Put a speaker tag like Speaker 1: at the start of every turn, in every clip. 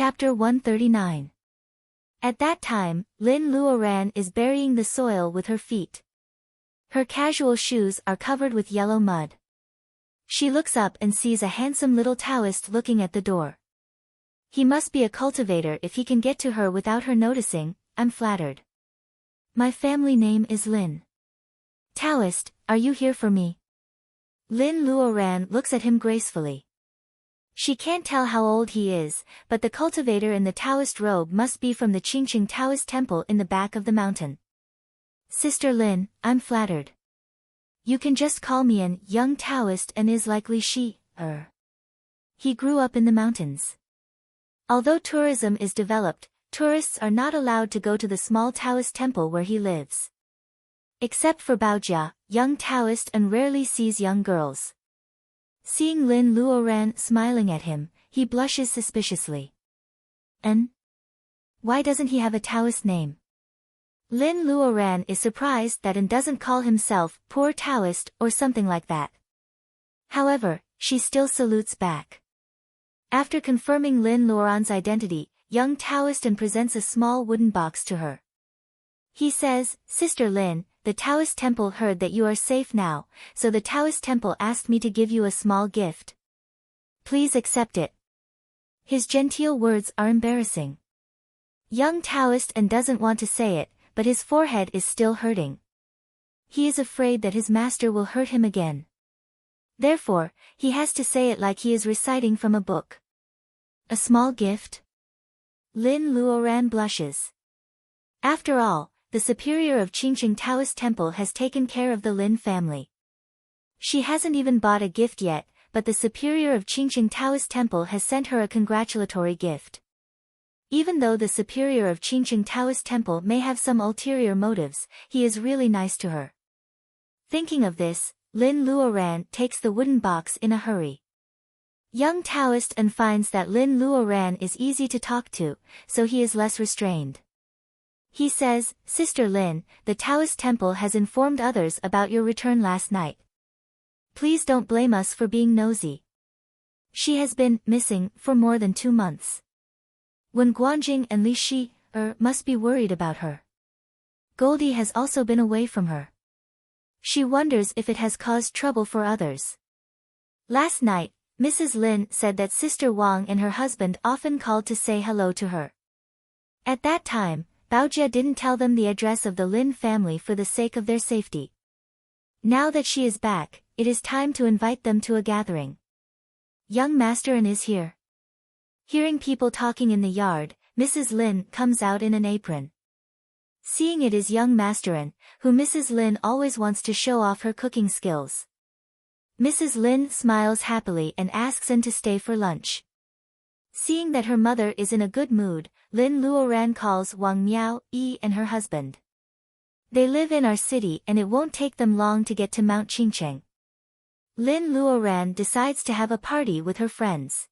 Speaker 1: Chapter 139. At that time, Lin Luoran is burying the soil with her feet. Her casual shoes are covered with yellow mud. She looks up and sees a handsome little Taoist looking at the door. He must be a cultivator if he can get to her without her noticing. I'm flattered. My family name is Lin. Taoist, are you here for me? Lin Luoran looks at him gracefully. She can't tell how old he is, but the cultivator in the Taoist robe must be from the Qingqing Taoist temple in the back of the mountain. Sister Lin, I'm flattered. You can just call me an young Taoist and is likely He grew up in the mountains. Although tourism is developed, tourists are not allowed to go to the small Taoist temple where he lives. Except for Baojia, young Taoist and rarely sees young girls. Seeing Lin Luoran smiling at him, he blushes suspiciously. And? Why doesn't he have a Taoist name? Lin Luoran is surprised that An doesn't call himself poor Taoist or something like that. However, she still salutes back. After confirming Lin Luoran's identity, young Taoist An presents a small wooden box to her. He says, Sister Lin, the Taoist temple heard that you are safe now, so the Taoist temple asked me to give you a small gift. Please accept it. His genteel words are embarrassing. Young Taoist An doesn't want to say it, but his forehead is still hurting. He is afraid that his master will hurt him again. Therefore, he has to say it like he is reciting from a book. A small gift? Lin Luoran blushes. After all, the superior of Qingqing Taoist temple has taken care of the Lin family. She hasn't even bought a gift yet, but the superior of Qingqing Taoist temple has sent her a congratulatory gift. Even though the superior of Qingqing Taoist temple may have some ulterior motives, he is really nice to her. Thinking of this, Lin Luoran takes the wooden box in a hurry. Young Taoist An finds that Lin Luoran is easy to talk to, so he is less restrained. He says, Sister Lin, the Taoist temple has informed others about your return last night. Please don't blame us for being nosy. She has been missing for more than 2 months. Wen Guanjing and Li Shi must be worried about her. Goldie has also been away from her. She wonders if it has caused trouble for others. Last night, Mrs. Lin said that Sister Wang and her husband often called to say hello to her. At that time, Baojia didn't tell them the address of the Lin family for the sake of their safety. Now that she is back, it is time to invite them to a gathering. Young Master An is here. Hearing people talking in the yard, Mrs. Lin comes out in an apron. Seeing it is young Master An, who Mrs. Lin always wants to show off her cooking skills. Mrs. Lin smiles happily and asks An to stay for lunch. Seeing that her mother is in a good mood, Lin Luoran calls Wang Miao Yi and her husband. They live in our city and it won't take them long to get to Mount Qingcheng. Lin Luoran decides to have a party with her friends.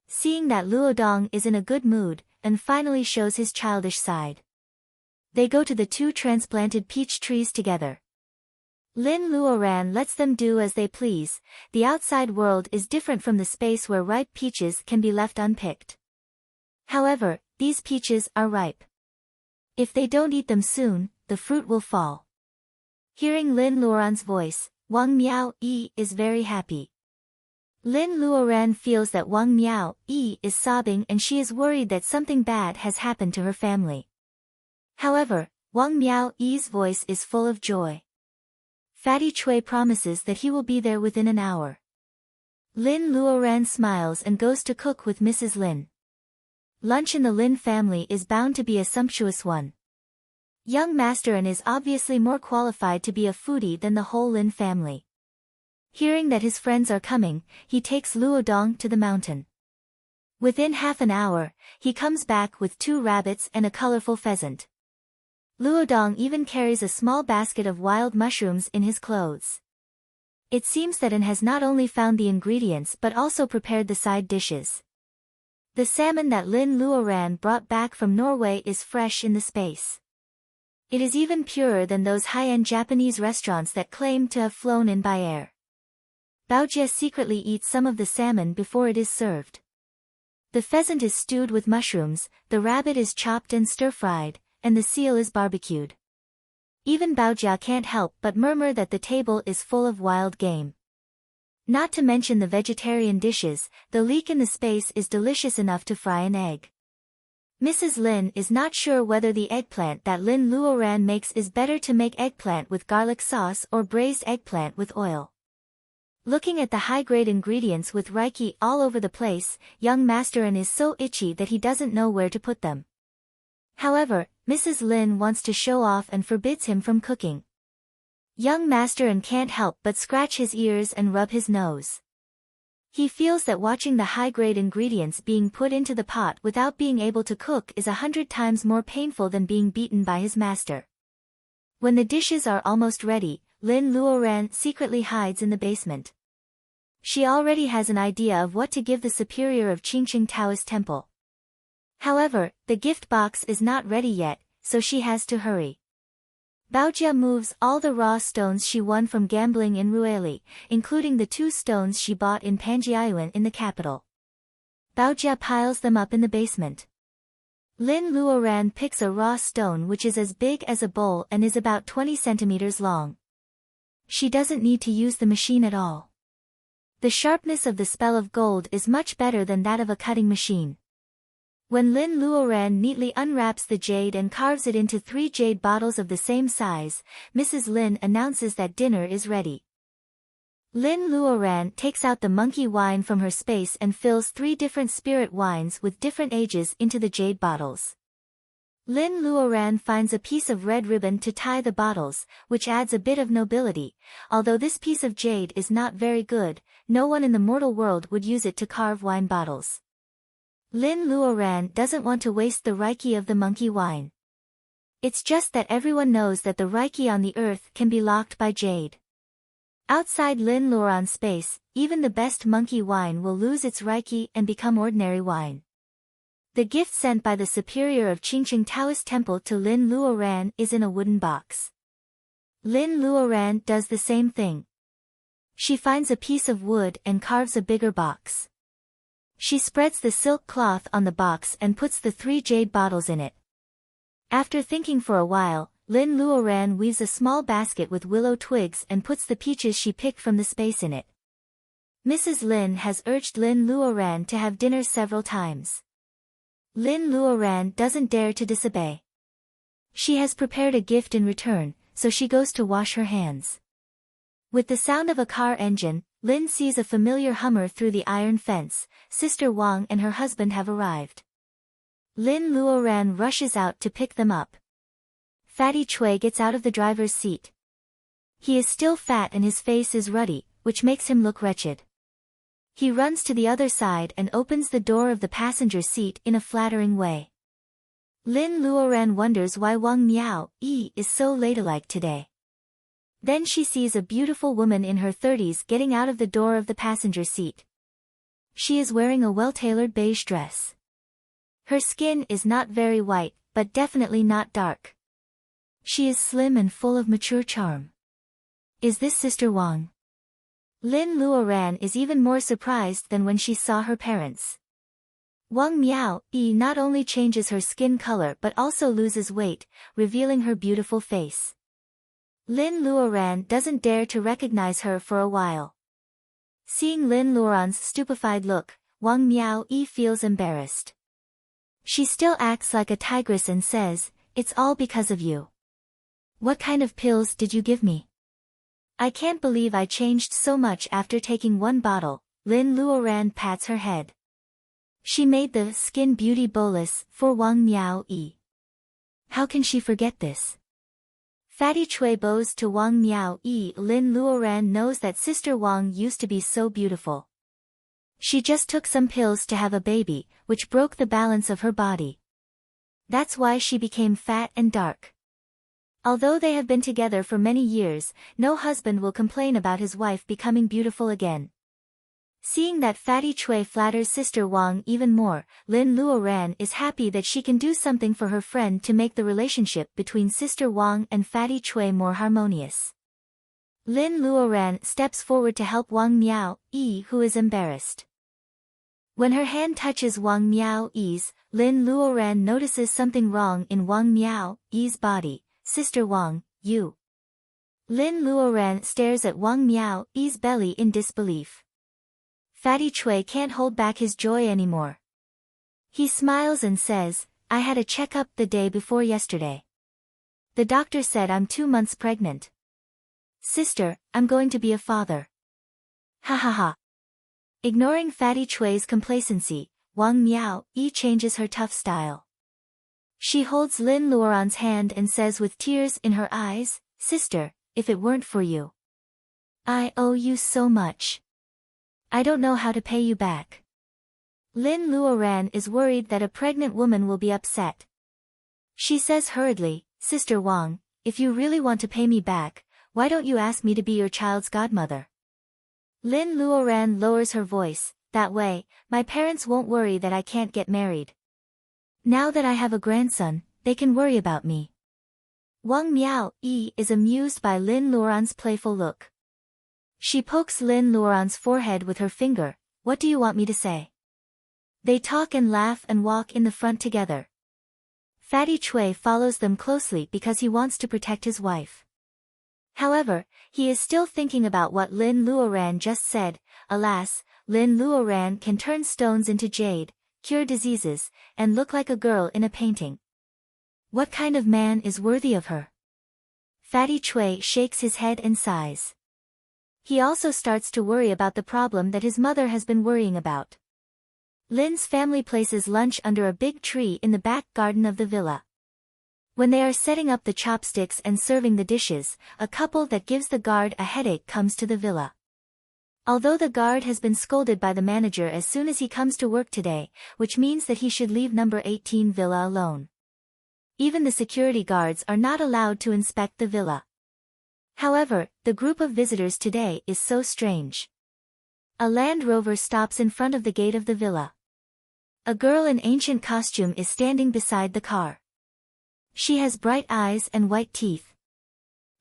Speaker 1: Seeing that Luodong is in a good mood, An finally shows his childish side. They go to the 2 transplanted peach trees together. Lin Luoran lets them do as they please. The outside world is different from the space where ripe peaches can be left unpicked. However, these peaches are ripe. If they don't eat them soon, the fruit will fall. Hearing Lin Luoran's voice, Wang Miao Yi is very happy. Lin Luoran feels that Wang Miao Yi is sobbing and she is worried that something bad has happened to her family. However, Wang Miao Yi's voice is full of joy. Fatty Chui promises that he will be there within an hour. Lin Luoran smiles and goes to cook with Mrs. Lin. Lunch in the Lin family is bound to be a sumptuous one. Young Master An is obviously more qualified to be a foodie than the whole Lin family. Hearing that his friends are coming, he takes Luodong to the mountain. Within half an hour, he comes back with 2 rabbits and a colorful pheasant. Luodong even carries a small basket of wild mushrooms in his clothes. It seems that An has not only found the ingredients but also prepared the side dishes. The salmon that Lin Luoran brought back from Norway is fresh in the space. It is even purer than those high-end Japanese restaurants that claim to have flown in by air. Baojia secretly eats some of the salmon before it is served. The pheasant is stewed with mushrooms, the rabbit is chopped and stir-fried, and the seal is barbecued. Even Baojia can't help but murmur that the table is full of wild game. Not to mention the vegetarian dishes, the leek in the space is delicious enough to fry an egg. Mrs. Lin is not sure whether the eggplant that Lin Luoran makes is better to make eggplant with garlic sauce or braised eggplant with oil. Looking at the high-grade ingredients with reiki all over the place, young Master An is so itchy that he doesn't know where to put them. However, Mrs. Lin wants to show off and forbids him from cooking. Young Master An can't help but scratch his ears and rub his nose. He feels that watching the high-grade ingredients being put into the pot without being able to cook is 100 times more painful than being beaten by his master. When the dishes are almost ready, Lin Luoran secretly hides in the basement. She already has an idea of what to give the superior of Qingqing Taoist Temple. However, the gift box is not ready yet, so she has to hurry. Baojia moves all the raw stones she won from gambling in Rueli, including the 2 stones she bought in Panjiayuan in the capital. Baojia piles them up in the basement. Lin Luoran picks a raw stone which is as big as a bowl and is about 20 centimeters long. She doesn't need to use the machine at all. The sharpness of the spell of gold is much better than that of a cutting machine. When Lin Luoran neatly unwraps the jade and carves it into 3 jade bottles of the same size, Mrs. Lin announces that dinner is ready. Lin Luoran takes out the monkey wine from her space and fills 3 different spirit wines with different ages into the jade bottles. Lin Luoran finds a piece of red ribbon to tie the bottles, which adds a bit of nobility. Although this piece of jade is not very good, no one in the mortal world would use it to carve wine bottles. Lin Luoran doesn't want to waste the reiki of the monkey wine. It's just that everyone knows that the reiki on the earth can be locked by jade. Outside Lin Luoran's space, even the best monkey wine will lose its reiki and become ordinary wine. The gift sent by the superior of Qingqing Taoist Temple to Lin Luoran is in a wooden box. Lin Luoran does the same thing. She finds a piece of wood and carves a bigger box. She spreads the silk cloth on the box and puts the 3 jade bottles in it. After thinking for a while, Lin Luoran weaves a small basket with willow twigs and puts the peaches she picked from the space in it. Mrs. Lin has urged Lin Luoran to have dinner several times. Lin Luoran doesn't dare to disobey. She has prepared a gift in return, so she goes to wash her hands. With the sound of a car engine, Lin sees a familiar Hummer through the iron fence. Sister Wang and her husband have arrived. Lin Luoran rushes out to pick them up. Fatty Chui gets out of the driver's seat. He is still fat and his face is ruddy, which makes him look wretched. He runs to the other side and opens the door of the passenger seat in a flattering way. Lin Luoran wonders why Wang Miao Yi is so ladylike today. Then she sees a beautiful woman in her 30s getting out of the door of the passenger seat. She is wearing a well-tailored beige dress. Her skin is not very white, but definitely not dark. She is slim and full of mature charm. Is this Sister Wang? Lin Luoran is even more surprised than when she saw her parents. Wang Miao Yi not only changes her skin color but also loses weight, revealing her beautiful face. Lin Luoran doesn't dare to recognize her for a while. Seeing Lin Luoran's stupefied look, Wang Miao Yi feels embarrassed. She still acts like a tigress and says, "It's all because of you. What kind of pills did you give me? I can't believe I changed so much after taking 1 bottle." Lin Luoran pats her head. She made the skin beauty bolus for Wang Miao Yi. How can she forget this? Fatty Chui bows to Wang Miao Yi. Lin Luoran knows that Sister Wang used to be so beautiful. She just took some pills to have a baby, which broke the balance of her body. That's why she became fat and dark. Although they have been together for many years, no husband will complain about his wife becoming beautiful again. Seeing that Fatty Chui flatters Sister Wang even more, Lin Luoran is happy that she can do something for her friend to make the relationship between Sister Wang and Fatty Chui more harmonious. Lin Luoran steps forward to help Wang Miao Yi, who is embarrassed. When her hand touches Wang Miao-Yi's, Lin Luoran notices something wrong in Wang Miao-Yi's body. Sister Wang, you. Lin Luoran stares at Wang Miao-Yi's belly in disbelief. Fatty Chui can't hold back his joy anymore. He smiles and says, I had a checkup the day before yesterday. The doctor said I'm 2 months pregnant. Sister, I'm going to be a father. Ha ha ha. Ignoring Fatty Chui's complacency, Wang Miao-Yi changes her tough style. She holds Lin Luoran's hand and says with tears in her eyes, Sister, if it weren't for you, I owe you so much. I don't know how to pay you back. Lin Luoran is worried that a pregnant woman will be upset. She says hurriedly, Sister Wang, if you really want to pay me back, why don't you ask me to be your child's godmother? Lin Luoran lowers her voice, that way, my parents won't worry that I can't get married. Now that I have a grandson, they can worry about me. Wang Miao-Yi is amused by Lin Luoran's playful look. She pokes Lin Luoran's forehead with her finger, what do you want me to say? They talk and laugh and walk in the front together. Fatty Chui follows them closely because he wants to protect his wife. However, he is still thinking about what Lin Luoran just said. Alas, Lin Luoran can turn stones into jade, cure diseases, and look like a girl in a painting. What kind of man is worthy of her? Fatty Chui shakes his head and sighs. He also starts to worry about the problem that his mother has been worrying about. Lin's family places lunch under a big tree in the back garden of the villa. When they are setting up the chopsticks and serving the dishes, a couple that gives the guard a headache comes to the villa. Although the guard has been scolded by the manager as soon as he comes to work today, which means that he should leave number 18 villa alone. Even the security guards are not allowed to inspect the villa. However, the group of visitors today is so strange. A Land Rover stops in front of the gate of the villa. A girl in ancient costume is standing beside the car. She has bright eyes and white teeth.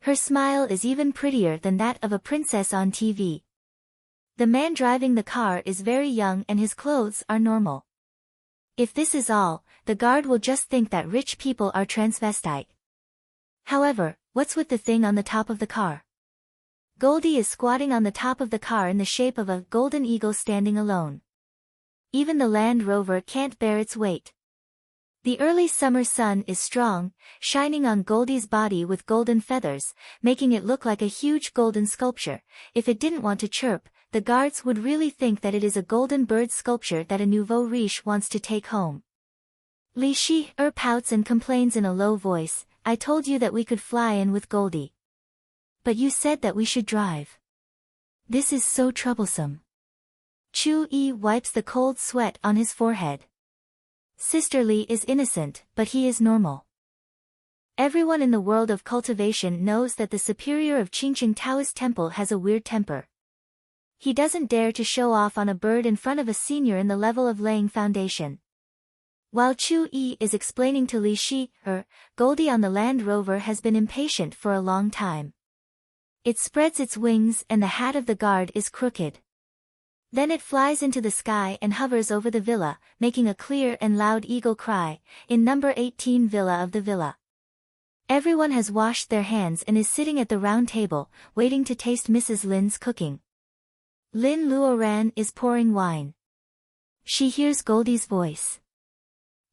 Speaker 1: Her smile is even prettier than that of a princess on TV. The man driving the car is very young and his clothes are normal. If this is all, the guard will just think that rich people are transvestite. However, what's with the thing on the top of the car? Goldie is squatting on the top of the car in the shape of a golden eagle standing alone. Even the Land Rover can't bear its weight. The early summer sun is strong, shining on Goldie's body with golden feathers, making it look like a huge golden sculpture. If it didn't want to chirp, the guards would really think that it is a golden bird sculpture that a nouveau riche wants to take home. Li Shi pouts and complains in a low voice, I told you that we could fly in with Goldie. But you said that we should drive. This is so troublesome. Chu Yi wipes the cold sweat on his forehead. Sister Li is innocent, but he is normal. Everyone in the world of cultivation knows that the superior of Qingqing Taoist Temple has a weird temper. He doesn't dare to show off on a bird in front of a senior in the level of laying foundation. While Chu Yi is explaining to Li Shi, Goldie on the Land Rover has been impatient for a long time. It spreads its wings and the hat of the guard is crooked. Then it flies into the sky and hovers over the villa, making a clear and loud eagle cry, in number 18 villa of the villa. Everyone has washed their hands and is sitting at the round table, waiting to taste Mrs. Lin's cooking. Lin Luoran is pouring wine. She hears Goldie's voice.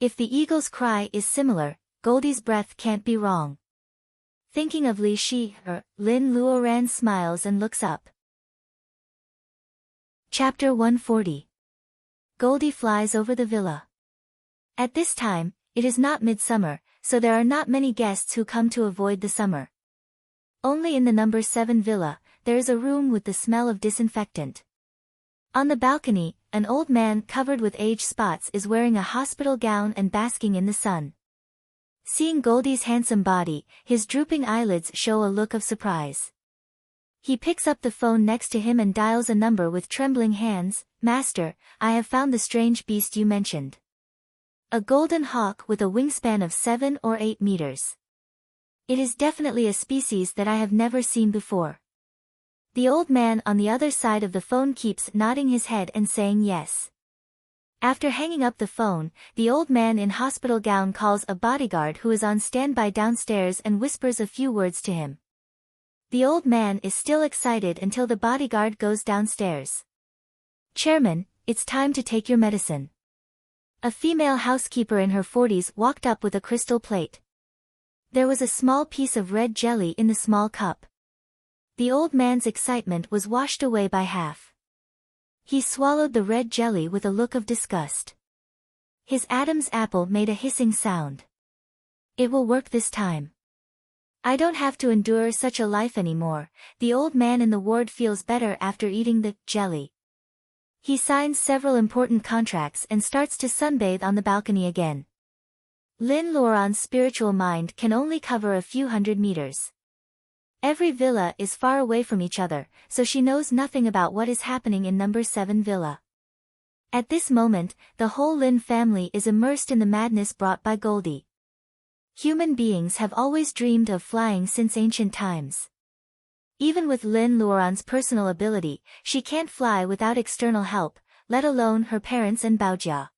Speaker 1: If the eagle's cry is similar, Goldie's breath can't be wrong. Thinking of Li Shi, Lin Luoran smiles and looks up. Chapter 140. Goldie flies over the villa. At this time, it is not midsummer, so there are not many guests who come to avoid the summer. Only in the number 7 villa, there is a room with the smell of disinfectant. On the balcony, an old man covered with age spots is wearing a hospital gown and basking in the sun. Seeing Goldie's handsome body, his drooping eyelids show a look of surprise. He picks up the phone next to him and dials a number with trembling hands. Master, I have found the strange beast you mentioned. A golden hawk with a wingspan of 7 or 8 meters. It is definitely a species that I have never seen before. The old man on the other side of the phone keeps nodding his head and saying yes. After hanging up the phone, the old man in hospital gown calls a bodyguard who is on standby downstairs and whispers a few words to him. The old man is still excited until the bodyguard goes downstairs. "Chairman, it's time to take your medicine." A female housekeeper in her 40s walked up with a crystal plate. There was a small piece of red jelly in the small cup. The old man's excitement was washed away by half. He swallowed the red jelly with a look of disgust. His Adam's apple made a hissing sound. "It will work this time. I don't have to endure such a life anymore." The old man in the ward feels better after eating the jelly. He signs several important contracts and starts to sunbathe on the balcony again. Lynn Luoran's spiritual mind can only cover a few hundred meters. Every villa is far away from each other, so she knows nothing about what is happening in number 7 villa. At this moment, the whole Lynn family is immersed in the madness brought by Goldie. Human beings have always dreamed of flying since ancient times. Even with Lynn Luoran's personal ability, she can't fly without external help, let alone her parents and Baojia.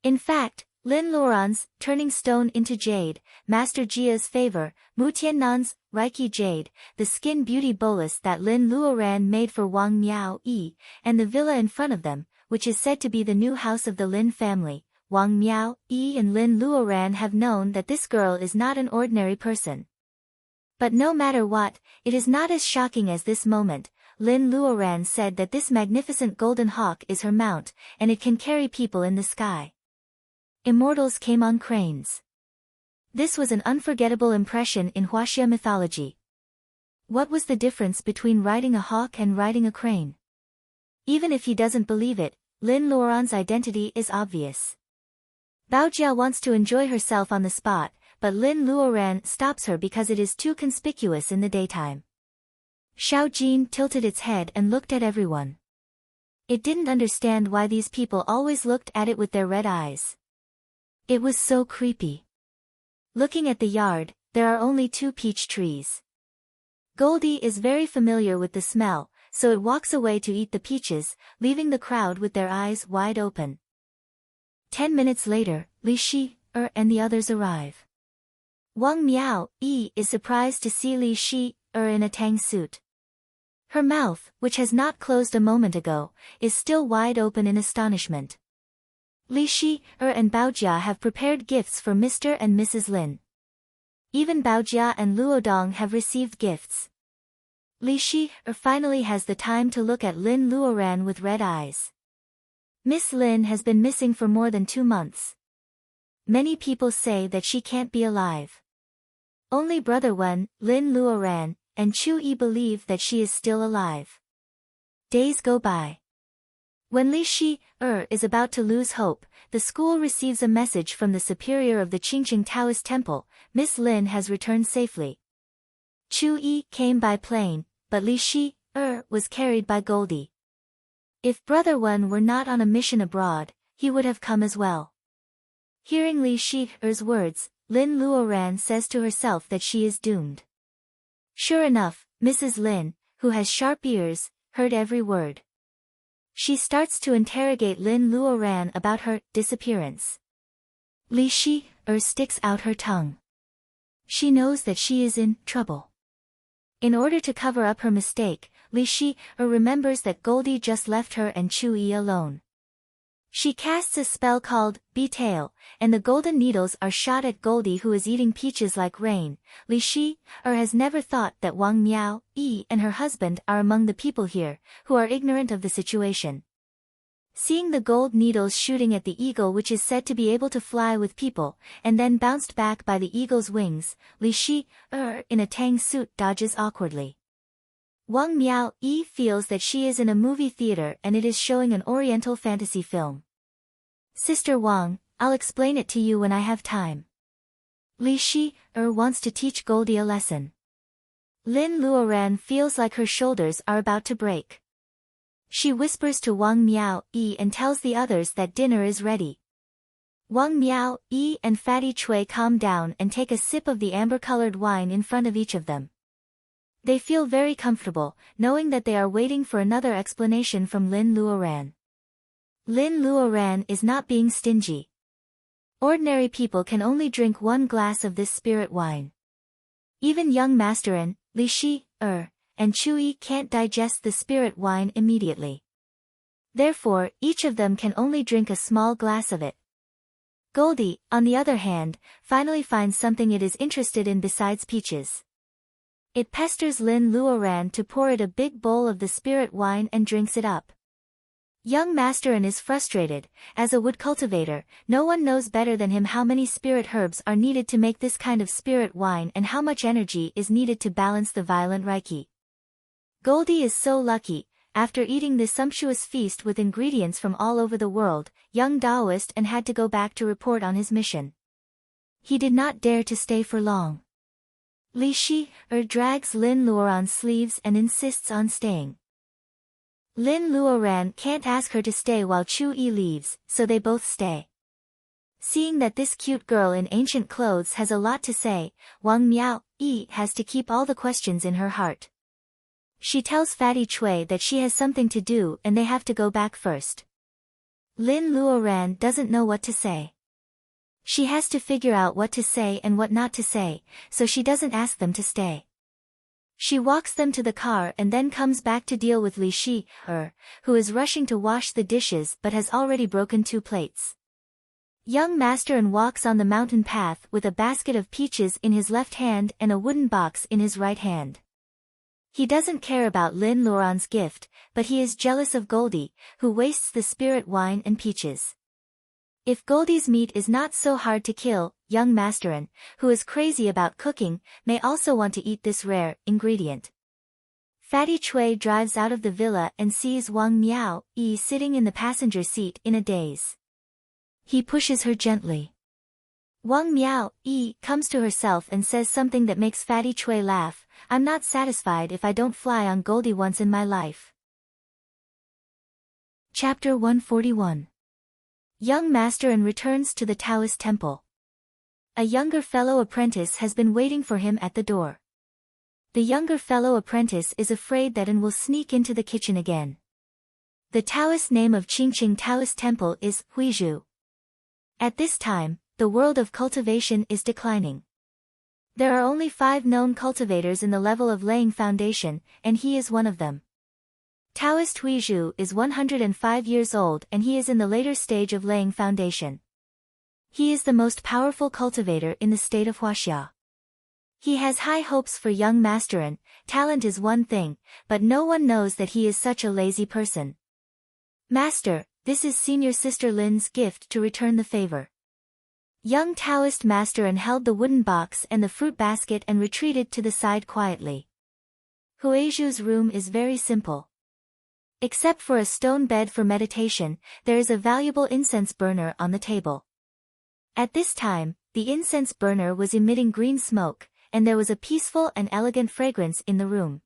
Speaker 1: In fact, Lynn Luoran's turning stone into jade, Master Jia's favor, Mu Tiannan's Reiki jade, the skin beauty bolus that Lynn Luoran made for Wang Miao Yi, and the villa in front of them, which is said to be the new house of the Lin family. Wang Miao Yi and Lynn Luoran have known that this girl is not an ordinary person. But no matter what, it is not as shocking as this moment. Lynn Luoran said that this magnificent golden hawk is her mount, and it can carry people in the sky. Immortals came on cranes. This was an unforgettable impression in Huaxia mythology. What was the difference between riding a hawk and riding a crane? Even if he doesn't believe it, Lynn Luoran's identity is obvious. Baojia wants to enjoy herself on the spot, but Lynn Luoran stops her because it is too conspicuous in the daytime. Xiao Jin tilted its head and looked at everyone. It didn't understand why these people always looked at it with their red eyes. It was so creepy. Looking at the yard, there are only 2 peach trees. Goldie is very familiar with the smell, so it walks away to eat the peaches, leaving the crowd with their eyes wide open. 10 minutes later, Li Shi, and the others arrive. Wang Miao Yi is surprised to see Li Shi, in a tang suit. Her mouth, which has not closed a moment ago, is still wide open in astonishment. Li Shi, and Baojia have prepared gifts for Mr. and Mrs. Lin. Even Baojia and Luodong have received gifts. Li Shi, finally has the time to look at Lin Luoran with red eyes. Miss Lin has been missing for more than 2 months. Many people say that she can't be alive. Only Brother Wen, Lin Luoran, and Chu Yi believe that she is still alive. Days go by. When Li Shi, is about to lose hope, the school receives a message from the superior of the Qingqing Taoist temple. Miss Lin has returned safely. Chu Yi came by plane, but Li Shi, was carried by Goldie. If Brother Wen were not on a mission abroad, he would have come as well. Hearing Li Shi's words, Lin Luoran says to herself that she is doomed. Sure enough, Mrs. Lin, who has sharp ears, heard every word. She starts to interrogate Lin Luoran about her disappearance. Li Shi, sticks out her tongue. She knows that she is in trouble. In order to cover up her mistake, Li Shi, remembers that Goldie just left her and Chu Yi alone. She casts a spell called Be-Tail, and the golden needles are shot at Goldie, who is eating peaches like rain. Li Shi, has never thought that Wang Miao Yi and her husband are among the people here, who are ignorant of the situation. Seeing the gold needles shooting at the eagle, which is said to be able to fly with people, and then bounced back by the eagle's wings, Li Shi, in a tang suit dodges awkwardly. Wang Miao Yi feels that she is in a movie theater and it is showing an oriental fantasy film. Sister Wang, I'll explain it to you when I have time. Li Shi, wants to teach Goldie a lesson. Lin Luoran feels like her shoulders are about to break. She whispers to Wang Miao Yi and tells the others that dinner is ready. Wang Miao Yi and Fatty Chui calm down and take a sip of the amber-colored wine in front of each of them. They feel very comfortable, knowing that they are waiting for another explanation from Lin Luoran. Lin Luoran is not being stingy. Ordinary people can only drink 1 glass of this spirit wine. Even young Masterin, Li Shi, and Chui can't digest the spirit wine immediately. Therefore, each of them can only drink a small glass of it. Goldie, on the other hand, finally finds something it is interested in besides peaches. It pesters Lin Luoran to pour it a big bowl of the spirit wine and drinks it up. Young Masterin is frustrated. As a wood cultivator, no one knows better than him how many spirit herbs are needed to make this kind of spirit wine and how much energy is needed to balance the violent Reiki. Goldie is so lucky. After eating this sumptuous feast with ingredients from all over the world, young Taoist and had to go back to report on his mission. He did not dare to stay for long. Li Shi, drags Lin Luoran's sleeves and insists on staying. Lin Luoran can't ask her to stay while Chu Yi leaves, so they both stay. Seeing that this cute girl in ancient clothes has a lot to say, Wang Miao Yi has to keep all the questions in her heart. She tells Fatty Chui that she has something to do and they have to go back first. Lin Luoran doesn't know what to say. She has to figure out what to say and what not to say, so she doesn't ask them to stay. She walks them to the car and then comes back to deal with Li Shi, who is rushing to wash the dishes but has already broken 2 plates. Young Masterin walks on the mountain path with a basket of peaches in his left hand and a wooden box in his right hand. He doesn't care about Lin Luoran's gift, but he is jealous of Goldie, who wastes the spirit wine and peaches. If Goldie's meat is not so hard to kill, young Masterin, who is crazy about cooking, may also want to eat this rare ingredient. Fatty Chui drives out of the villa and sees Wang Miao Yi sitting in the passenger seat in a daze. He pushes her gently. Wang Miao Yi comes to herself and says something that makes Fatty Chui laugh. I'm not satisfied if I don't fly on Goldie once in my life. Chapter 141. Young Masterin returns to the Taoist temple. A younger fellow apprentice has been waiting for him at the door. The younger fellow apprentice is afraid that An will sneak into the kitchen again. The Taoist name of Qingqing Taoist temple is Huizhu. At this time, the world of cultivation is declining. There are only 5 known cultivators in the level of laying foundation, and he is one of them. Taoist Huizhu is 105 years old and he is in the later stage of laying foundation. He is the most powerful cultivator in the state of Huaxia. He has high hopes for young Masterin. Talent is one thing, but no one knows that he is such a lazy person. Master, this is senior sister Lin's gift to return the favor. Young Taoist Masterin held the wooden box and the fruit basket and retreated to the side quietly. Huizhu's room is very simple. Except for a stone bed for meditation, there is a valuable incense burner on the table. At this time, the incense burner was emitting green smoke, and there was a peaceful and elegant fragrance in the room.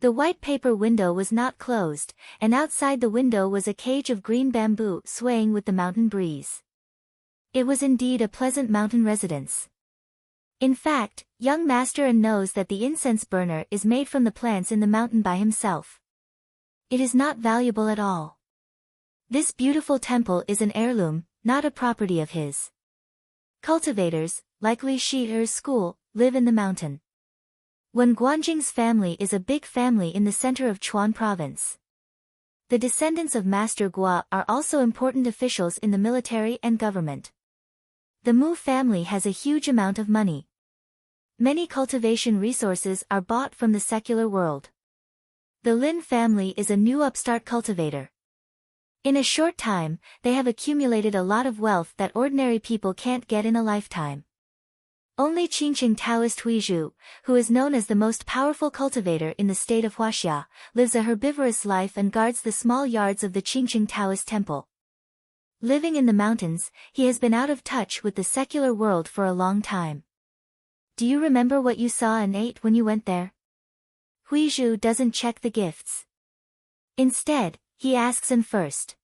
Speaker 1: The white paper window was not closed, and outside the window was a cage of green bamboo swaying with the mountain breeze. It was indeed a pleasant mountain residence. In fact, young Masterin knows that the incense burner is made from the plants in the mountain by himself. It is not valuable at all. This beautiful temple is an heirloom, not a property of his. Cultivators, like Li Shi'er's school, live in the mountain. Wen Guanjing's family is a big family in the center of Chuan province. The descendants of Master Gua are also important officials in the military and government. The Mu family has a huge amount of money. Many cultivation resources are bought from the secular world. The Lin family is a new upstart cultivator. In a short time, they have accumulated a lot of wealth that ordinary people can't get in a lifetime. Only Qingqing Taoist Huizhu, who is known as the most powerful cultivator in the state of Huaxia, lives a herbivorous life and guards the small yards of the Qingqing Taoist temple. Living in the mountains, he has been out of touch with the secular world for a long time. Do you remember what you saw and ate when you went there? Huizhu doesn't check the gifts. Instead, he asks An first.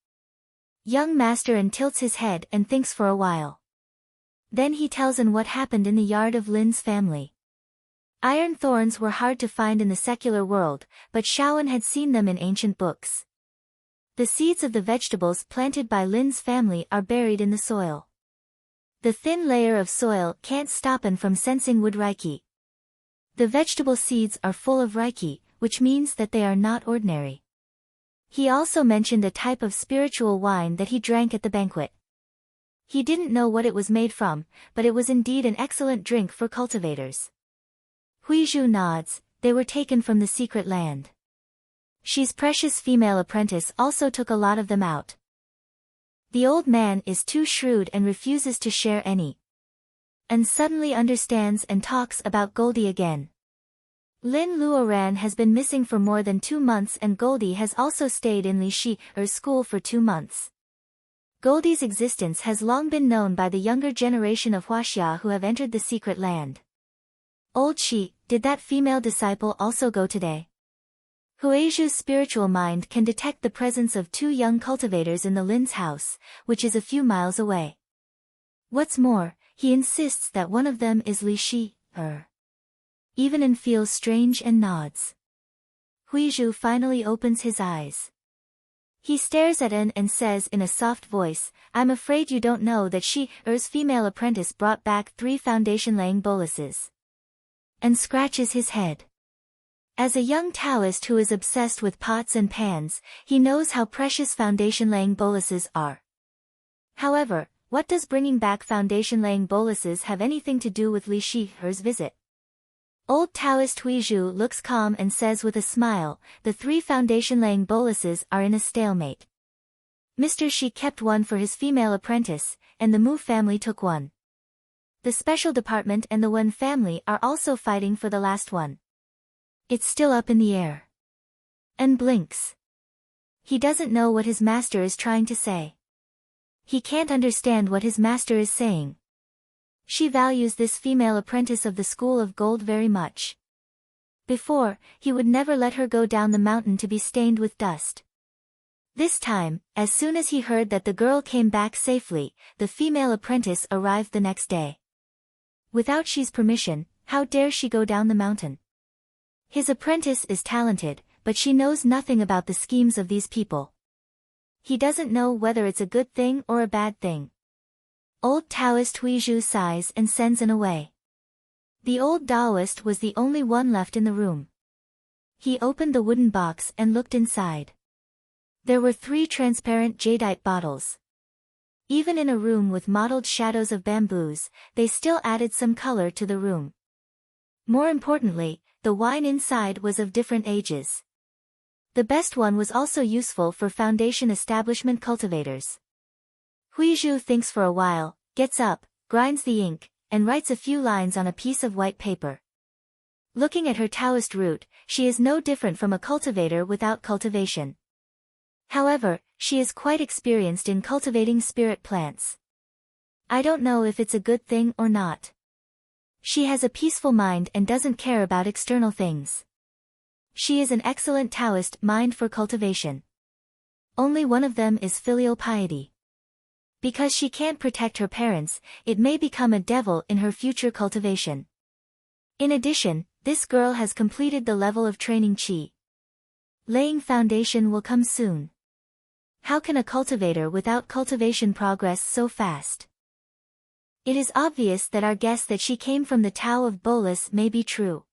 Speaker 1: Young Masterin tilts his head and thinks for a while. Then he tells An what happened in the yard of Lin's family. Iron thorns were hard to find in the secular world, but Shaoan had seen them in ancient books. The seeds of the vegetables planted by Lin's family are buried in the soil. The thin layer of soil can't stop An from sensing wood reiki. The vegetable seeds are full of reiki, which means that they are not ordinary. He also mentioned a type of spiritual wine that he drank at the banquet. He didn't know what it was made from, but it was indeed an excellent drink for cultivators. Huizhu nods. They were taken from the secret land. She's precious female apprentice also took a lot of them out. The old man is too shrewd and refuses to share any. And suddenly understands and talks about Goldie again. Lin Luoran has been missing for more than 2 months and Goldie has also stayed in Li Shi's school for 2 months. Goldie's existence has long been known by the younger generation of Huaxia who have entered the secret land. Old Shi, did that female disciple also go today? Huizhu's spiritual mind can detect the presence of 2 young cultivators in the Lin's house, which is a few miles away. What's more, he insists that one of them is Li Shi. Even An feels strange and nods. Huizhu finally opens his eyes. He stares at An and says in a soft voice, I'm afraid you don't know that Shi's female apprentice brought back 3 foundation-laying boluses. And scratches his head. As a young Taoist who is obsessed with pots and pans, he knows how precious foundation-laying boluses are. However, what does bringing back foundation-laying boluses have anything to do with Li Shi's visit? Old Taoist Huizhu looks calm and says with a smile, the 3 foundation-laying boluses are in a stalemate. Mr. Shi kept one for his female apprentice, and the Mu family took one. The special department and the Wen family are also fighting for the last one. It's still up in the air. And blinks. He doesn't know what his master is trying to say. He can't understand what his master is saying. She values this female apprentice of the School of Gold very much. Before, he would never let her go down the mountain to be stained with dust. This time, as soon as he heard that the girl came back safely, the female apprentice arrived the next day. Without Shi's permission, how dare she go down the mountain? His apprentice is talented, but she knows nothing about the schemes of these people. He doesn't know whether it's a good thing or a bad thing. Old Taoist Huizhu sighs and sends An away. The old Taoist was the only one left in the room. He opened the wooden box and looked inside. There were 3 transparent jadeite bottles. Even in a room with mottled shadows of bamboos, they still added some color to the room. More importantly, the wine inside was of different ages. The best one was also useful for foundation establishment cultivators. Huizhu thinks for a while, gets up, grinds the ink, and writes a few lines on a piece of white paper. Looking at her Taoist root, she is no different from a cultivator without cultivation. However, she is quite experienced in cultivating spirit plants. I don't know if it's a good thing or not. She has a peaceful mind and doesn't care about external things. She is an excellent Taoist mind for cultivation. Only one of them is filial piety. Because she can't protect her parents, it may become a devil in her future cultivation. In addition, this girl has completed the level of training Qi. Laying foundation will come soon. How can a cultivator without cultivation progress so fast? It is obvious that our guess that she came from the Tao of Bolus may be true.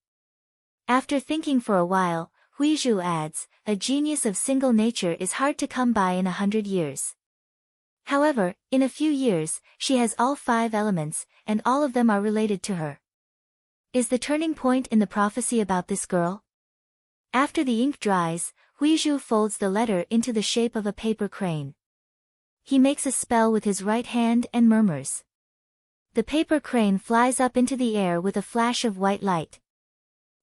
Speaker 1: After thinking for a while, Huizhu adds, a genius of single nature is hard to come by in 100 years. However, in a few years, she has all 5 elements, and all of them are related to her. Is the turning point in the prophecy about this girl? After the ink dries, Huizhu folds the letter into the shape of a paper crane. He makes a spell with his right hand and murmurs. The paper crane flies up into the air with a flash of white light.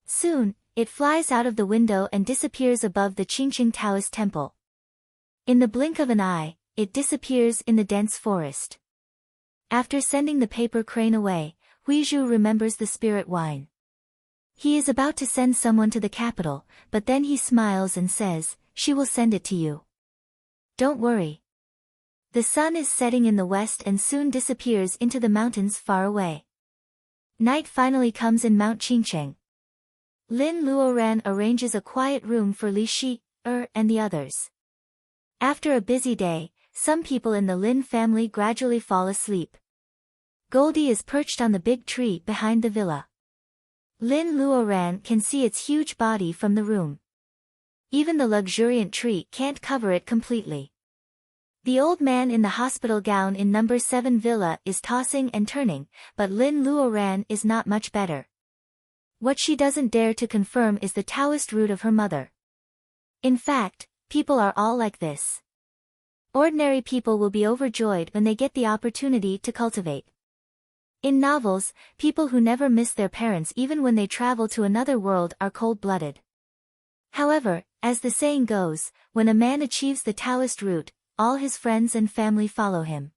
Speaker 1: Soon, it flies out of the window and disappears above the Qingqing Taoist temple. In the blink of an eye, it disappears in the dense forest. After sending the paper crane away, Huizhu remembers the spirit wine. He is about to send someone to the capital, but then he smiles and says, she will send it to you. Don't worry. The sun is setting in the west and soon disappears into the mountains far away. Night finally comes in Mount Qingcheng. Lin Luoran arranges a quiet room for Li Shi and the others. After a busy day, some people in the Lin family gradually fall asleep. Goldie is perched on the big tree behind the villa. Lin Luoran can see its huge body from the room. Even the luxuriant tree can't cover it completely. The old man in the hospital gown in number 7 villa is tossing and turning, but Lin Luoran is not much better. What she doesn't dare to confirm is the Taoist root of her mother. In fact, people are all like this. Ordinary people will be overjoyed when they get the opportunity to cultivate. In novels, people who never miss their parents even when they travel to another world are cold-blooded. However, as the saying goes, when a man achieves the Taoist root, all his friends and family follow him.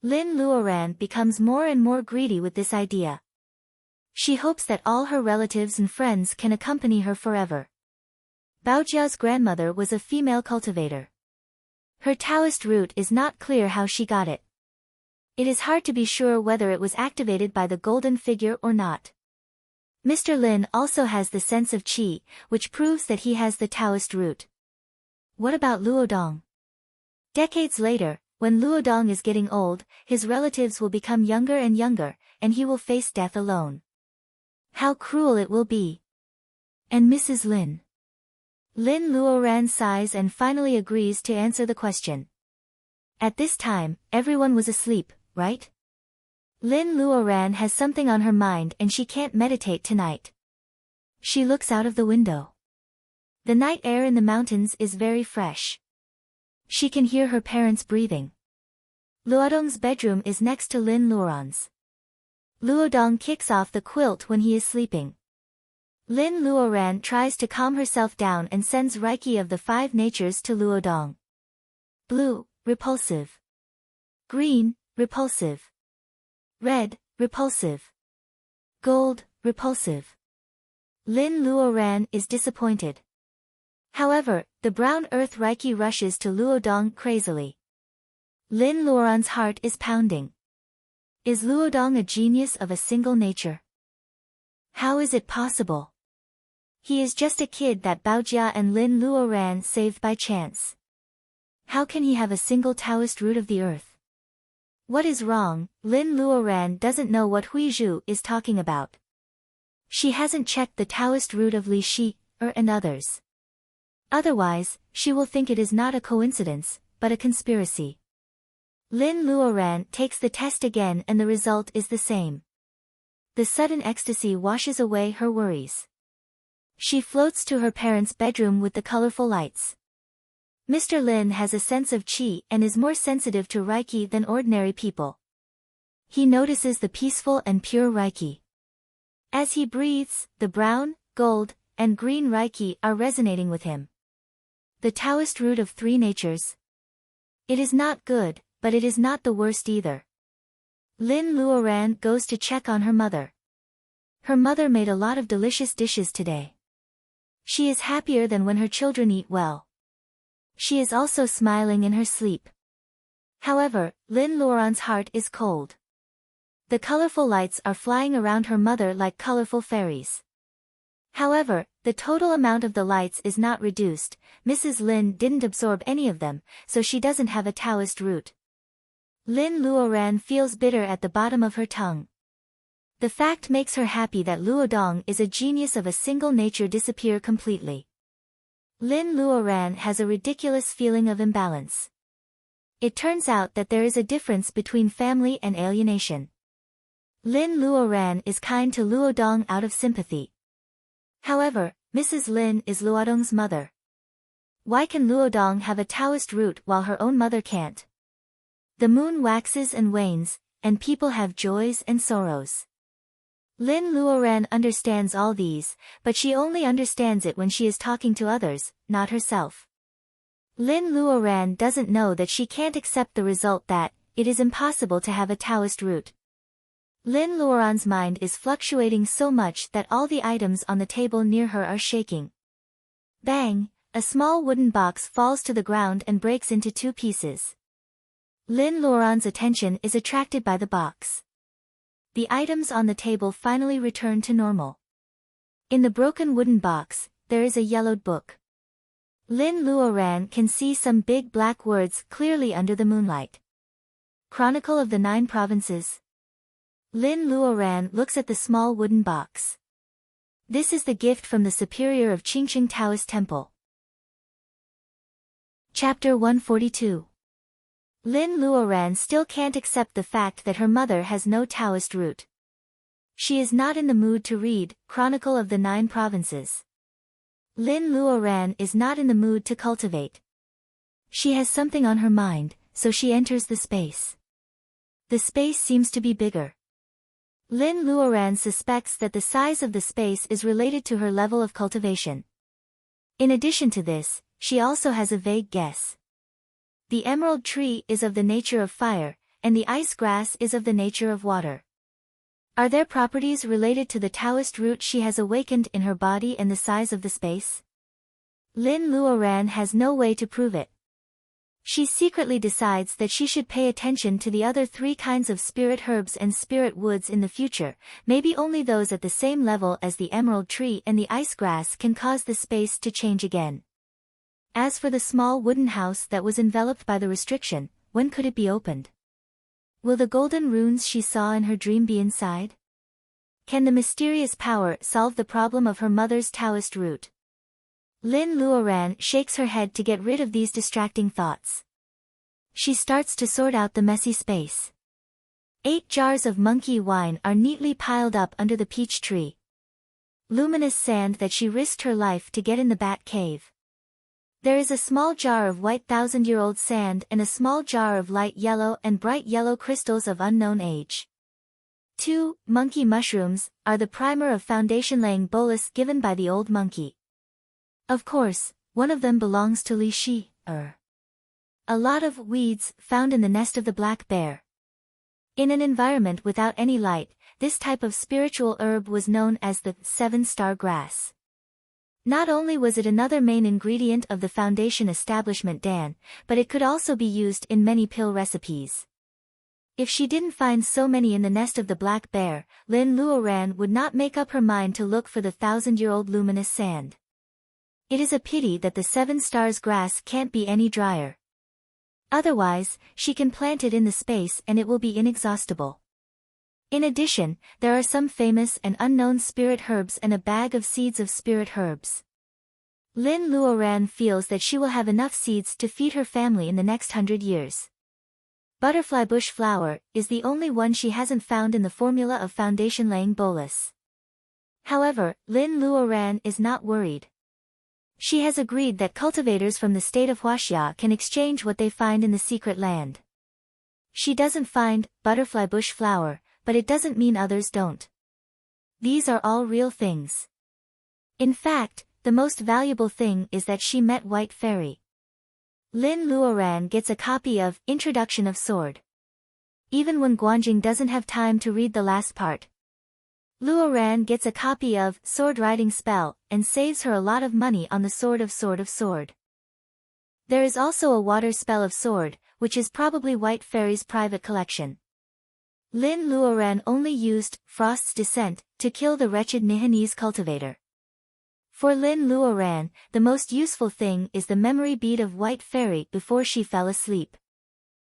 Speaker 1: Lin Luoran becomes more and more greedy with this idea. She hopes that all her relatives and friends can accompany her forever. Baojia's grandmother was a female cultivator. Her Taoist root is not clear how she got it. It is hard to be sure whether it was activated by the golden figure or not. Mr. Lin also has the sense of qi, which proves that he has the Taoist root. What about Luodong? Decades later, when Luodong is getting old, his relatives will become younger and younger, and he will face death alone. How cruel it will be. And Mrs. Lin? Lin Luoran sighs and finally agrees to answer the question. At this time, everyone was asleep, right? Lin Luoran has something on her mind and she can't meditate tonight. She looks out of the window. The night air in the mountains is very fresh. She can hear her parents breathing. Luodong's bedroom is next to Lin Luoran's. Luodong kicks off the quilt when he is sleeping. Lin Luoran tries to calm herself down and sends Reiki of the 5 natures to Luodong. Blue, repulsive. Green, repulsive. Red, repulsive. Gold, repulsive. Lin Luoran is disappointed. However, the brown earth Reiki rushes to Luodong crazily. Lin Luoran's heart is pounding. Is Luodong a genius of a single nature? How is it possible? He is just a kid that Baojia and Lin Luoran saved by chance. How can he have a single Taoist root of the earth? What is wrong? Lin Luoran doesn't know what Huizhu is talking about. She hasn't checked the Taoist root of Li Shi, and others. Otherwise, she will think it is not a coincidence, but a conspiracy. Lin Luoran takes the test again and the result is the same. The sudden ecstasy washes away her worries. She floats to her parents' bedroom with the colorful lights. Mr. Lin has a sense of qi and is more sensitive to Reiki than ordinary people. He notices the peaceful and pure Reiki. As he breathes, the brown, gold, and green Reiki are resonating with him. The Taoist root of 3 natures. It is not good, but it is not the worst either. Lin Luoran goes to check on her mother. Her mother made a lot of delicious dishes today. She is happier than when her children eat well. She is also smiling in her sleep. However, Lin Luoran's heart is cold. The colorful lights are flying around her mother like colorful fairies. However, the total amount of the lights is not reduced. Mrs. Lin didn't absorb any of them, so she doesn't have a Taoist root. Lin Luoran feels bitter at the bottom of her tongue. The fact makes her happy that Luodong is a genius of a single nature disappear completely. Lin Luoran has a ridiculous feeling of imbalance. It turns out that there is a difference between family and alienation. Lin Luoran is kind to Luodong out of sympathy. However, Mrs. Lin is Luodong's mother. Why can Luodong have a Taoist root while her own mother can't? The moon waxes and wanes, and people have joys and sorrows. Lin Luoran understands all these, but she only understands it when she is talking to others, not herself. Lin Luoran doesn't know that she can't accept the result that it is impossible to have a Taoist root. Lin Luoran's mind is fluctuating so much that all the items on the table near her are shaking. Bang! A small wooden box falls to the ground and breaks into 2 pieces. Lin Luoran's attention is attracted by the box. The items on the table finally return to normal. In the broken wooden box, there is a yellowed book. Lin Luoran can see some big black words clearly under the moonlight. Chronicle of the 9 Provinces. Lin Luoran looks at the small wooden box. This is the gift from the superior of Qingqing Taoist Temple. Chapter 142. Lin Luoran still can't accept the fact that her mother has no Taoist root. She is not in the mood to read Chronicle of the 9 Provinces. Lin Luoran is not in the mood to cultivate. She has something on her mind, so she enters the space. The space seems to be bigger. Lin Luoran suspects that the size of the space is related to her level of cultivation. In addition to this, she also has a vague guess. The emerald tree is of the nature of fire, and the ice grass is of the nature of water. Are there properties related to the Taoist root she has awakened in her body and the size of the space? Lin Luoran has no way to prove it. She secretly decides that she should pay attention to the other 3 kinds of spirit herbs and spirit woods in the future, maybe only those at the same level as the emerald tree and the ice grass can cause the space to change again. As for the small wooden house that was enveloped by the restriction, when could it be opened? Will the golden runes she saw in her dream be inside? Can the mysterious power solve the problem of her mother's Taoist root? Lin Luoran shakes her head to get rid of these distracting thoughts. She starts to sort out the messy space. 8 jars of monkey wine are neatly piled up under the peach tree. Luminous sand that she risked her life to get in the bat cave. There is a small jar of white 1,000-year-old sand and a small jar of light yellow and bright yellow crystals of unknown age. 2 monkey mushrooms are the primer of foundation-laying bolus given by the old monkey. Of course, one of them belongs to Li Shi, a lot of weeds found in the nest of the black bear. In an environment without any light, this type of spiritual herb was known as the 7-star grass. Not only was it another main ingredient of the Foundation establishment Dan, but it could also be used in many pill recipes. If she didn't find so many in the nest of the black bear, Lin Luoran would not make up her mind to look for the 1,000-year-old luminous sand. It is a pity that the 7 stars grass can't be any drier. Otherwise, she can plant it in the space and it will be inexhaustible. In addition, there are some famous and unknown spirit herbs and a bag of seeds of spirit herbs. Lin Luoran feels that she will have enough seeds to feed her family in the next 100 years. Butterfly bush flower is the only one she hasn't found in the formula of foundation-laying bolus. However, Lin Luoran is not worried. She has agreed that cultivators from the state of Huaxia can exchange what they find in the secret land. She doesn't find butterfly bush flower, but it doesn't mean others don't. These are all real things. In fact, the most valuable thing is that she met White Fairy. Lin Luoran gets a copy of Introduction of Sword. Even when Guanjing doesn't have time to read the last part. Luoran gets a copy of Sword Riding Spell, and saves her a lot of money on the Sword of Sword. There is also a Water Spell of Sword, which is probably White Fairy's private collection. Lin Luoran only used Frost's Descent to kill the wretched Nihanese cultivator. For Lin Luoran, the most useful thing is the memory bead of White Fairy before she fell asleep.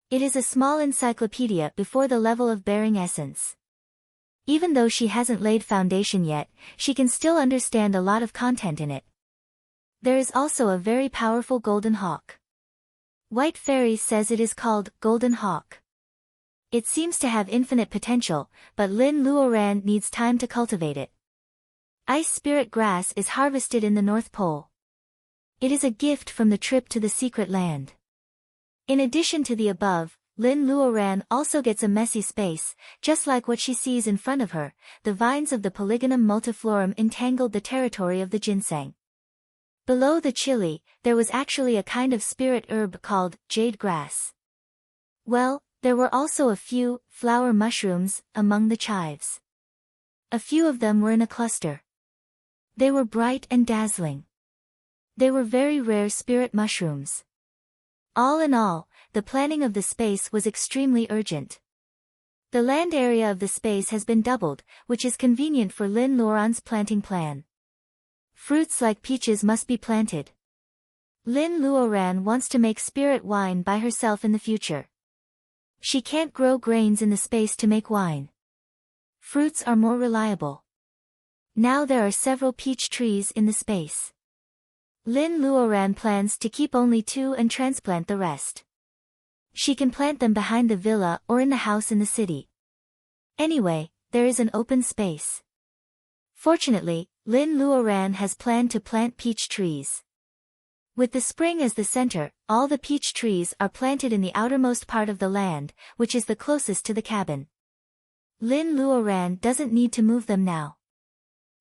Speaker 1: It is a small encyclopedia before the level of bearing essence. Even though she hasn't laid foundation yet, she can still understand a lot of content in it. There is also a very powerful golden hawk. White Fairy says it is called Golden Hawk. It seems to have infinite potential, but Lin Luoran needs time to cultivate it. Ice spirit grass is harvested in the North Pole. It is a gift from the trip to the secret land. In addition to the above, Lin Luoran also gets a messy space, just like what she sees in front of her. The vines of the Polygonum multiflorum entangled the territory of the ginseng. Below the chili, there was actually a kind of spirit herb called jade grass. Well, there were also a few flower mushrooms among the chives. A few of them were in a cluster. They were bright and dazzling. They were very rare spirit mushrooms. All in all, the planning of the space was extremely urgent. The land area of the space has been doubled, which is convenient for Lin Luoran's planting plan. Fruits like peaches must be planted. Lin Luoran wants to make spirit wine by herself in the future. She can't grow grains in the space to make wine. Fruits are more reliable. Now there are several peach trees in the space. Lin Luoran plans to keep only 2 and transplant the rest. She can plant them behind the villa or in the house in the city. Anyway, there is an open space. Fortunately, Lin Luoran has planned to plant peach trees. With the spring as the center, all the peach trees are planted in the outermost part of the land, which is the closest to the cabin. Lin Luoran doesn't need to move them now.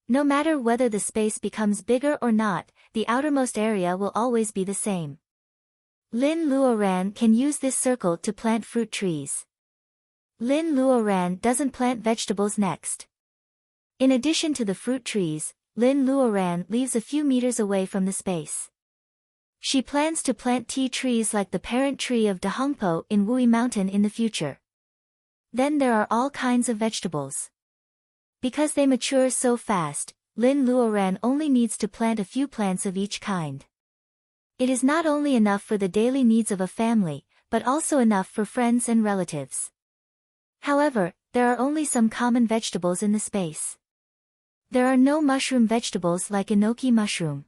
Speaker 1: No matter whether the space becomes bigger or not, the outermost area will always be the same. Lin Luoran can use this circle to plant fruit trees. Lin Luoran doesn't plant vegetables next. In addition to the fruit trees, Lin Luoran leaves a few meters away from the space. She plans to plant tea trees like the parent tree of Dahongpo in Wui Mountain in the future. Then there are all kinds of vegetables. Because they mature so fast, Lin Luoran only needs to plant a few plants of each kind. It is not only enough for the daily needs of a family, but also enough for friends and relatives. However, there are only some common vegetables in the space. There are no mushroom vegetables like enoki mushroom.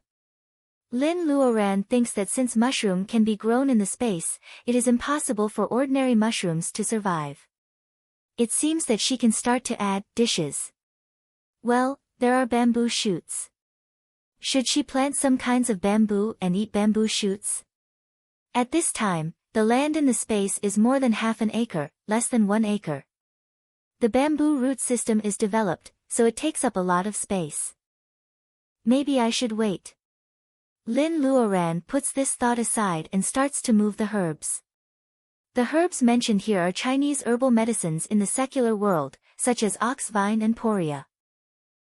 Speaker 1: Lin Luoran thinks that since mushroom can be grown in the space, it is impossible for ordinary mushrooms to survive. It seems that she can start to add dishes. Well, there are bamboo shoots. Should she plant some kinds of bamboo and eat bamboo shoots? At this time, the land in the space is more than half an acre, less than 1 acre. The bamboo root system is developed, so it takes up a lot of space. Maybe I should wait. Lin Luoran puts this thought aside and starts to move the herbs. The herbs mentioned here are Chinese herbal medicines in the secular world, such as oxvine and poria.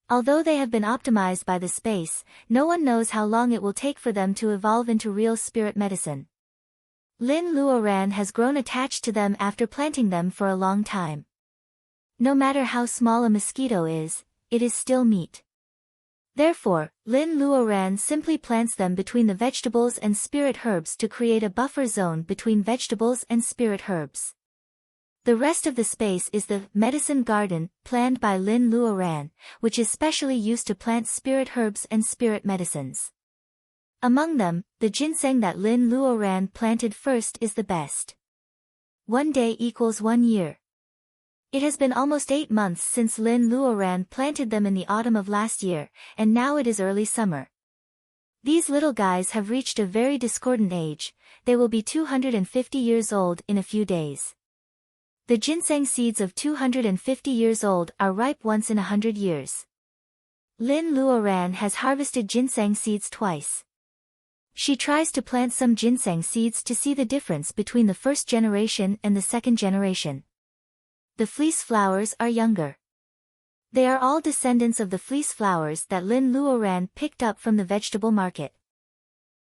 Speaker 1: Although they have been optimized by the space, no one knows how long it will take for them to evolve into real spirit medicine. Lin Luoran has grown attached to them after planting them for a long time. No matter how small a mosquito is, it is still meat. Therefore, Lin Luoran simply plants them between the vegetables and spirit herbs to create a buffer zone between vegetables and spirit herbs. The rest of the space is the medicine garden, planned by Lin Luoran, which is specially used to plant spirit herbs and spirit medicines. Among them, the ginseng that Lin Luoran planted first is the best. 1 day equals 1 year. It has been almost 8 months since Lin Luoran planted them in the autumn of last year, and now it is early summer. These little guys have reached a very discordant age. They will be 250 years old in a few days. The ginseng seeds of 250 years old are ripe once in 100 years. Lin Luoran has harvested ginseng seeds twice. She tries to plant some ginseng seeds to see the difference between the first generation and the second generation. The fleece flowers are younger. They are all descendants of the fleece flowers that Lin Luoran picked up from the vegetable market.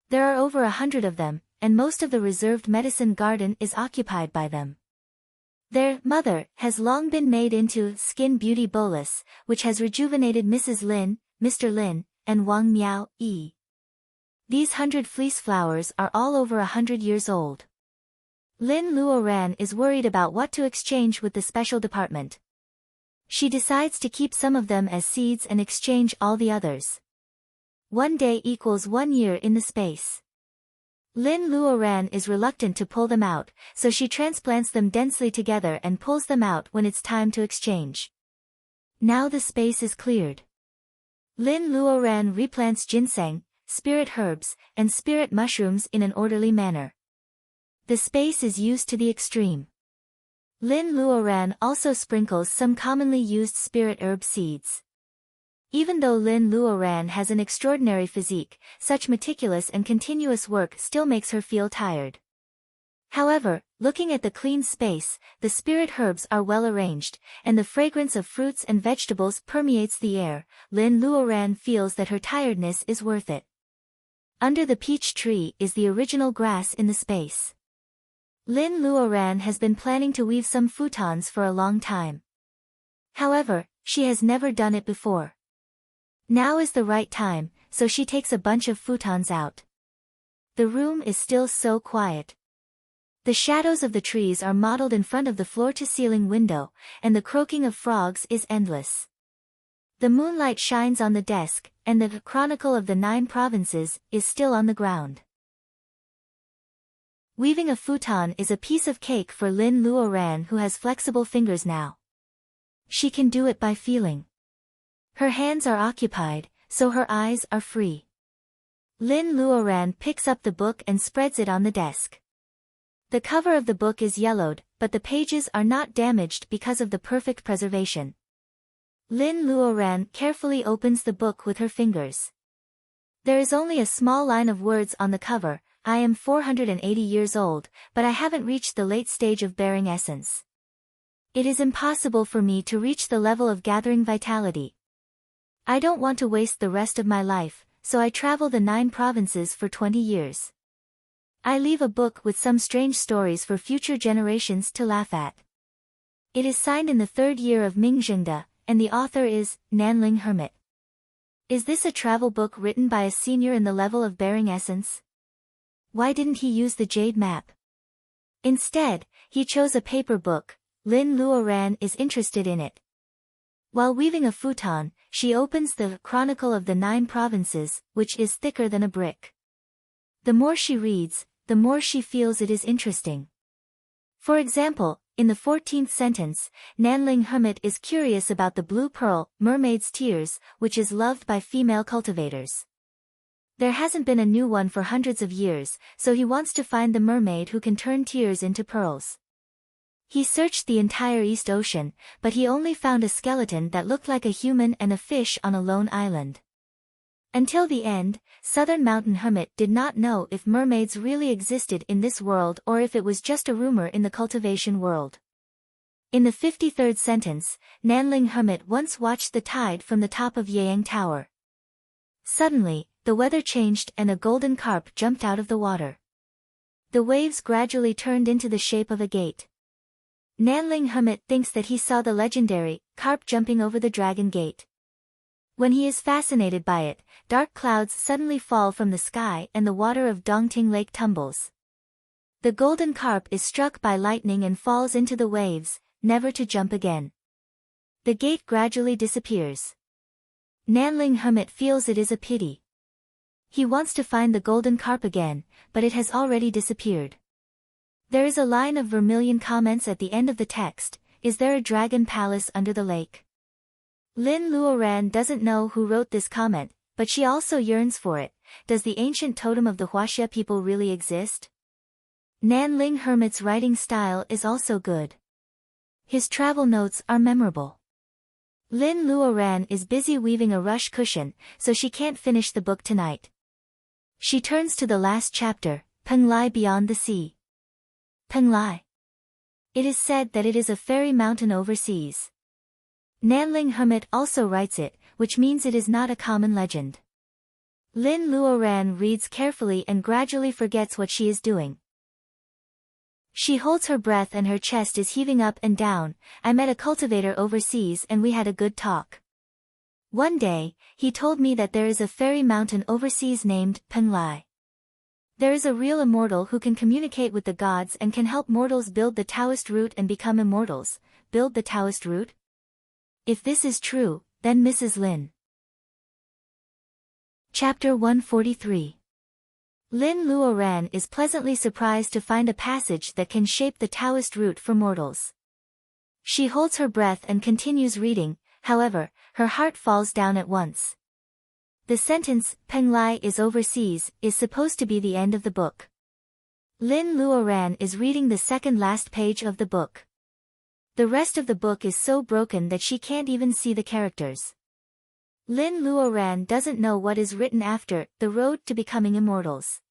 Speaker 1: There are over 100 of them, and most of the reserved medicine garden is occupied by them. Their mother has long been made into Skin Beauty Bolus, which has rejuvenated Mrs. Lin, Mr. Lin, and Wang Miao Yi. These 100 fleece flowers are all over 100 years old. Lin Luoran is worried about what to exchange with the special department. She decides to keep some of them as seeds and exchange all the others. 1 day equals 1 year in the space. Lin Luoran is reluctant to pull them out, so she transplants them densely together and pulls them out when it's time to exchange. Now the space is cleared. Lin Luoran replants ginseng, spirit herbs, and spirit mushrooms in an orderly manner. The space is used to the extreme. Lin Luoran also sprinkles some commonly used spirit herb seeds. Even though Lin Luoran has an extraordinary physique, such meticulous and continuous work still makes her feel tired. However, looking at the clean space, the spirit herbs are well arranged, and the fragrance of fruits and vegetables permeates the air. Lin Luoran feels that her tiredness is worth it. Under the peach tree is the original grass in the space. Lin Luoran has been planning to weave some futons for a long time. However, she has never done it before. Now is the right time, so she takes a bunch of futons out. The room is still so quiet. The shadows of the trees are modeled in front of the floor-to-ceiling window, and the croaking of frogs is endless. The moonlight shines on the desk, and the Chronicle of the 9 Provinces is still on the ground. Weaving a futon is a piece of cake for Lin Luoran, who has flexible fingers now. She can do it by feeling. Her hands are occupied, so her eyes are free. Lin Luoran picks up the book and spreads it on the desk. The cover of the book is yellowed, but the pages are not damaged because of the perfect preservation. Lin Luoran carefully opens the book with her fingers. There is only a small line of words on the cover. I am 480 years old, but I haven't reached the late stage of bearing essence. It is impossible for me to reach the level of gathering vitality. I don't want to waste the rest of my life, so I travel the 9 provinces for 20 years. I leave a book with some strange stories for future generations to laugh at. It is signed in the 3rd year of Mingzhengde, and the author is Nanling Hermit. Is this a travel book written by a senior in the level of bearing essence? Why didn't he use the jade map? Instead, he chose a paper book. Lin Luoran is interested in it. While weaving a futon, she opens the Chronicle of the 9 Provinces, which is thicker than a brick. The more she reads, the more she feels it is interesting. For example, in the 14th sentence, Nanling Hermit is curious about the blue pearl, mermaid's tears, which is loved by female cultivators. There hasn't been a new one for hundreds of years, so he wants to find the mermaid who can turn tears into pearls. He searched the entire East Ocean, but he only found a skeleton that looked like a human and a fish on a lone island. Until the end, Southern Mountain Hermit did not know if mermaids really existed in this world or if it was just a rumor in the cultivation world. In the 53rd sentence, Nanling Hermit once watched the tide from the top of Yang Tower. Suddenly, the weather changed and a golden carp jumped out of the water. The waves gradually turned into the shape of a gate. Nanling Hermit thinks that he saw the legendary carp jumping over the dragon gate. When he is fascinated by it, dark clouds suddenly fall from the sky and the water of Dongting Lake tumbles. The golden carp is struck by lightning and falls into the waves, never to jump again. The gate gradually disappears. Nanling Hermit feels it is a pity. He wants to find the golden carp again, but it has already disappeared. There is a line of vermilion comments at the end of the text. Is there a dragon palace under the lake? Lin Luoran doesn't know who wrote this comment, but she also yearns for it. Does the ancient totem of the Huaxia people really exist? Nanling Hermit's writing style is also good. His travel notes are memorable. Lin Luoran is busy weaving a rush cushion, so she can't finish the book tonight. She turns to the last chapter, Penglai Beyond the Sea. Penglai. It is said that it is a fairy mountain overseas. Nanling Hermit also writes it, which means it is not a common legend. Lin Luoran reads carefully and gradually forgets what she is doing. She holds her breath and her chest is heaving up and down. I met a cultivator overseas and we had a good talk. One day, he told me that there is a fairy mountain overseas named Penglai. There is a real immortal who can communicate with the gods and can help mortals build the Taoist root and become immortals. Build the Taoist root? If this is true, then Mrs. Lin. Chapter 143. Lin Luoran is pleasantly surprised to find a passage that can shape the Taoist root for mortals. She holds her breath and continues reading, however, her heart falls down at once. The sentence, Penglai is overseas, is supposed to be the end of the book. Lin Luoran is reading the second last page of the book. The rest of the book is so broken that she can't even see the characters. Lin Luoran doesn't know what is written after, the road to becoming immortals.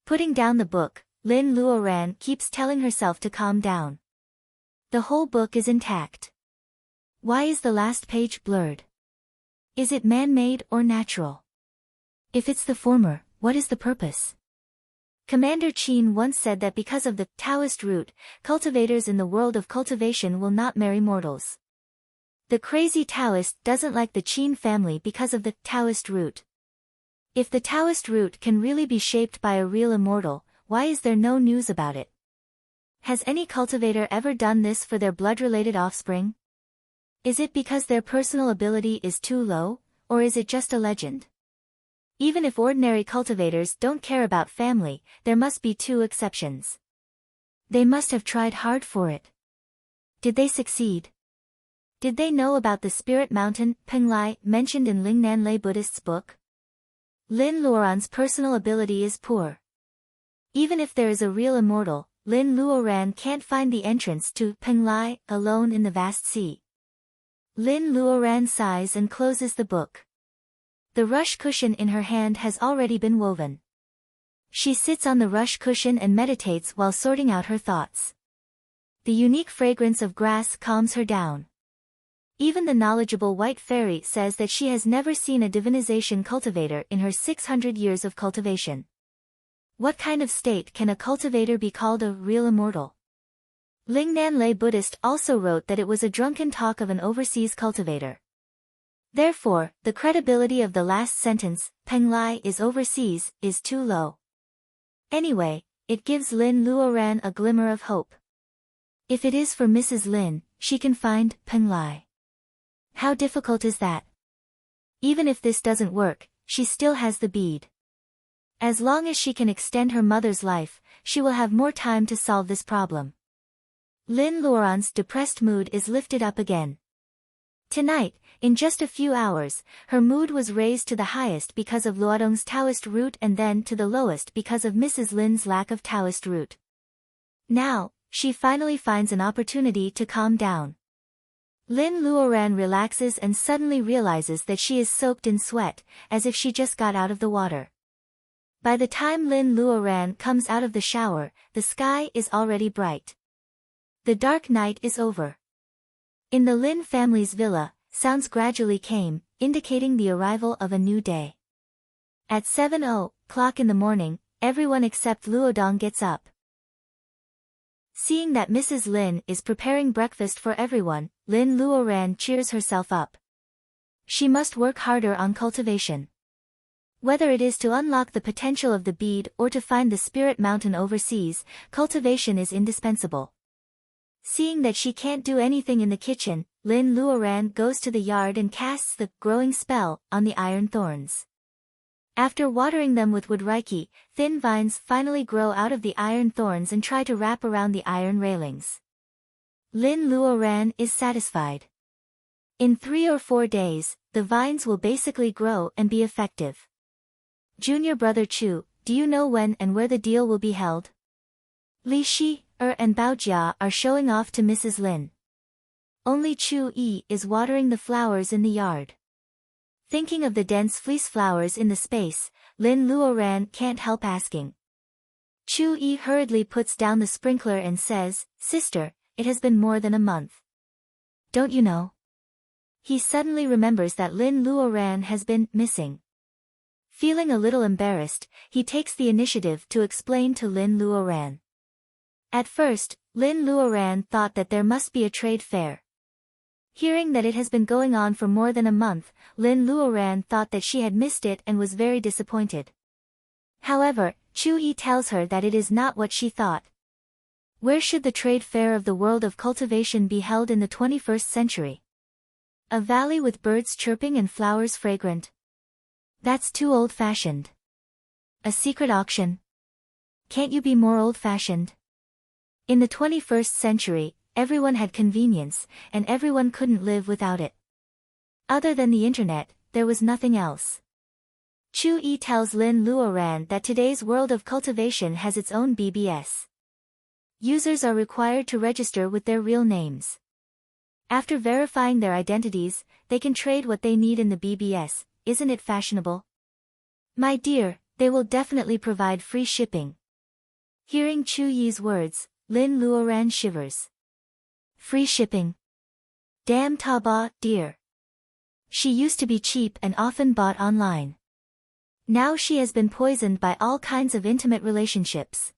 Speaker 1: Putting down the book, Lin Luoran keeps telling herself to calm down. The whole book is intact. Why is the last page blurred? Is it man-made or natural? If it's the former, what is the purpose? Commander Qin once said that because of the Taoist root, cultivators in the world of cultivation will not marry mortals. The crazy Taoist doesn't like the Qin family because of the Taoist root. If the Taoist root can really be shaped by a real immortal, why is there no news about it? Has any cultivator ever done this for their blood-related offspring? Is it because their personal ability is too low, or is it just a legend? Even if ordinary cultivators don't care about family, there must be two exceptions. They must have tried hard for it. Did they succeed? Did they know about the spirit mountain, Penglai, mentioned in Lingnan Lay Buddhist's book? Lin Luoran's personal ability is poor. Even if there is a real immortal, Lin Luoran can't find the entrance to Penglai alone in the vast sea. Lin Luoran sighs and closes the book. The rush cushion in her hand has already been woven. She sits on the rush cushion and meditates while sorting out her thoughts. The unique fragrance of grass calms her down. Even the knowledgeable white fairy says that she has never seen a divinization cultivator in her 600 years of cultivation. What kind of state can a cultivator be called a real immortal? Lingnan Lay Buddhist also wrote that it was a drunken talk of an overseas cultivator. Therefore, the credibility of the last sentence, Penglai is overseas, is too low. Anyway, it gives Lin Luoran a glimmer of hope. If it is for Mrs. Lin, she can find Penglai. How difficult is that? Even if this doesn't work, she still has the bead. As long as she can extend her mother's life, she will have more time to solve this problem. Lin Luoran's depressed mood is lifted up again. Tonight, in just a few hours, her mood was raised to the highest because of Luodong's Taoist root and then to the lowest because of Mrs. Lin's lack of Taoist root. Now, she finally finds an opportunity to calm down. Lin Luoran relaxes and suddenly realizes that she is soaked in sweat, as if she just got out of the water. By the time Lin Luoran comes out of the shower, the sky is already bright. The dark night is over. In the Lin family's villa, sounds gradually came, indicating the arrival of a new day. At 7:00 in the morning, everyone except Luodong gets up. Seeing that Mrs. Lin is preparing breakfast for everyone, Lin Luoran cheers herself up. She must work harder on cultivation. Whether it is to unlock the potential of the bead or to find the spirit mountain overseas, cultivation is indispensable. Seeing that she can't do anything in the kitchen, Lin Luoran goes to the yard and casts the growing spell on the iron thorns. After watering them with wood reiki, thin vines finally grow out of the iron thorns and try to wrap around the iron railings. Lin Luoran is satisfied. In 3 or 4 days, the vines will basically grow and be effective. Junior brother Chu, do you know when and where the deal will be held? Li Shi, and Baojia are showing off to Mrs. Lin. Only Chu Yi is watering the flowers in the yard. Thinking of the dense fleece flowers in the space, Lin Luoran can't help asking. Chu Yi hurriedly puts down the sprinkler and says, "Sister, it has been more than a month. Don't you know?" He suddenly remembers that Lin Luoran has been missing. Feeling a little embarrassed, he takes the initiative to explain to Lin Luoran. At first, Lin Luoran thought that there must be a trade fair. Hearing that it has been going on for more than a month, Lin Luoran thought that she had missed it and was very disappointed. However, Chu Yi tells her that it is not what she thought. Where should the trade fair of the world of cultivation be held in the 21st century? A valley with birds chirping and flowers fragrant? That's too old-fashioned. A secret auction? Can't you be more old-fashioned? In the 21st century, everyone had convenience, and everyone couldn't live without it. Other than the internet, there was nothing else. Chu Yi tells Lin Luoran that today's world of cultivation has its own BBS. Users are required to register with their real names. After verifying their identities, they can trade what they need in the BBS. Isn't it fashionable? My dear, they will definitely provide free shipping. Hearing Chu Yi's words, Lin Luoran shivers. Free shipping? Damn Taobao, dear. She used to be cheap and often bought online. Now she has been poisoned by all kinds of intimate relationships.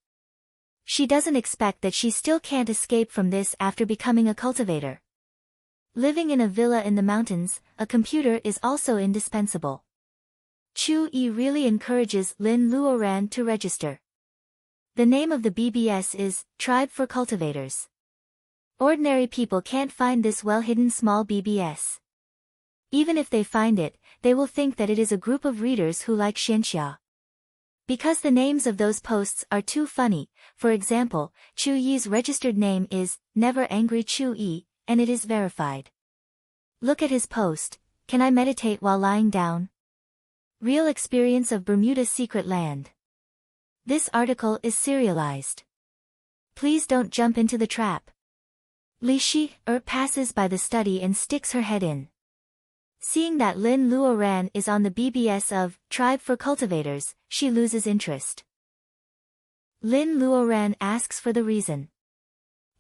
Speaker 1: She doesn't expect that she still can't escape from this after becoming a cultivator. Living in a villa in the mountains, a computer is also indispensable. Chu Yi really encourages Lin Luoran to register. The name of the BBS is Tribe for Cultivators. Ordinary people can't find this well-hidden small BBS. Even if they find it, they will think that it is a group of readers who like xianxia. Because the names of those posts are too funny, for example, Chu Yi's registered name is Never Angry Chu Yi, and it is verified. Look at his post, Can I meditate while lying down? Real experience of Bermuda's secret land. This article is serialized. Please don't jump into the trap. Li Shi passes by the study and sticks her head in. Seeing that Lin Luoran is on the BBS of Tribe for Cultivators, she loses interest. Lin Luoran asks for the reason.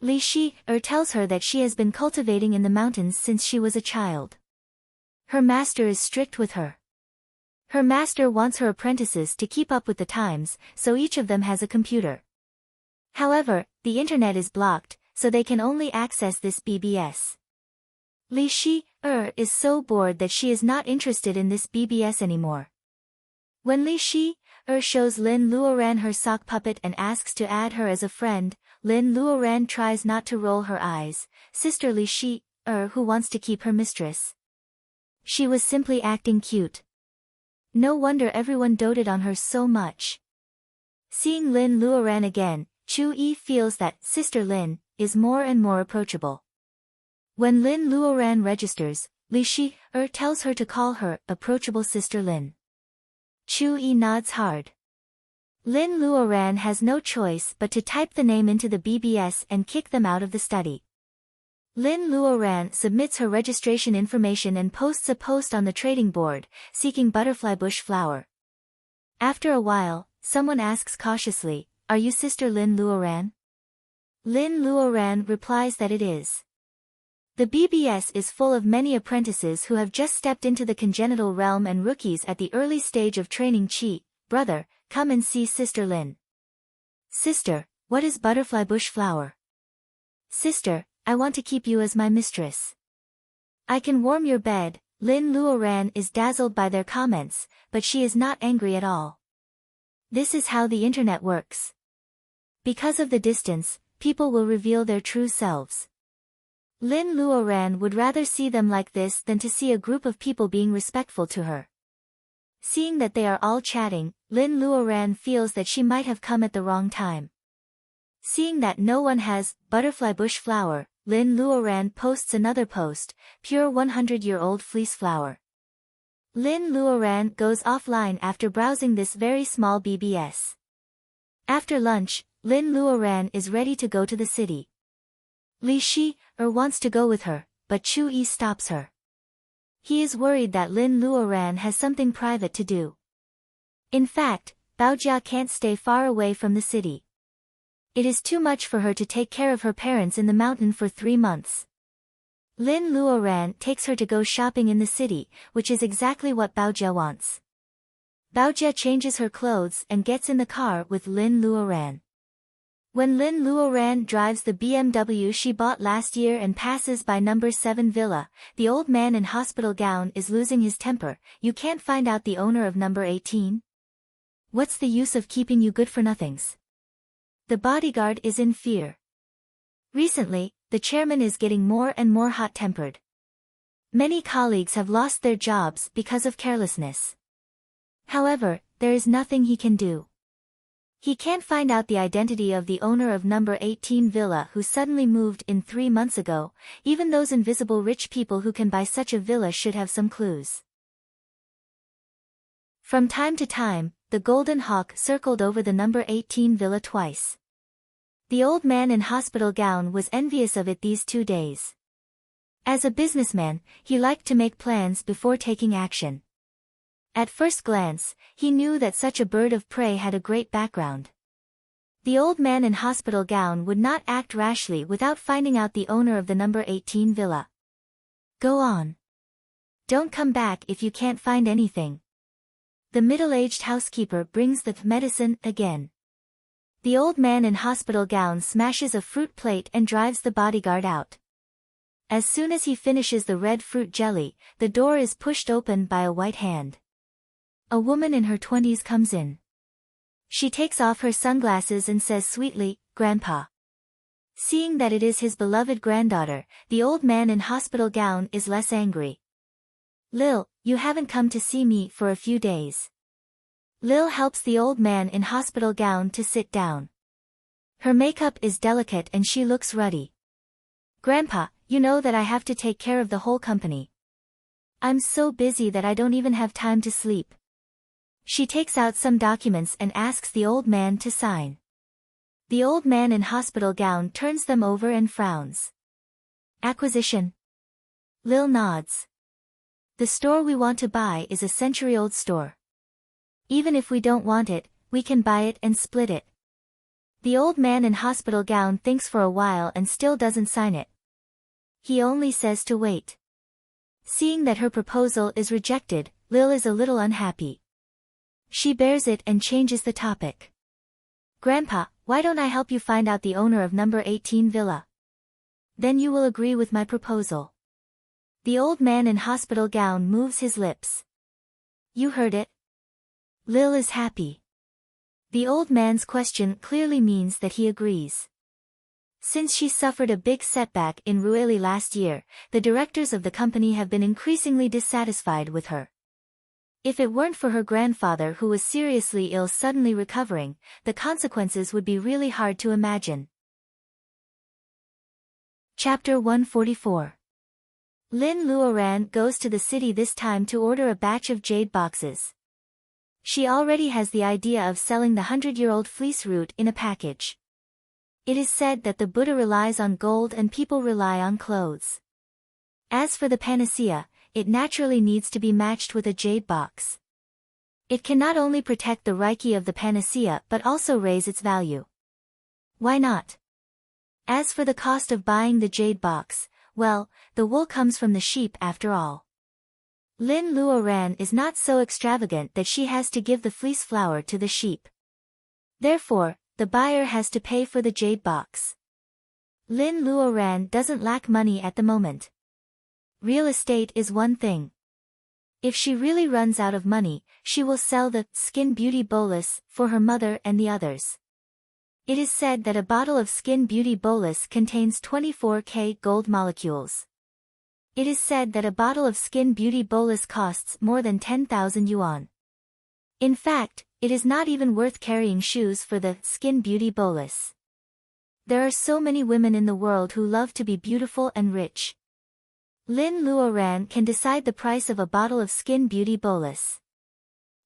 Speaker 1: Li Shi tells her that she has been cultivating in the mountains since she was a child. Her master is strict with her. Her master wants her apprentices to keep up with the times, so each of them has a computer. However, the internet is blocked, so they can only access this BBS. Li Shi is so bored that she is not interested in this BBS anymore. When Li Shi shows Lin Luoran her sock puppet and asks to add her as a friend, Lin Luoran tries not to roll her eyes. Sister Li Shi who wants to keep her mistress. She was simply acting cute. No wonder everyone doted on her so much. Seeing Lin Luoran again, Chu Yi feels that Sister Lin is more and more approachable. When Lin Luoran registers, Li Shi tells her to call her approachable Sister Lin. Chu Yi nods hard. Lin Luoran has no choice but to type the name into the BBS and kick them out of the study. Lin Luoran submits her registration information and posts a post on the trading board, seeking butterfly bush flower. After a while, someone asks cautiously, "Are you Sister Lin Luoran?" Lin Luoran replies that it is. The BBS is full of many apprentices who have just stepped into the congenital realm and rookies at the early stage of training chi. Brother, come and see Sister Lin. Sister, what is butterfly bush flower? Sister, I want to keep you as my mistress. I can warm your bed. Lin Luoran is dazzled by their comments, but she is not angry at all. This is how the internet works. Because of the distance, people will reveal their true selves. Lin Luoran would rather see them like this than to see a group of people being respectful to her. Seeing that they are all chatting, Lin Luoran feels that she might have come at the wrong time. Seeing that no one has butterfly bush flower, Lin Luoran posts another post, pure 100-year-old fleece flower. Lin Luoran goes offline after browsing this very small BBS. After lunch, Lin Luoran is ready to go to the city. Li Shi wants to go with her, but Chu Yi stops her. He is worried that Lin Luoran has something private to do. In fact, Baojia can't stay far away from the city. It is too much for her to take care of her parents in the mountain for 3 months. Lin Luoran takes her to go shopping in the city, which is exactly what Baojia wants. Baojia changes her clothes and gets in the car with Lin Luoran. When Lin Luoran drives the BMW she bought last year and passes by number 7 villa, the old man in hospital gown is losing his temper. You can't find out the owner of number 18? What's the use of keeping you good-for-nothings? The bodyguard is in fear. Recently, the chairman is getting more and more hot-tempered. Many colleagues have lost their jobs because of carelessness. However, there is nothing he can do. He can't find out the identity of the owner of number 18 villa who suddenly moved in 3 months ago. Even those invisible rich people who can buy such a villa should have some clues. From time to time, the golden hawk circled over the number 18 villa twice. The old man in hospital gown was envious of it these 2 days. As a businessman, he liked to make plans before taking action. At first glance, he knew that such a bird of prey had a great background. The old man in hospital gown would not act rashly without finding out the owner of the number 18 villa. Go on. Don't come back if you can't find anything. The middle-aged housekeeper brings the medicine again. The old man in hospital gown smashes a fruit plate and drives the bodyguard out. As soon as he finishes the red fruit jelly, the door is pushed open by a white hand. A woman in her 20s comes in. She takes off her sunglasses and says sweetly, "Grandpa." Seeing that it is his beloved granddaughter, the old man in hospital gown is less angry. "Lil, you haven't come to see me for a few days." Lil helps the old man in hospital gown to sit down. Her makeup is delicate and she looks ruddy. "Grandpa, you know that I have to take care of the whole company. I'm so busy that I don't even have time to sleep." She takes out some documents and asks the old man to sign. The old man in hospital gown turns them over and frowns. "Acquisition?" Lil nods. "The store we want to buy is a century-old store. Even if we don't want it, we can buy it and split it." The old man in hospital gown thinks for a while and still doesn't sign it. He only says to wait. Seeing that her proposal is rejected, Lil is a little unhappy. She bears it and changes the topic. "Grandpa, why don't I help you find out the owner of number 18 villa? Then you will agree with my proposal." The old man in hospital gown moves his lips. "You heard it." Lil is happy. The old man's question clearly means that he agrees. Since she suffered a big setback in Rueli last year, the directors of the company have been increasingly dissatisfied with her. If it weren't for her grandfather who was seriously ill suddenly recovering, the consequences would be really hard to imagine. Chapter 144. Lin Luoran goes to the city this time to order a batch of jade boxes. She already has the idea of selling the 100-year-old fleece root in a package. It is said that the Buddha relies on gold and people rely on clothes. As for the panacea, it naturally needs to be matched with a jade box. It can not only protect the Reiki of the panacea but also raise its value. Why not? As for the cost of buying the jade box, well, the wool comes from the sheep after all. Lin Luoran is not so extravagant that she has to give the fleece flour to the sheep. Therefore, the buyer has to pay for the jade box. Lin Luoran doesn't lack money at the moment. Real estate is one thing. If she really runs out of money, she will sell the Skin Beauty Bolus for her mother and the others. It is said that a bottle of Skin Beauty Bolus contains 24K gold molecules. It is said that a bottle of Skin Beauty Bolus costs more than 10,000 yuan. In fact, it is not even worth carrying shoes for the Skin Beauty Bolus. There are so many women in the world who love to be beautiful and rich. Lin Luoran can decide the price of a bottle of Skin Beauty Bolus.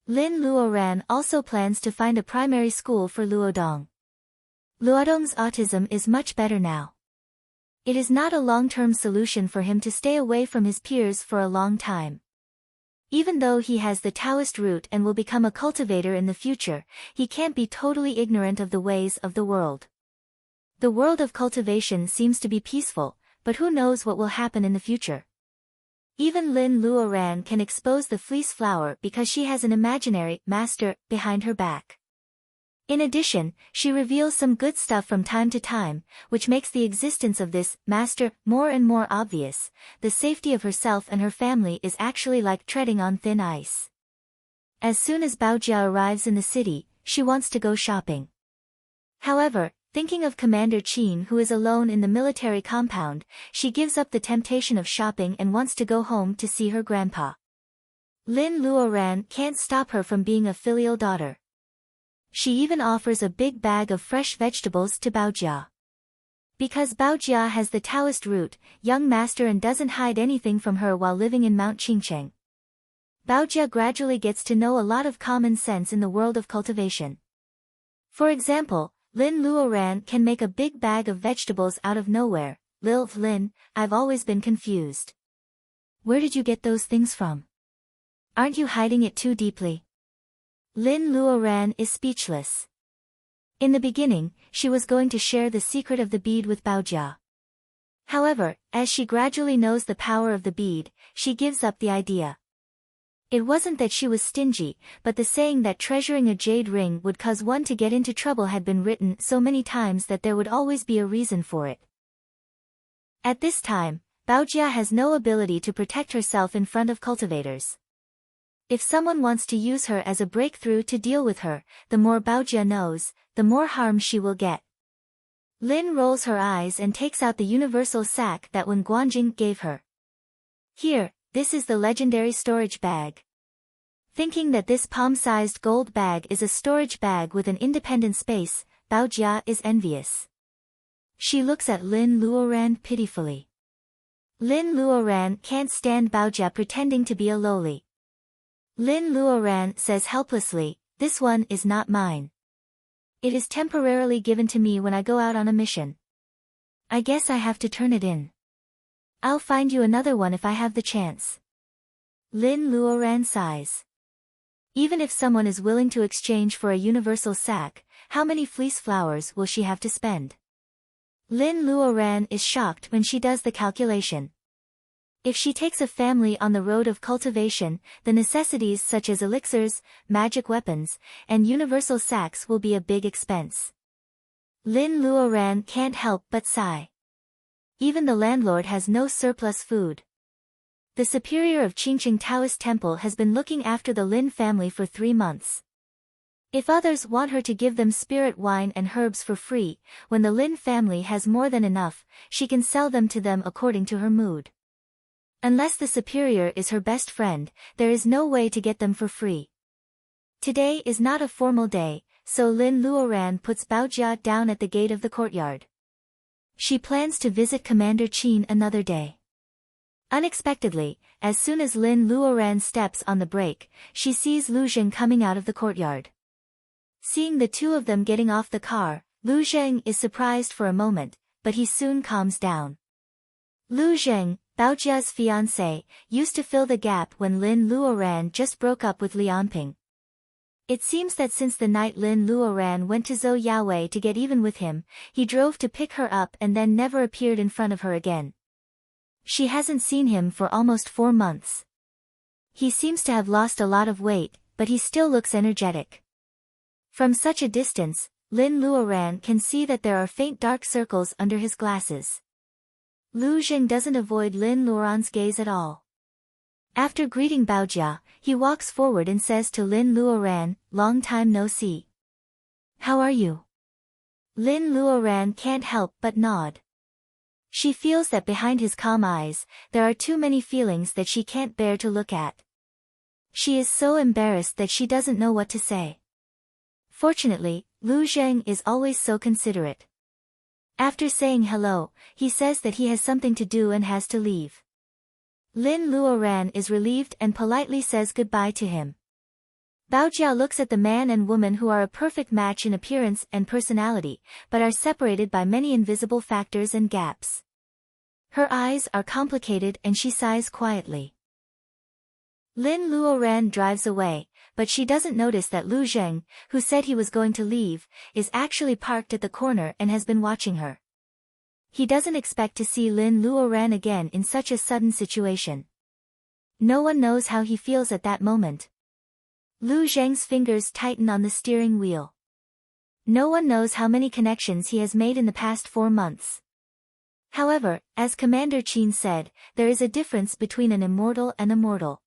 Speaker 1: Lin Luoran also plans to find a primary school for Luodong. Luodong's autism is much better now. It is not a long-term solution for him to stay away from his peers for a long time. Even though he has the Taoist root and will become a cultivator in the future, he can't be totally ignorant of the ways of the world. The world of cultivation seems to be peaceful, but who knows what will happen in the future. Even Lin Luoran can expose the fleece flower because she has an imaginary master behind her back. In addition, she reveals some good stuff from time to time, which makes the existence of this master more and more obvious. The safety of herself and her family is actually like treading on thin ice. As soon as Baojia arrives in the city, she wants to go shopping. However, thinking of Commander Qin who is alone in the military compound, she gives up the temptation of shopping and wants to go home to see her grandpa. Lin Luoran can't stop her from being a filial daughter. She even offers a big bag of fresh vegetables to Baojia. Because Baojia has the Taoist root, young master and doesn't hide anything from her while living in Mount Qingcheng. Baojia gradually gets to know a lot of common sense in the world of cultivation. For example, Lin Luoran can make a big bag of vegetables out of nowhere. Lin, I've always been confused. Where did you get those things from? Aren't you hiding it too deeply? Lin Luoran is speechless. In the beginning, she was going to share the secret of the bead with Baojia. However, as she gradually knows the power of the bead, she gives up the idea. It wasn't that she was stingy, but the saying that treasuring a jade ring would cause one to get into trouble had been written so many times that there would always be a reason for it. At this time, Baojia has no ability to protect herself in front of cultivators. If someone wants to use her as a breakthrough to deal with her, the more Baojia knows, the more harm she will get. Lin rolls her eyes and takes out the universal sack that Wen Guanjing gave her. Here, this is the legendary storage bag. Thinking that this palm-sized gold bag is a storage bag with an independent space, Baojia is envious. She looks at Lin Luoran pitifully. Lin Luoran can't stand Baojia pretending to be a lowly. Lin Luoran says helplessly, "This one is not mine. It is temporarily given to me when I go out on a mission. I guess I have to turn it in. I'll find you another one if I have the chance." Lin Luoran sighs. Even if someone is willing to exchange for a universal sack, how many fleece flowers will she have to spend? Lin Luoran is shocked when she does the calculation. If she takes a family on the road of cultivation, the necessities such as elixirs, magic weapons, and universal sacks will be a big expense. Lin Luoran can't help but sigh. Even the landlord has no surplus food. The superior of Qingqing Taoist Temple has been looking after the Lin family for 3 months. If others want her to give them spirit wine and herbs for free, when the Lin family has more than enough, she can sell them to them according to her mood. Unless the superior is her best friend, there is no way to get them for free. Today is not a formal day, so Lin Luoran puts Baojia down at the gate of the courtyard. She plans to visit Commander Qin another day. Unexpectedly, as soon as Lin Luoran steps on the brake, she sees Lu Zheng coming out of the courtyard. Seeing the two of them getting off the car, Lu Zheng is surprised for a moment, but he soon calms down. Lu Zheng, Baojia's fiancé, used to fill the gap when Lin Luoran just broke up with Lianping. It seems that since the night Lin Luoran went to Zhou Yaowei to get even with him, he drove to pick her up and then never appeared in front of her again. She hasn't seen him for almost 4 months. He seems to have lost a lot of weight, but he still looks energetic. From such a distance, Lin Luoran can see that there are faint dark circles under his glasses. Lu Zheng doesn't avoid Lin Luoran's gaze at all. After greeting Baojia, he walks forward and says to Lin Luoran, "Long time no see. How are you?" Lin Luoran can't help but nod. She feels that behind his calm eyes, there are too many feelings that she can't bear to look at. She is so embarrassed that she doesn't know what to say. Fortunately, Lu Zheng is always so considerate. After saying hello, he says that he has something to do and has to leave. Lin Luoran is relieved and politely says goodbye to him. Baojia looks at the man and woman who are a perfect match in appearance and personality, but are separated by many invisible factors and gaps. Her eyes are complicated and she sighs quietly. Lin Luoran drives away, but she doesn't notice that Lu Zheng, who said he was going to leave, is actually parked at the corner and has been watching her. He doesn't expect to see Lin Luoran again in such a sudden situation. No one knows how he feels at that moment. Lu Zheng's fingers tighten on the steering wheel. No one knows how many connections he has made in the past 4 months. However, as Commander Qin said, there is a difference between an immortal and a mortal.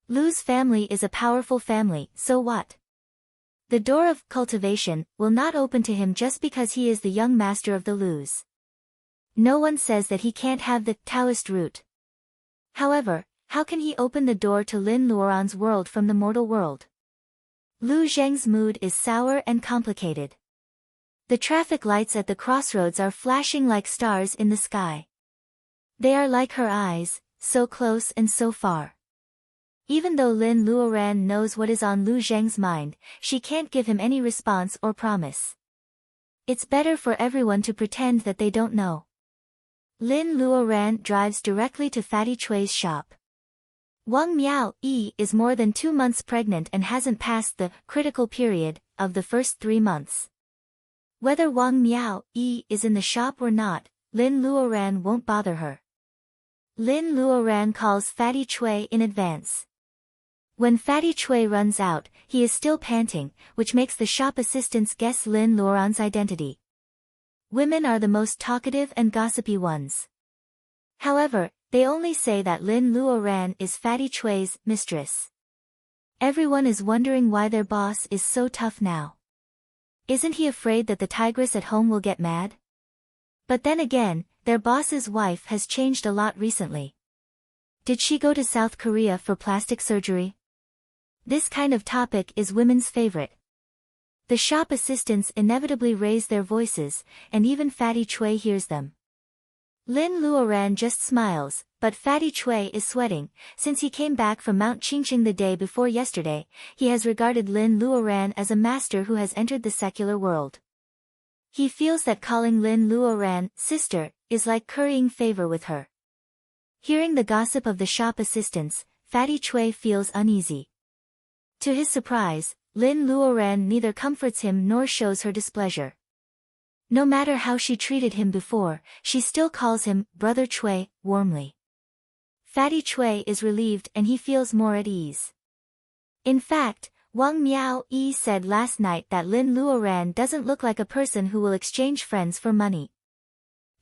Speaker 1: Lu's family is a powerful family, so what? The door of cultivation will not open to him just because he is the young master of the Lus. No one says that he can't have the Taoist root. However, how can he open the door to Lin Luoran's world from the mortal world? Lu Zheng's mood is sour and complicated. The traffic lights at the crossroads are flashing like stars in the sky. They are like her eyes, so close and so far. Even though Lin Luoran knows what is on Lu Zheng's mind, she can't give him any response or promise. It's better for everyone to pretend that they don't know. Lin Luoran drives directly to Fatty Chui's shop. Wang Miao Yi is more than 2 months pregnant and hasn't passed the critical period of the first 3 months. Whether Wang Miao Yi is in the shop or not, Lin Luoran won't bother her. Lin Luoran calls Fatty Chui in advance. When Fatty Chui runs out, he is still panting, which makes the shop assistants guess Lin Luoran's identity. Women are the most talkative and gossipy ones. However, they only say that Lin Luoran is Fatty Chui's mistress. Everyone is wondering why their boss is so tough now. Isn't he afraid that the tigress at home will get mad? But then again, their boss's wife has changed a lot recently. Did she go to South Korea for plastic surgery? This kind of topic is women's favorite. The shop assistants inevitably raise their voices, and even Fatty Chui hears them. Lin Luoran just smiles, but Fatty Chui is sweating. Since he came back from Mount Qingqing the day before yesterday, he has regarded Lin Luoran as a master who has entered the secular world. He feels that calling Lin Luoran sister is like currying favor with her. Hearing the gossip of the shop assistants, Fatty Chui feels uneasy. To his surprise, Lin Luoran neither comforts him nor shows her displeasure. No matter how she treated him before, she still calls him Brother Chui warmly. Fatty Chui is relieved and he feels more at ease. In fact, Wang Miao-yi said last night that Lin Luoran doesn't look like a person who will exchange friends for money.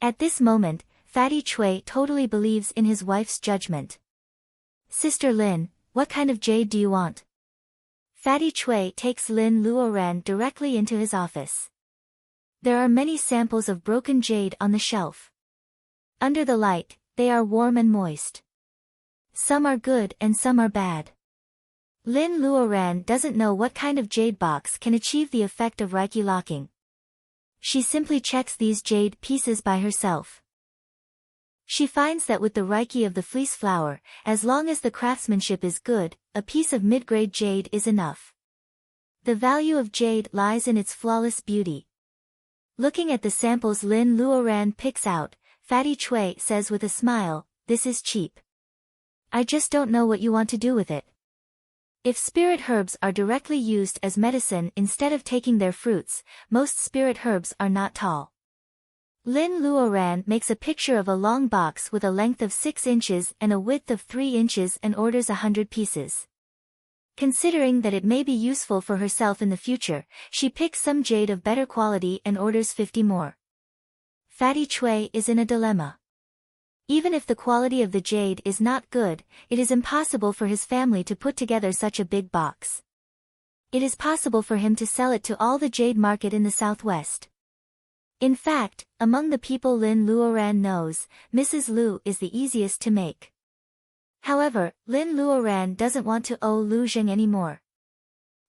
Speaker 1: At this moment, Fatty Chui totally believes in his wife's judgment. Sister Lin, what kind of jade do you want? Fatty Chui takes Lin Luoran directly into his office. There are many samples of broken jade on the shelf. Under the light, they are warm and moist. Some are good and some are bad. Lin Luoran doesn't know what kind of jade box can achieve the effect of Reiki locking. She simply checks these jade pieces by herself. She finds that with the Reiki of the fleece flower, as long as the craftsmanship is good, a piece of mid-grade jade is enough. The value of jade lies in its flawless beauty. Looking at the samples Lin Luoran picks out, Fatty Chui says with a smile, "This is cheap. I just don't know what you want to do with it." If spirit herbs are directly used as medicine instead of taking their fruits, most spirit herbs are not tall. Lin Luoran makes a picture of a long box with a length of 6 inches and a width of 3 inches and orders 100 pieces. Considering that it may be useful for herself in the future, she picks some jade of better quality and orders 50 more. Fatty Chui is in a dilemma. Even if the quality of the jade is not good, it is impossible for his family to put together such a big box. It is possible for him to sell it to all the jade market in the southwest. In fact, among the people Lin Luoran knows, Mrs. Lu is the easiest to make. However, Lin Luoran doesn't want to owe Lu Zheng anymore.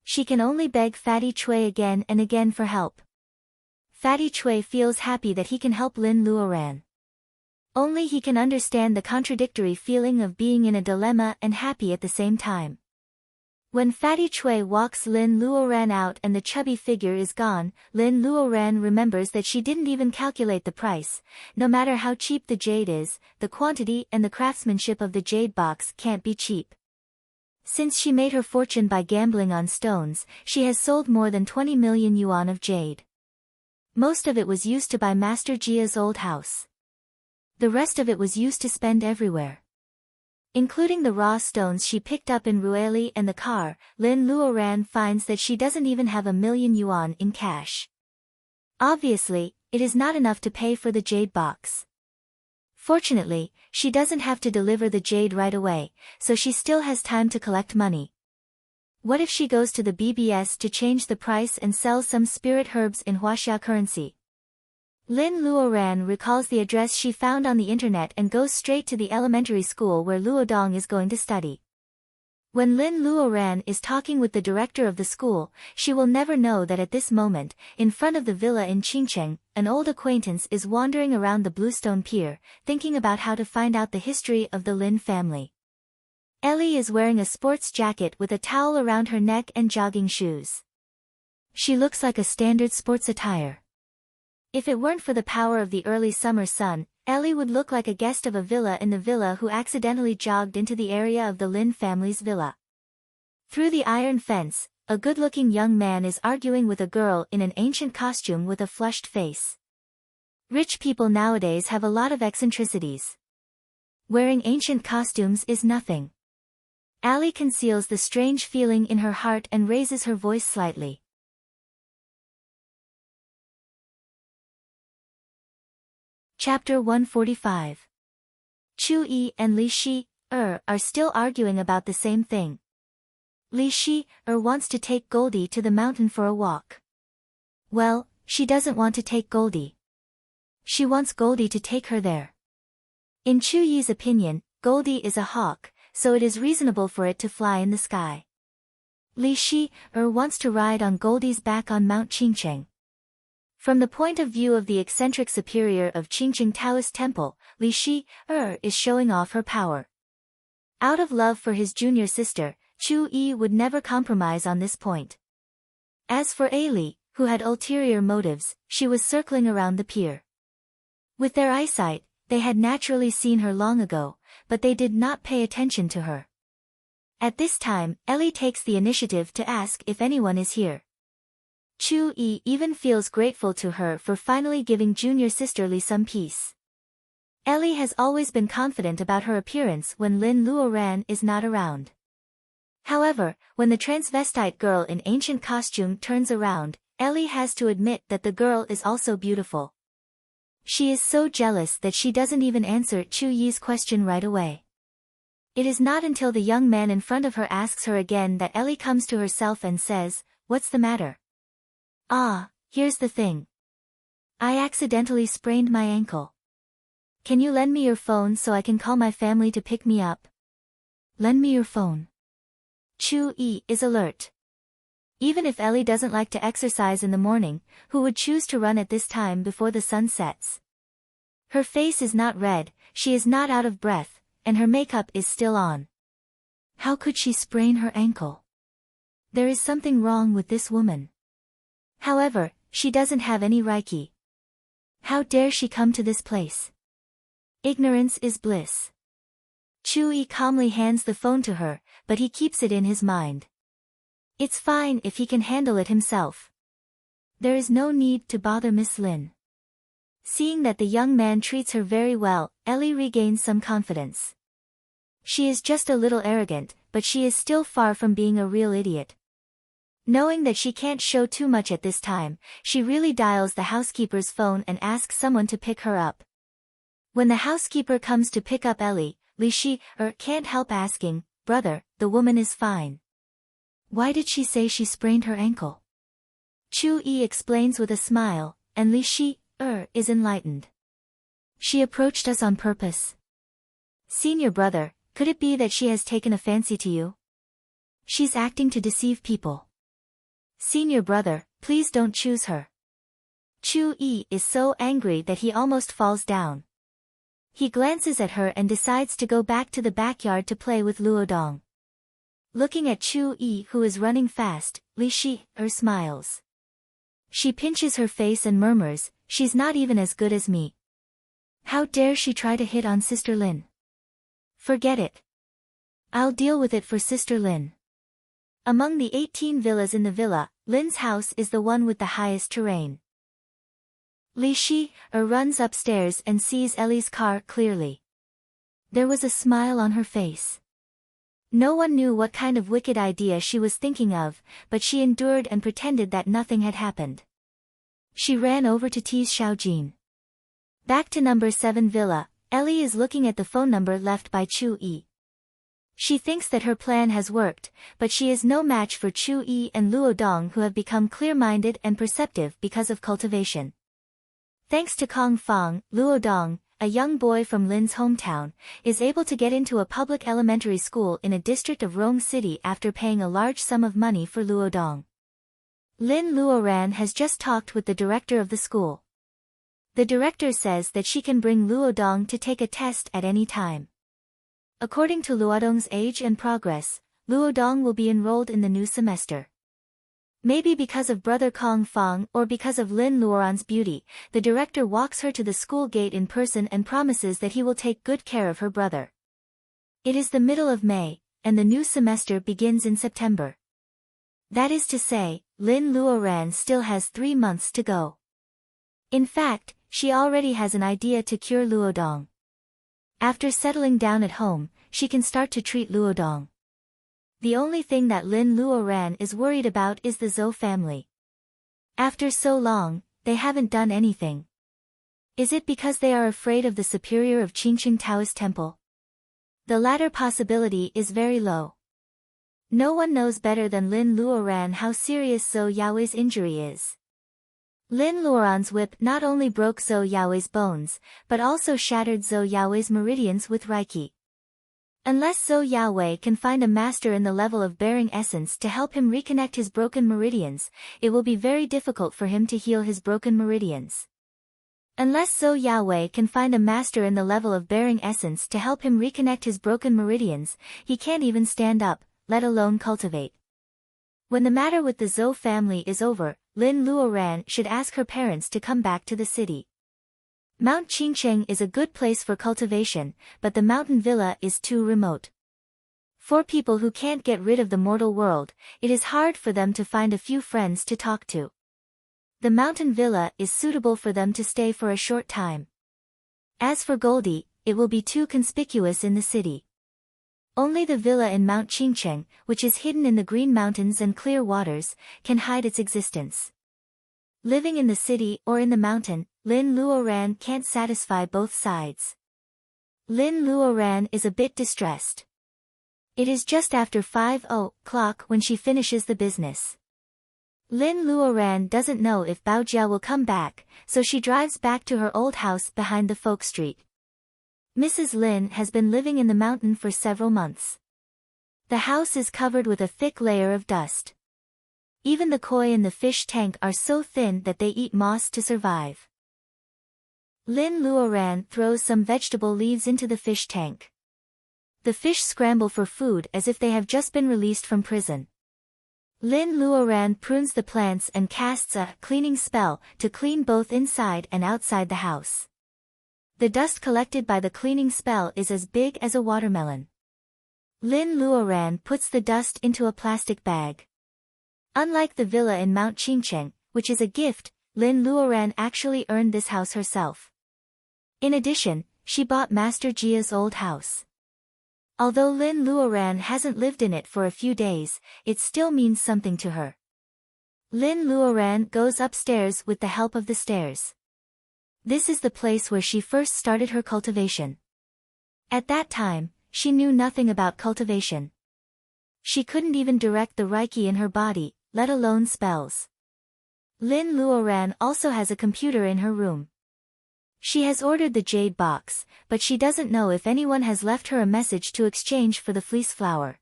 Speaker 1: She can only beg Fatty Chui again and again for help. Fatty Chui feels happy that he can help Lin Luoran. Only he can understand the contradictory feeling of being in a dilemma and happy at the same time. When Fatty Chui walks Lin Luoran out and the chubby figure is gone, Lin Luoran remembers that she didn't even calculate the price. No matter how cheap the jade is, the quantity and the craftsmanship of the jade box can't be cheap. Since she made her fortune by gambling on stones, she has sold more than 20 million yuan of jade. Most of it was used to buy Master Jia's old house. The rest of it was used to spend everywhere. Including the raw stones she picked up in Rueli and the car, Lin Luoran finds that she doesn't even have 1 million yuan in cash. Obviously, it is not enough to pay for the jade box. Fortunately, she doesn't have to deliver the jade right away, so she still has time to collect money. What if she goes to the BBS to change the price and sells some spirit herbs in Huaxia currency? Lin Luoran recalls the address she found on the internet and goes straight to the elementary school where Luodong is going to study. When Lin Luoran is talking with the director of the school, she will never know that at this moment, in front of the villa in Qingcheng, an old acquaintance is wandering around the Bluestone Pier, thinking about how to find out the history of the Lin family. Ellie is wearing a sports jacket with a towel around her neck and jogging shoes. She looks like a standard sports attire. If it weren't for the power of the early summer sun, Ellie would look like a guest of a villa in the villa who accidentally jogged into the area of the Lin family's villa. Through the iron fence, a good-looking young man is arguing with a girl in an ancient costume with a flushed face. Rich people nowadays have a lot of eccentricities. Wearing ancient costumes is nothing. Ellie conceals the strange feeling in her heart and raises her voice slightly. Chapter 145. Chu Yi and Li Shi, are still arguing about the same thing. Li Shi wants to take Goldie to the mountain for a walk. Well, she doesn't want to take Goldie. She wants Goldie to take her there. In Chu Yi's opinion, Goldie is a hawk, so it is reasonable for it to fly in the sky. Li Shi wants to ride on Goldie's back on Mount Qingcheng. From the point of view of the eccentric superior of Qingcheng Taoist Temple, Li Shi is showing off her power. Out of love for his junior sister, Chu Yi would never compromise on this point. As for Li, who had ulterior motives, she was circling around the pier. With their eyesight, they had naturally seen her long ago, but they did not pay attention to her. At this time, Ellie takes the initiative to ask if anyone is here. Chu Yi even feels grateful to her for finally giving junior sister Li some peace. Ellie has always been confident about her appearance when Lin Luoran is not around. However, when the transvestite girl in ancient costume turns around, Ellie has to admit that the girl is also beautiful. She is so jealous that she doesn't even answer Chu Yi's question right away. It is not until the young man in front of her asks her again that Ellie comes to herself and says, "What's the matter?" "Ah, here's the thing. I accidentally sprained my ankle. Can you lend me your phone so I can call my family to pick me up?" Lend me your phone. Chu Yi is alert. Even if Ellie doesn't like to exercise in the morning, who would choose to run at this time before the sun sets? Her face is not red, she is not out of breath, and her makeup is still on. How could she sprain her ankle? There is something wrong with this woman. However, she doesn't have any Reiki. How dare she come to this place? Ignorance is bliss. Chu Yi calmly hands the phone to her, but he keeps it in his mind. It's fine if he can handle it himself. There is no need to bother Miss Lin. Seeing that the young man treats her very well, Ellie regains some confidence. She is just a little arrogant, but she is still far from being a real idiot. Knowing that she can't show too much at this time, she really dials the housekeeper's phone and asks someone to pick her up. When the housekeeper comes to pick up Ellie, Li Shi can't help asking, "Brother, the woman is fine. Why did she say she sprained her ankle?" Chu Yi explains with a smile, and Li Shi is enlightened. "She approached us on purpose. Senior brother, could it be that she has taken a fancy to you? She's acting to deceive people. Senior brother, please don't choose her." Chu Yi is so angry that he almost falls down. He glances at her and decides to go back to the backyard to play with Luodong. Looking at Chu Yi who is running fast, Li Shi smiles. She pinches her face and murmurs, "She's not even as good as me. How dare she try to hit on Sister Lin? Forget it. I'll deal with it for Sister Lin." Among the 18 villas in the villa, Lin's house is the one with the highest terrain. Li Shi runs upstairs and sees Ellie's car clearly. There was a smile on her face. No one knew what kind of wicked idea she was thinking of, but she endured and pretended that nothing had happened. She ran over to tease Xiaojin. Back to number 7 villa, Ellie is looking at the phone number left by Chu Yi. She thinks that her plan has worked, but she is no match for Chu Yi and Luodong who have become clear-minded and perceptive because of cultivation. Thanks to Kong Fong, Luodong, a young boy from Lin's hometown, is able to get into a public elementary school in a district of Rome City after paying a large sum of money for Luodong. Lin Luoran has just talked with the director of the school. The director says that she can bring Luodong to take a test at any time. According to Luodong's age and progress, Luodong will be enrolled in the new semester. Maybe because of brother Kong Fong or because of Lin Luoran's beauty, the director walks her to the school gate in person and promises that he will take good care of her brother. It is the middle of May, and the new semester begins in September. That is to say, Lin Luoran still has 3 months to go. In fact, she already has an idea to cure Luodong. After settling down at home, she can start to treat Luodong. The only thing that Lin Luoran is worried about is the Zhou family. After so long, they haven't done anything. Is it because they are afraid of the superior of Qingqing Taoist Temple? The latter possibility is very low. No one knows better than Lin Luoran how serious Zhou Yaowei's injury is. Lin Luoran's whip not only broke Zhou Yaowei's bones, but also shattered Zhou Yaowei's meridians with Reiki. Unless Zhou Yaowei can find a master in the level of bearing essence to help him reconnect his broken meridians, it will be very difficult for him to heal his broken meridians. Unless Zhou Yaowei can find a master in the level of bearing essence to help him reconnect his broken meridians, he can't even stand up, let alone cultivate. When the matter with the Zhou family is over, Lin Luoran should ask her parents to come back to the city. Mount Qingcheng is a good place for cultivation, but the mountain villa is too remote. For people who can't get rid of the mortal world, it is hard for them to find a few friends to talk to. The mountain villa is suitable for them to stay for a short time. As for Goldie, it will be too conspicuous in the city. Only the villa in Mount Qingcheng, which is hidden in the green mountains and clear waters, can hide its existence. Living in the city or in the mountain, Lin Luoran can't satisfy both sides. Lin Luoran is a bit distressed. It is just after 5:00 when she finishes the business. Lin Luoran doesn't know if Baojia will come back, so she drives back to her old house behind the folk street. Mrs. Lin has been living in the mountain for several months. The house is covered with a thick layer of dust. Even the koi in the fish tank are so thin that they eat moss to survive. Lin Luoran throws some vegetable leaves into the fish tank. The fish scramble for food as if they have just been released from prison. Lin Luoran prunes the plants and casts a cleaning spell to clean both inside and outside the house. The dust collected by the cleaning spell is as big as a watermelon. Lin Luoran puts the dust into a plastic bag. Unlike the villa in Mount Qingcheng, which is a gift, Lin Luoran actually earned this house herself. In addition, she bought Master Jia's old house. Although Lin Luoran hasn't lived in it for a few days, it still means something to her. Lin Luoran goes upstairs with the help of the stairs. This is the place where she first started her cultivation. At that time, she knew nothing about cultivation. She couldn't even direct the Reiki in her body, let alone spells. Lin Luoran also has a computer in her room. She has ordered the jade box, but she doesn't know if anyone has left her a message to exchange for the fleece flower.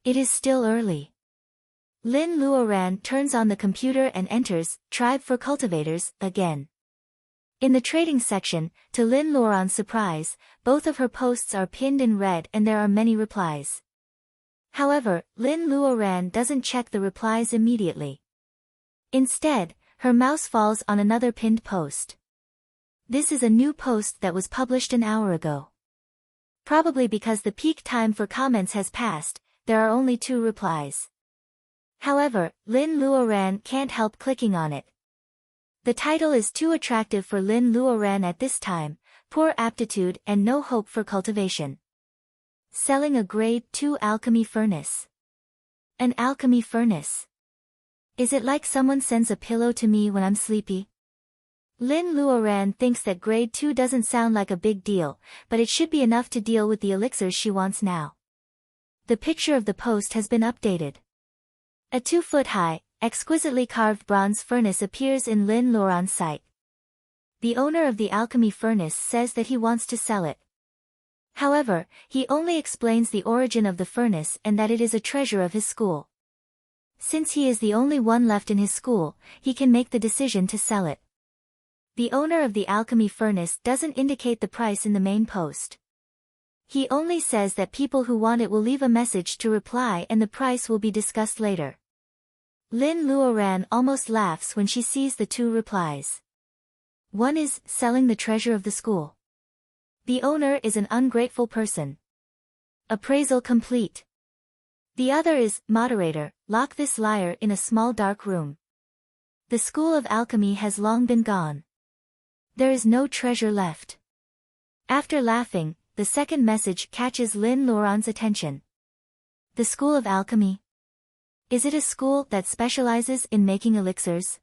Speaker 1: It is still early. Lin Luoran turns on the computer and enters Tribe for Cultivators again. In the trading section, to Lin Luoran's surprise, both of her posts are pinned in red and there are many replies. However, Lin Luoran doesn't check the replies immediately. Instead, her mouse falls on another pinned post. This is a new post that was published an hour ago. Probably because the peak time for comments has passed, there are only 2 replies. However, Lin Luoran can't help clicking on it. The title is too attractive for Lin Luoran at this time: poor aptitude and no hope for cultivation. Selling a grade 2 alchemy furnace. An alchemy furnace. Is it like someone sends a pillow to me when I'm sleepy? Lin Luoran thinks that grade 2 doesn't sound like a big deal, but it should be enough to deal with the elixirs she wants now. The picture of the post has been updated. A 2-foot-high, exquisitely carved bronze furnace appears in Lin Luoran's sight. The owner of the alchemy furnace says that he wants to sell it. However, he only explains the origin of the furnace and that it is a treasure of his school. Since he is the only one left in his school, he can make the decision to sell it. The owner of the alchemy furnace doesn't indicate the price in the main post. He only says that people who want it will leave a message to reply and the price will be discussed later. Lin Luoran almost laughs when she sees the 2 replies. One is, selling the treasure of the school. The owner is an ungrateful person. Appraisal complete. The other is, moderator, lock this liar in a small dark room. The school of alchemy has long been gone. There is no treasure left. After laughing, the second message catches Lin Luoran's attention. The school of alchemy. Is it a school that specializes in making elixirs?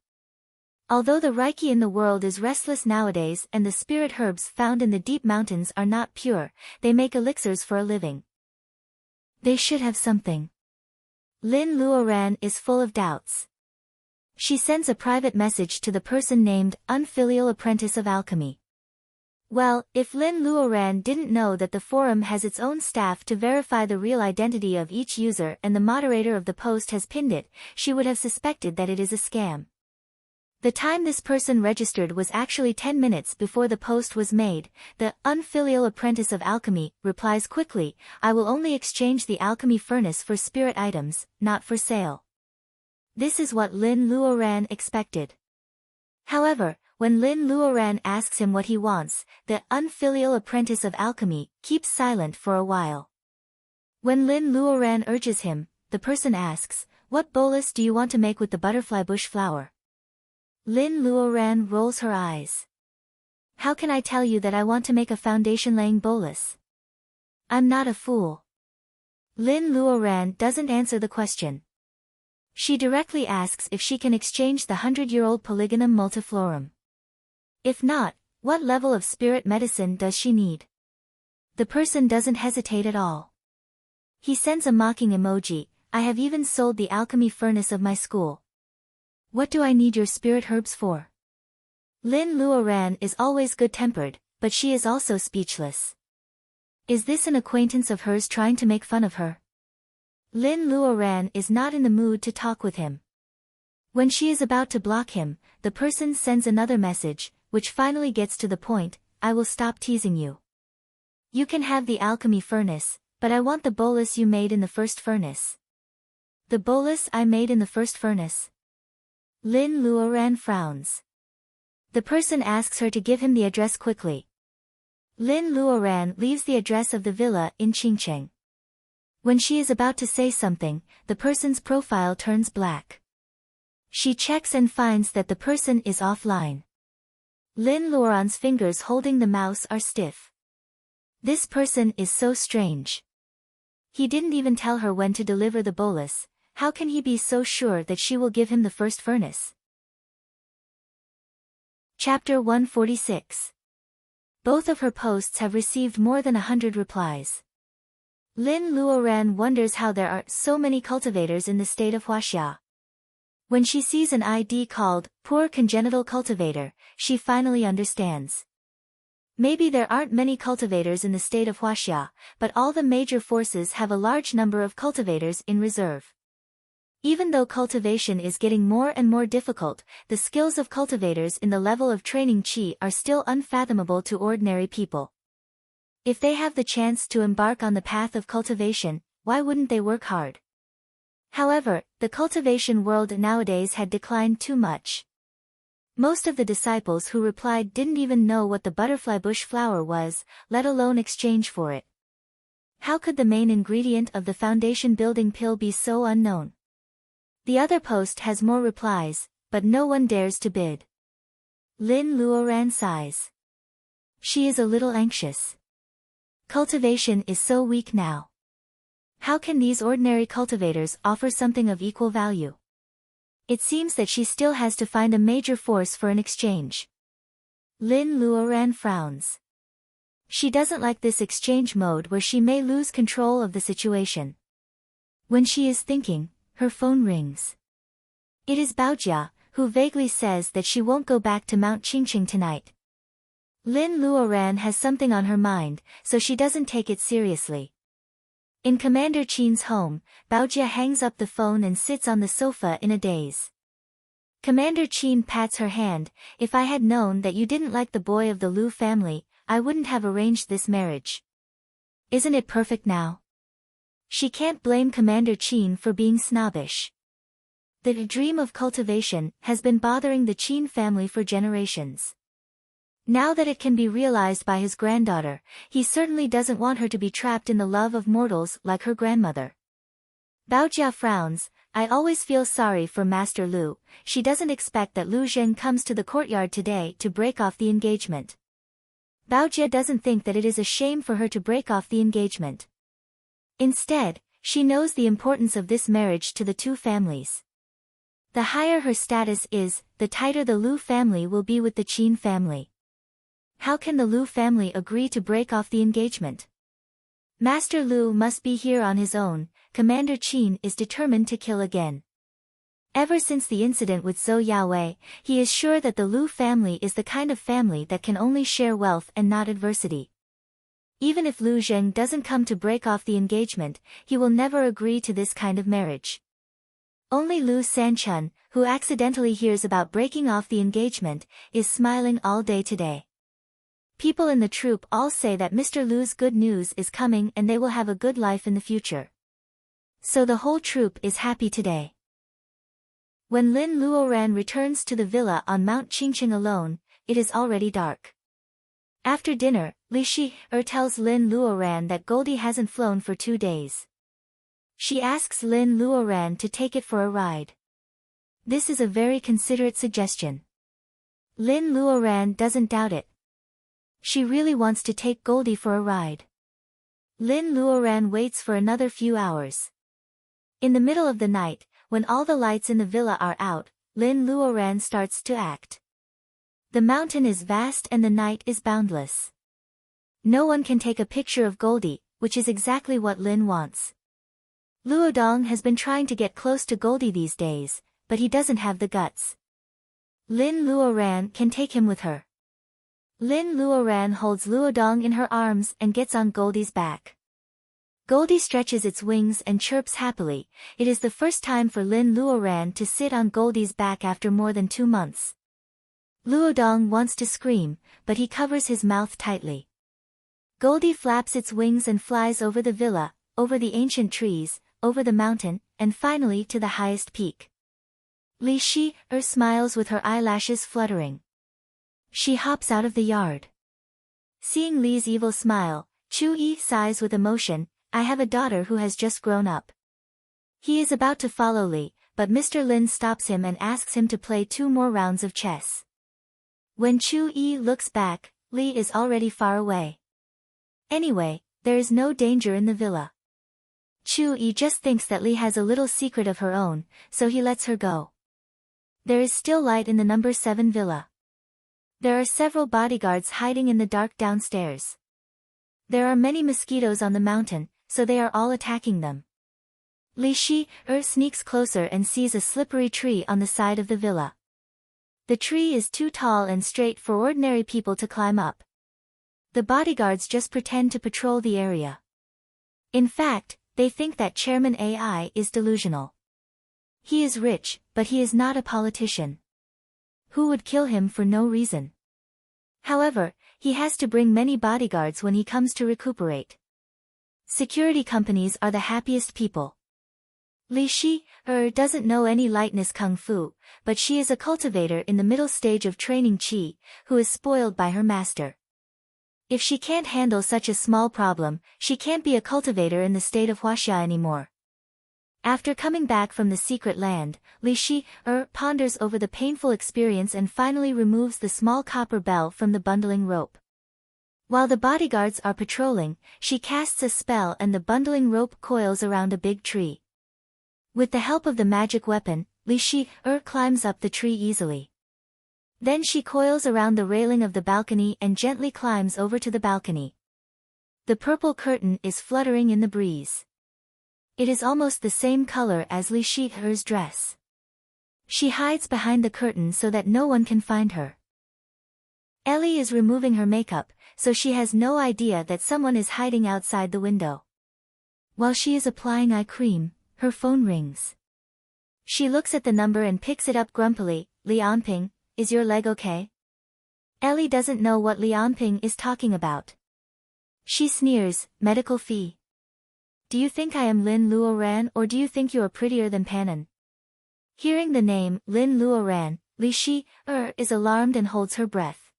Speaker 1: Although the Reiki in the world is restless nowadays and the spirit herbs found in the deep mountains are not pure, they make elixirs for a living. They should have something. Lin Luoran is full of doubts. She sends a private message to the person named Unfilial Apprentice of Alchemy. Well, if Lin Luoran didn't know that the forum has its own staff to verify the real identity of each user and the moderator of the post has pinned it, she would have suspected that it is a scam. The time this person registered was actually 10 minutes before the post was made. The Unfilial Apprentice of Alchemy replies quickly, "I will only exchange the alchemy furnace for spirit items, not for sale." This is what Lin Luoran expected. However, when Lin Luoran asks him what he wants, the Unfilial Apprentice of Alchemy keeps silent for a while. When Lin Luoran urges him, the person asks, "What bolus do you want to make with the butterfly bush flower?" Lin Luoran rolls her eyes. "How can I tell you that I want to make a foundation-laying bolus? I'm not a fool." Lin Luoran doesn't answer the question. She directly asks if she can exchange the 100-year-old Polygonum multiflorum. If not, what level of spirit medicine does she need? The person doesn't hesitate at all. He sends a mocking emoji, "I have even sold the alchemy furnace of my school. What do I need your spirit herbs for?" Lin Luoran is always good-tempered, but she is also speechless. Is this an acquaintance of hers trying to make fun of her? Lin Luoran is not in the mood to talk with him. When she is about to block him, the person sends another message, which finally gets to the point, "I will stop teasing you. You can have the alchemy furnace, but I want the bolus you made in the first furnace." "The bolus I made in the first furnace?" Lin Luoran frowns. The person asks her to give him the address quickly. Lin Luoran leaves the address of the villa in Qingcheng. When she is about to say something, the person's profile turns black. She checks and finds that the person is offline. Lin Luoran's fingers holding the mouse are stiff. This person is so strange. He didn't even tell her when to deliver the bolus. How can he be so sure that she will give him the first furnace? Chapter 146. Both of her posts have received more than 100 replies. Lin Luoran wonders how there are so many cultivators in the state of Huaxia. When she sees an ID called Poor Congenital Cultivator, she finally understands. Maybe there aren't many cultivators in the state of Huaxia, but all the major forces have a large number of cultivators in reserve. Even though cultivation is getting more and more difficult, the skills of cultivators in the level of training qi are still unfathomable to ordinary people. If they have the chance to embark on the path of cultivation, why wouldn't they work hard? However, the cultivation world nowadays had declined too much. Most of the disciples who replied didn't even know what the butterfly bush flower was, let alone exchange for it. How could the main ingredient of the foundation building pill be so unknown? The other post has more replies, but no one dares to bid. Lin Luoran sighs. She is a little anxious. Cultivation is so weak now. How can these ordinary cultivators offer something of equal value? It seems that she still has to find a major force for an exchange. Lin Luoran frowns. She doesn't like this exchange mode where she may lose control of the situation. When she is thinking, her phone rings. It is Baojia, who vaguely says that she won't go back to Mount Qingqing tonight. Lin Luoran has something on her mind, so she doesn't take it seriously. In Commander Qin's home, Baojia hangs up the phone and sits on the sofa in a daze. Commander Qin pats her hand, "If I had known that you didn't like the boy of the Lu family, I wouldn't have arranged this marriage. Isn't it perfect now?" She can't blame Commander Qin for being snobbish. The dream of cultivation has been bothering the Qin family for generations. Now that it can be realized by his granddaughter, he certainly doesn't want her to be trapped in the love of mortals like her grandmother. Baojia frowns, "I always feel sorry for Master Lu. She doesn't expect that Lu Zhen comes to the courtyard today to break off the engagement." Baojia doesn't think that it is a shame for her to break off the engagement. Instead, she knows the importance of this marriage to the two families. The higher her status is, the tighter the Lu family will be with the Qin family. How can the Lu family agree to break off the engagement? Master Lu must be here on his own. Commander Qin is determined to kill again. Ever since the incident with Zhou Yaowei, he is sure that the Lu family is the kind of family that can only share wealth and not adversity. Even if Lu Zheng doesn't come to break off the engagement, he will never agree to this kind of marriage. Only Lu Sanchun, who accidentally hears about breaking off the engagement, is smiling all day today. People in the troupe all say that Mr. Lu's good news is coming and they will have a good life in the future. So the whole troupe is happy today. When Lin Luoran returns to the villa on Mount Qingqing alone, it is already dark. After dinner, Li Shi-er tells Lin Luoran that Goldie hasn't flown for 2 days. She asks Lin Luoran to take it for a ride. This is a very considerate suggestion. Lin Luoran doesn't doubt it. She really wants to take Goldie for a ride. Lin Luoran waits for another few hours. In the middle of the night, when all the lights in the villa are out, Lin Luoran starts to act. The mountain is vast and the night is boundless. No one can take a picture of Goldie, which is exactly what Lin wants. Luodong has been trying to get close to Goldie these days, but he doesn't have the guts. Lin Luoran can take him with her. Lin Luoran holds Luodong in her arms and gets on Goldie's back. Goldie stretches its wings and chirps happily. It is the first time for Lin Luoran to sit on Goldie's back after more than 2 months. Luodong wants to scream, but he covers his mouth tightly. Goldie flaps its wings and flies over the villa, over the ancient trees, over the mountain, and finally to the highest peak. Li Shi-er smiles with her eyelashes fluttering. She hops out of the yard. Seeing Li's evil smile, Chu-yi sighs with emotion. I have a daughter who has just grown up. He is about to follow Li, but Mr. Lin stops him and asks him to play 2 more rounds of chess. When Chu-yi looks back, Li is already far away. Anyway, there is no danger in the villa. Chu-yi just thinks that Li has a little secret of her own, so he lets her go. There is still light in the number 7 villa. There are several bodyguards hiding in the dark downstairs. There are many mosquitoes on the mountain, so they are all attacking them. Li Shi-er sneaks closer and sees a slippery tree on the side of the villa. The tree is too tall and straight for ordinary people to climb up. The bodyguards just pretend to patrol the area. In fact, they think that Chairman AI is delusional. He is rich, but he is not a politician. Who would kill him for no reason? However, he has to bring many bodyguards when he comes to recuperate. Security companies are the happiest people. Li Shi-er doesn't know any lightness kung fu, but she is a cultivator in the middle stage of training Qi, who is spoiled by her master. If she can't handle such a small problem, she can't be a cultivator in the state of Huaxia anymore. After coming back from the secret land, Li Shi-er ponders over the painful experience and finally removes the small copper bell from the bundling rope. While the bodyguards are patrolling, she casts a spell and the bundling rope coils around a big tree. With the help of the magic weapon, Li Shi-er climbs up the tree easily. Then she coils around the railing of the balcony and gently climbs over to the balcony. The purple curtain is fluttering in the breeze. It is almost the same color as Li Shi-er's dress. She hides behind the curtain so that no one can find her. Ellie is removing her makeup, so she has no idea that someone is hiding outside the window. While she is applying eye cream, her phone rings. She looks at the number and picks it up grumpily. Li Anping, is your leg okay? Ellie doesn't know what Li Anping is talking about. She sneers, medical fee. Do you think I am Lin Luoran or do you think you are prettier than Panan? Hearing the name, Lin Luoran, Li Shi-er is alarmed and holds her breath.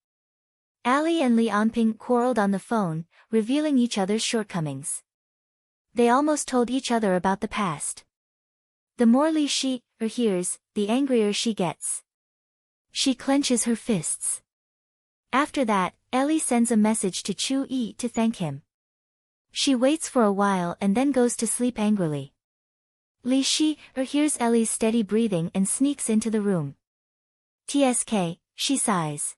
Speaker 1: Ali and Li Anping quarreled on the phone, revealing each other's shortcomings. They almost told each other about the past. The more Li Shi-er hears, the angrier she gets. She clenches her fists. After that, Ellie sends a message to Chu-yi to thank him. She waits for a while and then goes to sleep angrily. Li Shi-er hears Ellie's steady breathing and sneaks into the room. TSK, she sighs.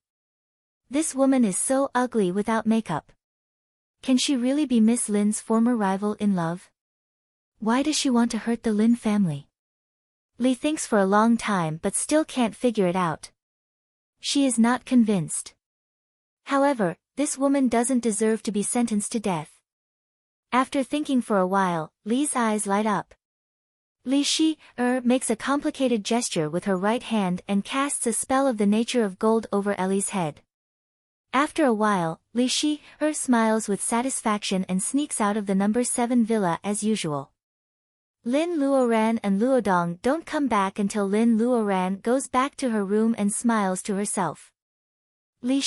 Speaker 1: This woman is so ugly without makeup. Can she really be Miss Lin's former rival in love? Why does she want to hurt the Lin family? Lee thinks for a long time but still can't figure it out. She is not convinced. However, this woman doesn't deserve to be sentenced to death. After thinking for a while, Lee's eyes light up. Li makes a complicated gesture with her right hand and casts a spell of the nature of gold over Ellie's head. After a while, Li smiles with satisfaction and sneaks out of the number 7 villa as usual. Lin Luoran and Luodong don't come back until Lin Luoran goes back to her room and smiles to herself. Li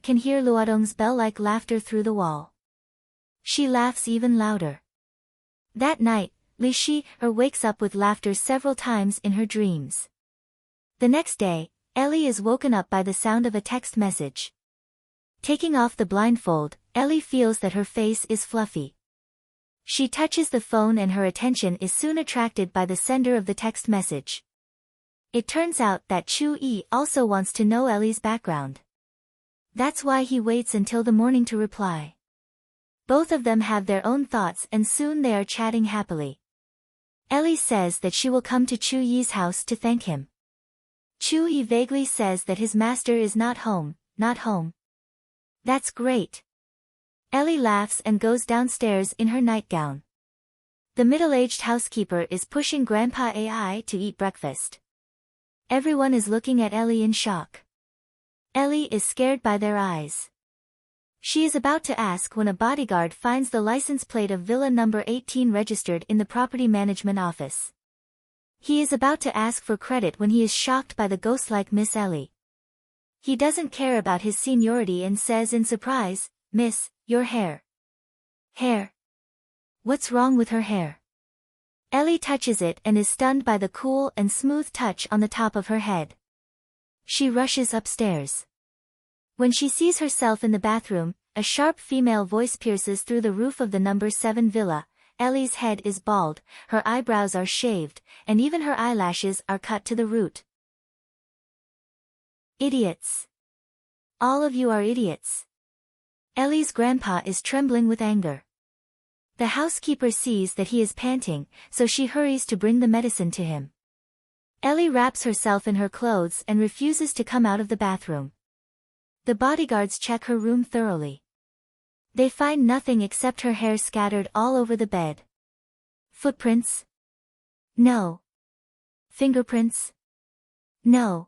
Speaker 1: can hear Luodong's bell-like laughter through the wall. She laughs even louder. That night, Li wakes up with laughter several times in her dreams. The next day, Ellie is woken up by the sound of a text message. Taking off the blindfold, Ellie feels that her face is fluffy. She touches the phone and her attention is soon attracted by the sender of the text message. It turns out that Chu-yi also wants to know Ellie's background. That's why he waits until the morning to reply. Both of them have their own thoughts and soon they are chatting happily. Ellie says that she will come to Chu-yi's house to thank him. Chu-yi vaguely says that his master is not home. That's great. Ellie laughs and goes downstairs in her nightgown. The middle-aged housekeeper is pushing Grandpa Ai to eat breakfast. Everyone is looking at Ellie in shock. Ellie is scared by their eyes. She is about to ask when a bodyguard finds the license plate of Villa number 18 registered in the property management office. He is about to ask for credit when he is shocked by the ghost-like Miss Ellie. He doesn't care about his seniority and says in surprise, "Miss, your hair." Hair? What's wrong with her hair? Ellie touches it and is stunned by the cool and smooth touch on the top of her head. She rushes upstairs. When she sees herself in the bathroom, a sharp female voice pierces through the roof of the number 7 villa. Ellie's head is bald, her eyebrows are shaved, and even her eyelashes are cut to the root. Idiots. All of you are idiots. Ellie's grandpa is trembling with anger. The housekeeper sees that he is panting, so she hurries to bring the medicine to him. Ellie wraps herself in her clothes and refuses to come out of the bathroom. The bodyguards check her room thoroughly. They find nothing except her hair scattered all over the bed. Footprints? No. Fingerprints? No.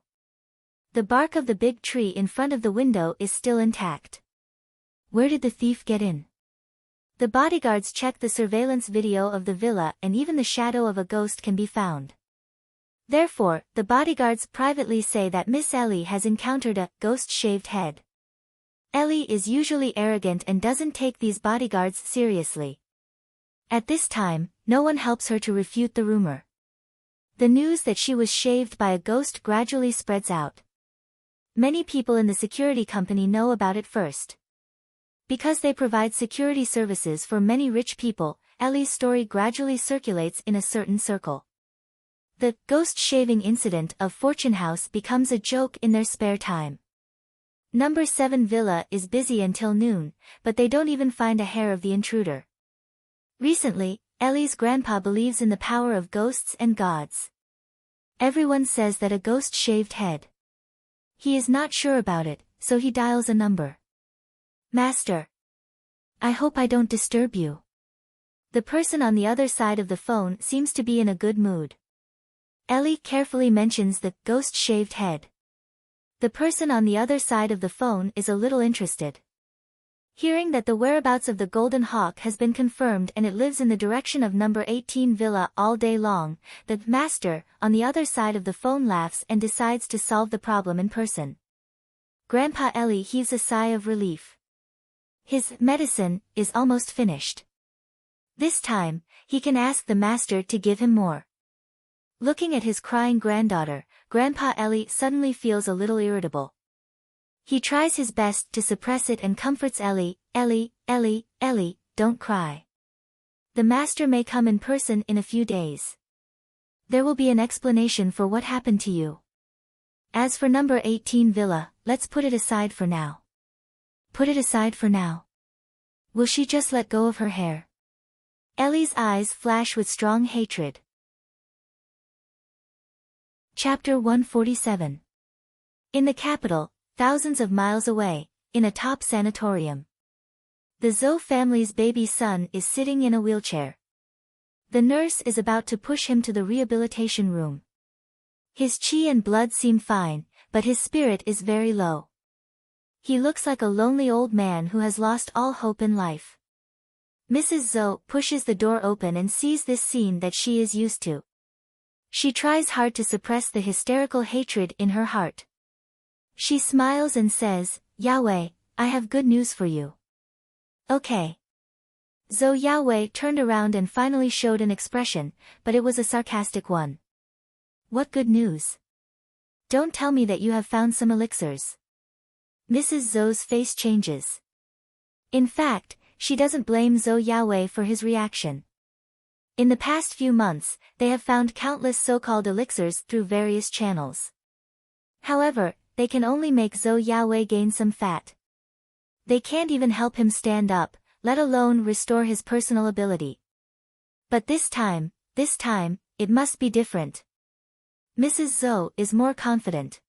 Speaker 1: The bark of the big tree in front of the window is still intact. Where did the thief get in? The bodyguards check the surveillance video of the villa and even the shadow of a ghost can be found. Therefore, the bodyguards privately say that Miss Ellie has encountered a ghost-shaved head. Ellie is usually arrogant and doesn't take these bodyguards seriously. At this time, no one helps her to refute the rumor. The news that she was shaved by a ghost gradually spreads out. Many people in the security company know about it first. Because they provide security services for many rich people, Ellie's story gradually circulates in a certain circle. The ghost shaving incident of Fortune House becomes a joke in their spare time. Number 7 villa is busy until noon, but they don't even find a hair of the intruder. Recently, Ellie's grandpa believes in the power of ghosts and gods. Everyone says that a ghost shaved head. He is not sure about it, so he dials a number. Master. I hope I don't disturb you. The person on the other side of the phone seems to be in a good mood. Ellie carefully mentions the ghost-shaved head. The person on the other side of the phone is a little interested. Hearing that the whereabouts of the Golden Hawk has been confirmed and it lives in the direction of number 18 villa all day long, the master, on the other side of the phone laughs and decides to solve the problem in person. Grandpa Ellie heaves a sigh of relief. His medicine is almost finished. This time, he can ask the master to give him more. Looking at his crying granddaughter, Grandpa Ellie suddenly feels a little irritable. He tries his best to suppress it and comforts Ellie, "Ellie, don't cry. The master may come in person in a few days. There will be an explanation for what happened to you. As for number 18 villa, let's put it aside for now." Put it aside for now. Will she just let go of her hair? Ellie's eyes flash with strong hatred. Chapter 147. In the capital, thousands of miles away, in a top sanatorium. The Zhou family's baby son is sitting in a wheelchair. The nurse is about to push him to the rehabilitation room. His qi and blood seem fine, but his spirit is very low. He looks like a lonely old man who has lost all hope in life. Mrs. Zhou pushes the door open and sees this scene that she is used to. She tries hard to suppress the hysterical hatred in her heart. She smiles and says, "Yahweh, I have good news for you." Okay. Zhou Yahweh turned around and finally showed an expression, but it was a sarcastic one. What good news? Don't tell me that you have found some elixirs. Mrs. Zhou's face changes. In fact, she doesn't blame Zhou Yahweh for his reaction. In the past few months, they have found countless so-called elixirs through various channels. However, they can only make Zhou Yahweh gain some fat. They can't even help him stand up, let alone restore his personal ability. But this time, it must be different. Mrs. Zhou is more confident.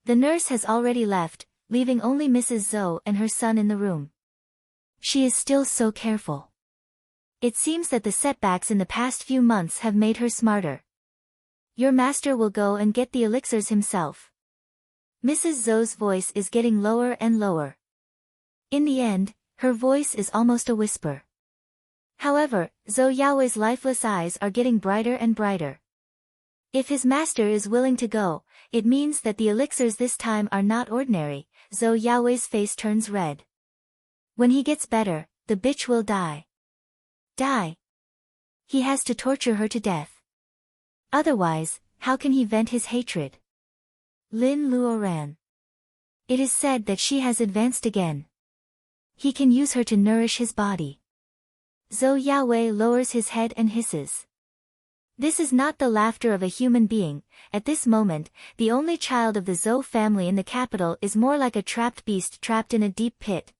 Speaker 1: The nurse has already left, leaving only Mrs. Zhou and her son in the room. She is still so careful. It seems that the setbacks in the past few months have made her smarter. Your master will go and get the elixirs himself. Mrs. Zhou's voice is getting lower and lower. In the end, her voice is almost a whisper. However, Zhou Yahweh's lifeless eyes are getting brighter and brighter. If his master is willing to go, it means that the elixirs this time are not ordinary. Zhou Yahweh's face turns red. When he gets better, the bitch will die. Die. He has to torture her to death. Otherwise, how can he vent his hatred? Lin Luoran. It is said that she has advanced again. He can use her to nourish his body. Zhou Yahweh lowers his head and hisses. This is not the laughter of a human being. At this moment, the only child of the Zhou family in the capital is more like a trapped beast trapped in a deep pit.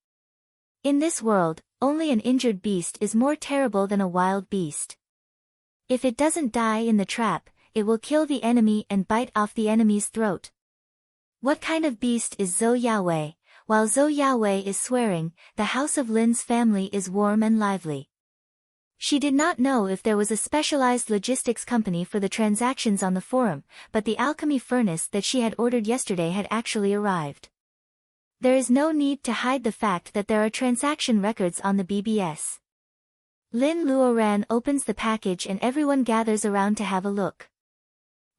Speaker 1: In this world, only an injured beast is more terrible than a wild beast. If it doesn't die in the trap, it will kill the enemy and bite off the enemy's throat. What kind of beast is Zhou Yahweh? While Zhou Yahweh is swearing, the house of Lin's family is warm and lively. She did not know if there was a specialized logistics company for the transactions on the forum, but the alchemy furnace that she had ordered yesterday had actually arrived. There is no need to hide the fact that there are transaction records on the BBS. Lin Luoran opens the package and everyone gathers around to have a look.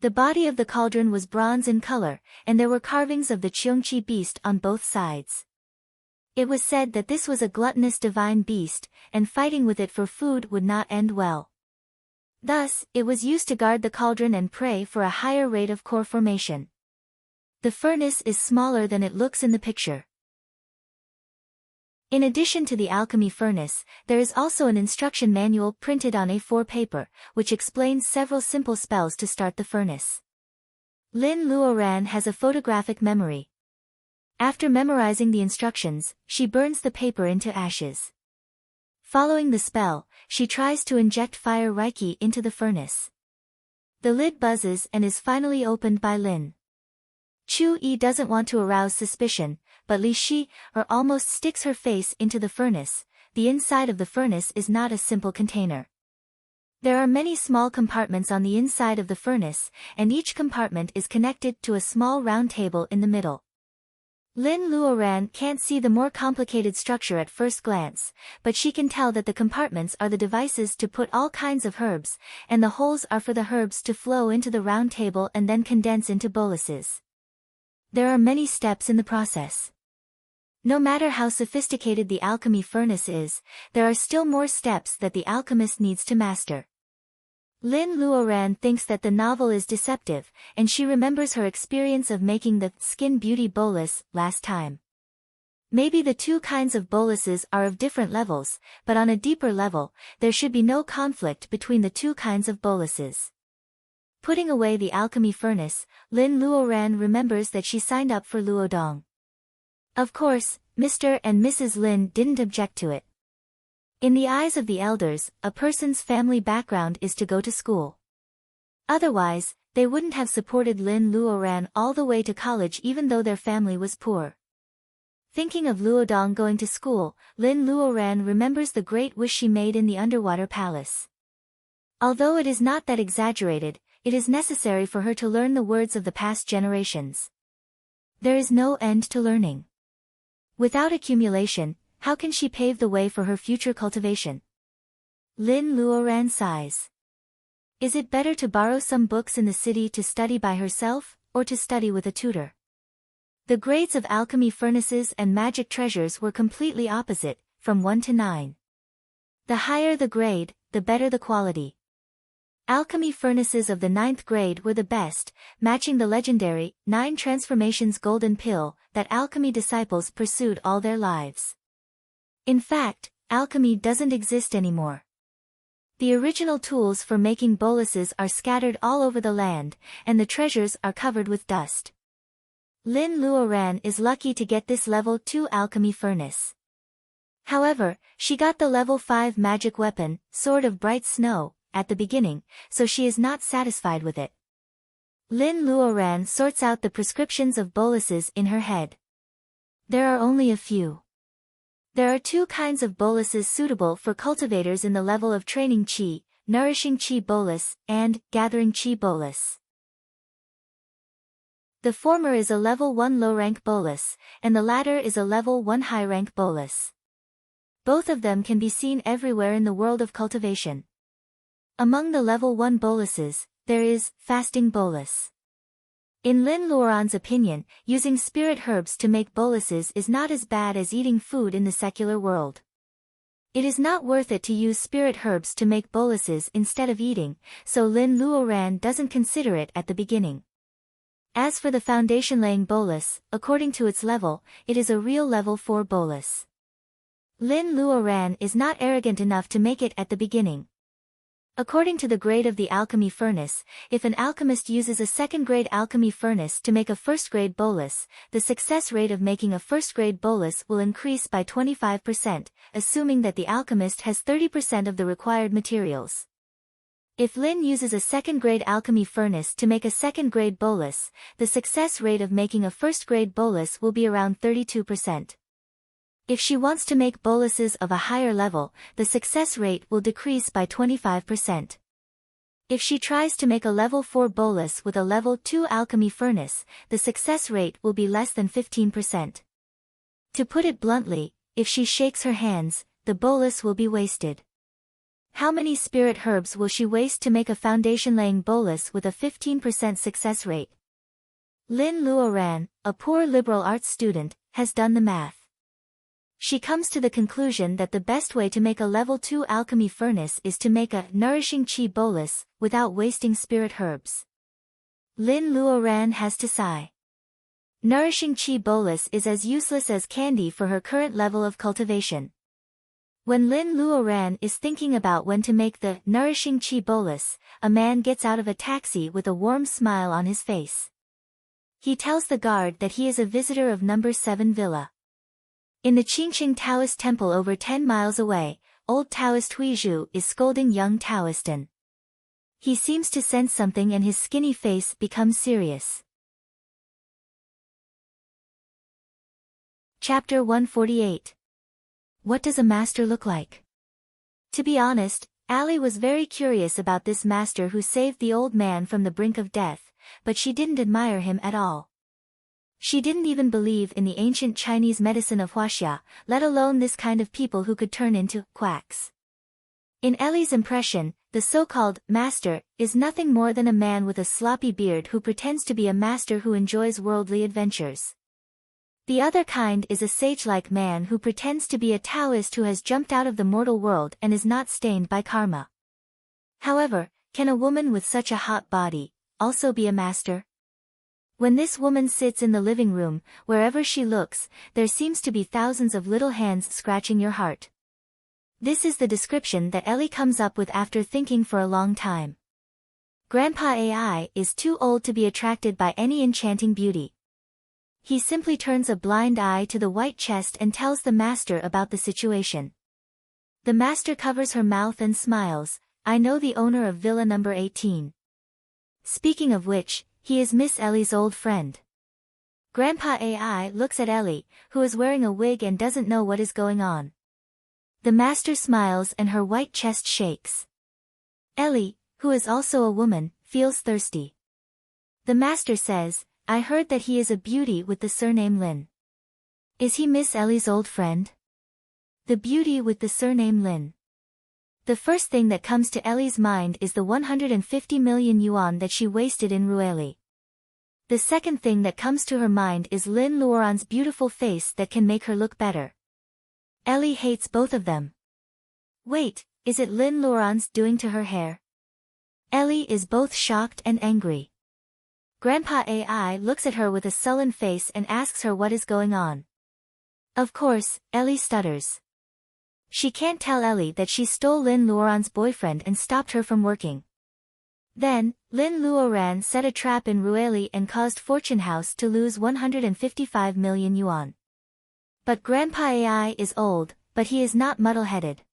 Speaker 1: The body of the cauldron was bronze in color, and there were carvings of the Cheongqi beast on both sides. It was said that this was a gluttonous divine beast, and fighting with it for food would not end well. Thus, it was used to guard the cauldron and pray for a higher rate of core formation. The furnace is smaller than it looks in the picture. In addition to the alchemy furnace, there is also an instruction manual printed on A4 paper, which explains several simple spells to start the furnace. Lin Luoran has a photographic memory. After memorizing the instructions, she burns the paper into ashes. Following the spell, she tries to inject fire Reiki into the furnace. The lid buzzes and is finally opened by Lin. Chu Yi doesn't want to arouse suspicion, but Li Shi almost sticks her face into the furnace. The inside of the furnace is not a simple container. There are many small compartments on the inside of the furnace, and each compartment is connected to a small round table in the middle. Lin Luoran can't see the more complicated structure at first glance, but she can tell that the compartments are the devices to put all kinds of herbs, and the holes are for the herbs to flow into the round table and then condense into boluses. There are many steps in the process. No matter how sophisticated the alchemy furnace is, there are still more steps that the alchemist needs to master. Lin Luoran thinks that the novel is deceptive, and she remembers her experience of making the Skin Beauty bolus last time. Maybe the two kinds of boluses are of different levels, but on a deeper level, there should be no conflict between the two kinds of boluses. Putting away the alchemy furnace, Lin Luoran remembers that she signed up for Luodong. Of course, Mr. and Mrs. Lin didn't object to it. In the eyes of the elders, a person's family background is to go to school. Otherwise, they wouldn't have supported Lin Luoran all the way to college even though their family was poor. Thinking of Luodong going to school, Lin Luoran remembers the great wish she made in the underwater palace. Although it is not that exaggerated, it is necessary for her to learn the words of the past generations. There is no end to learning. Without accumulation, how can she pave the way for her future cultivation? Lin Luoran sighs. Is it better to borrow some books in the city to study by herself, or to study with a tutor? The grades of alchemy furnaces and magic treasures were completely opposite, from 1 to 9. The higher the grade, the better the quality. Alchemy furnaces of the 9th grade were the best, matching the legendary 9 transformations golden pill that alchemy disciples pursued all their lives. In fact, alchemy doesn't exist anymore. The original tools for making boluses are scattered all over the land, and the treasures are covered with dust. Lin Luoran is lucky to get this level 2 alchemy furnace. However, she got the level 5 magic weapon, Sword of Bright Snow, at the beginning, so she is not satisfied with it. Lin Luoran sorts out the prescriptions of boluses in her head. There are only a few. There are 2 kinds of boluses suitable for cultivators in the level of training Qi, Nourishing Qi Bolus, and Gathering Qi Bolus. The former is a level 1 low-rank bolus, and the latter is a level 1 high-rank bolus. Both of them can be seen everywhere in the world of cultivation. Among the level 1 boluses, there is Fasting Bolus. In Lin Luoran's opinion, using spirit herbs to make boluses is not as bad as eating food in the secular world. It is not worth it to use spirit herbs to make boluses instead of eating, so Lin Luoran doesn't consider it at the beginning. As for the foundation-laying bolus, according to its level, it is a real level 4 bolus. Lin Luoran is not arrogant enough to make it at the beginning. According to the grade of the alchemy furnace, if an alchemist uses a second-grade alchemy furnace to make a first-grade bolus, the success rate of making a first-grade bolus will increase by 25%, assuming that the alchemist has 30% of the required materials. If Lin uses a second-grade alchemy furnace to make a second-grade bolus, the success rate of making a first-grade bolus will be around 32%. If she wants to make boluses of a higher level, the success rate will decrease by 25%. If she tries to make a level 4 bolus with a level 2 alchemy furnace, the success rate will be less than 15%. To put it bluntly, if she shakes her hands, the bolus will be wasted. How many spirit herbs will she waste to make a foundation-laying bolus with a 15% success rate? Lin Luoran, a poor liberal arts student, has done the math. She comes to the conclusion that the best way to make a level 2 alchemy furnace is to make a nourishing qi bolus, without wasting spirit herbs. Lin Luoran has to sigh. Nourishing qi bolus is as useless as candy for her current level of cultivation. When Lin Luoran is thinking about when to make the nourishing qi bolus, a man gets out of a taxi with a warm smile on his face. He tells the guard that he is a visitor of number 7 villa. In the Qingqing Taoist temple over 10 miles away, old Taoist Huizhu is scolding young Taoistan. He seems to sense something and his skinny face becomes serious. Chapter 148. What does a master look like? To be honest, Ali was very curious about this master who saved the old man from the brink of death, but she didn't admire him at all. She didn't even believe in the ancient Chinese medicine of huaxia, let alone this kind of people who could turn into quacks. In Ellie's impression, the so-called master is nothing more than a man with a sloppy beard who pretends to be a master who enjoys worldly adventures. The other kind is a sage-like man who pretends to be a Taoist who has jumped out of the mortal world and is not stained by karma. However, can a woman with such a hot body also be a master? When this woman sits in the living room, wherever she looks, there seems to be thousands of little hands scratching your heart. This is the description that Ellie comes up with after thinking for a long time. Grandpa AI is too old to be attracted by any enchanting beauty. He simply turns a blind eye to the white chest and tells the master about the situation. The master covers her mouth and smiles. I know the owner of Villa number 18. Speaking of which, he is Miss Ellie's old friend. Grandpa AI looks at Ellie, who is wearing a wig and doesn't know what is going on. The master smiles and her white chest shakes. Ellie, who is also a woman, feels thirsty. The master says, I heard that he is a beauty with the surname Lin. Is he Miss Ellie's old friend? The beauty with the surname Lin. The first thing that comes to Ellie's mind is the 150 million yuan that she wasted in Rueli. The second thing that comes to her mind is Lin Luoran's beautiful face that can make her look better. Ellie hates both of them. Wait, is it Lin Luoran's doing to her hair? Ellie is both shocked and angry. Grandpa AI looks at her with a sullen face and asks her what is going on. Of course, Ellie stutters. She can't tell Ellie that she stole Lin Luoran's boyfriend and stopped her from working. Then, Lin Luoran set a trap in Rueli and caused Fortune House to lose 155 million yuan. But Grandpa AI is old, but he is not muddle-headed.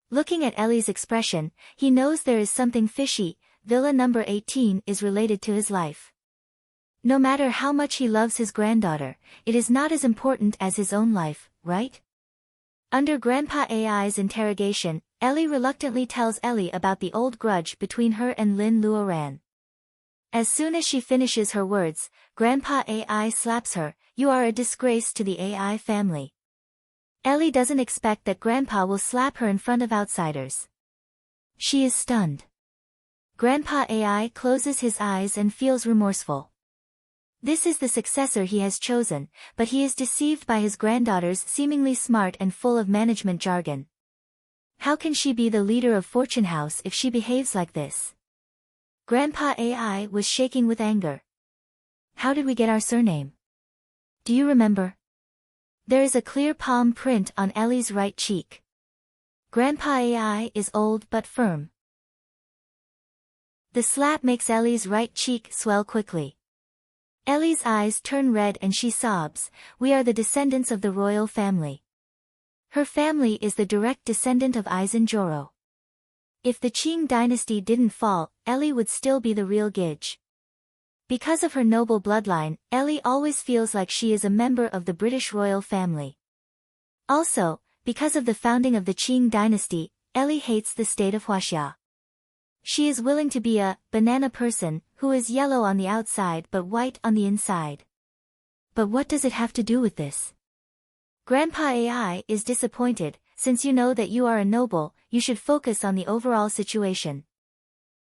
Speaker 1: Looking at Ellie's expression, he knows there is something fishy. Villa number 18 is related to his life. No matter how much he loves his granddaughter, it is not as important as his own life, right? Under Grandpa AI's interrogation, Ellie reluctantly tells Ellie about the old grudge between her and Lin Luoran. As soon as she finishes her words, Grandpa AI slaps her. You are a disgrace to the AI family. Ellie doesn't expect that Grandpa will slap her in front of outsiders. She is stunned. Grandpa AI closes his eyes and feels remorseful. This is the successor he has chosen, but he is deceived by his granddaughter's seemingly smart and full of management jargon. How can she be the leader of Fortune House if she behaves like this? Grandpa AI was shaking with anger. How did we get our surname? Do you remember? There is a clear palm print on Ellie's right cheek. Grandpa AI is old but firm. The slap makes Ellie's right cheek swell quickly. Ellie's eyes turn red and she sobs, we are the descendants of the royal family. Her family is the direct descendant of Aizen. If the Qing dynasty didn't fall, Ellie would still be the real Gij. Because of her noble bloodline, Ellie always feels like she is a member of the British royal family. Also, because of the founding of the Qing dynasty, Ellie hates the state of Huaxia. She is willing to be a banana person, who is yellow on the outside but white on the inside. But what does it have to do with this? Grandpa AI is disappointed. Since you know that you are a noble, you should focus on the overall situation.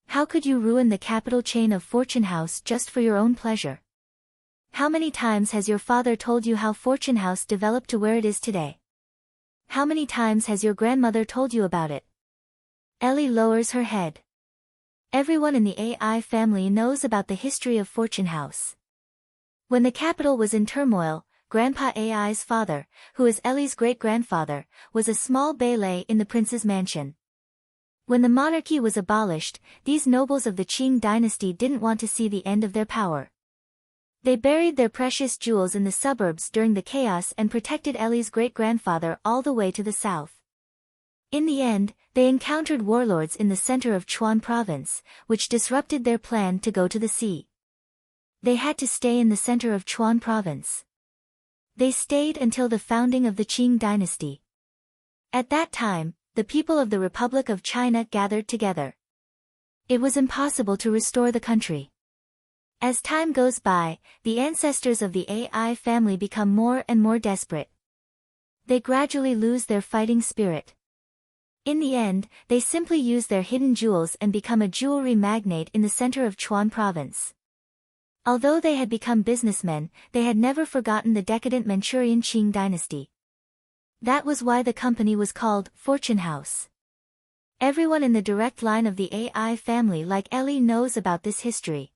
Speaker 1: How could you ruin the capital chain of Fortune House just for your own pleasure? How many times has your father told you how Fortune House developed to where it is today? How many times has your grandmother told you about it? Ellie lowers her head. Everyone in the AI family knows about the history of Fortune House. When the capital was in turmoil, Grandpa AI's father, who is Ellie's great-grandfather, was a small bailey in the prince's mansion. When the monarchy was abolished, these nobles of the Qing dynasty didn't want to see the end of their power. They buried their precious jewels in the suburbs during the chaos and protected Ellie's great-grandfather all the way to the south. In the end, they encountered warlords in the center of Chuan province, which disrupted their plan to go to the sea. They had to stay in the center of Chuan province. They stayed until the founding of the Qing dynasty. At that time, the people of the Republic of China gathered together. It was impossible to restore the country. As time goes by, the ancestors of the AI family become more and more desperate. They gradually lose their fighting spirit. In the end, they simply use their hidden jewels and become a jewelry magnate in the center of Chuan province. Although they had become businessmen, they had never forgotten the decadent Manchurian Qing dynasty. That was why the company was called Fortune House. Everyone in the direct line of the AI family like Ellie knows about this history.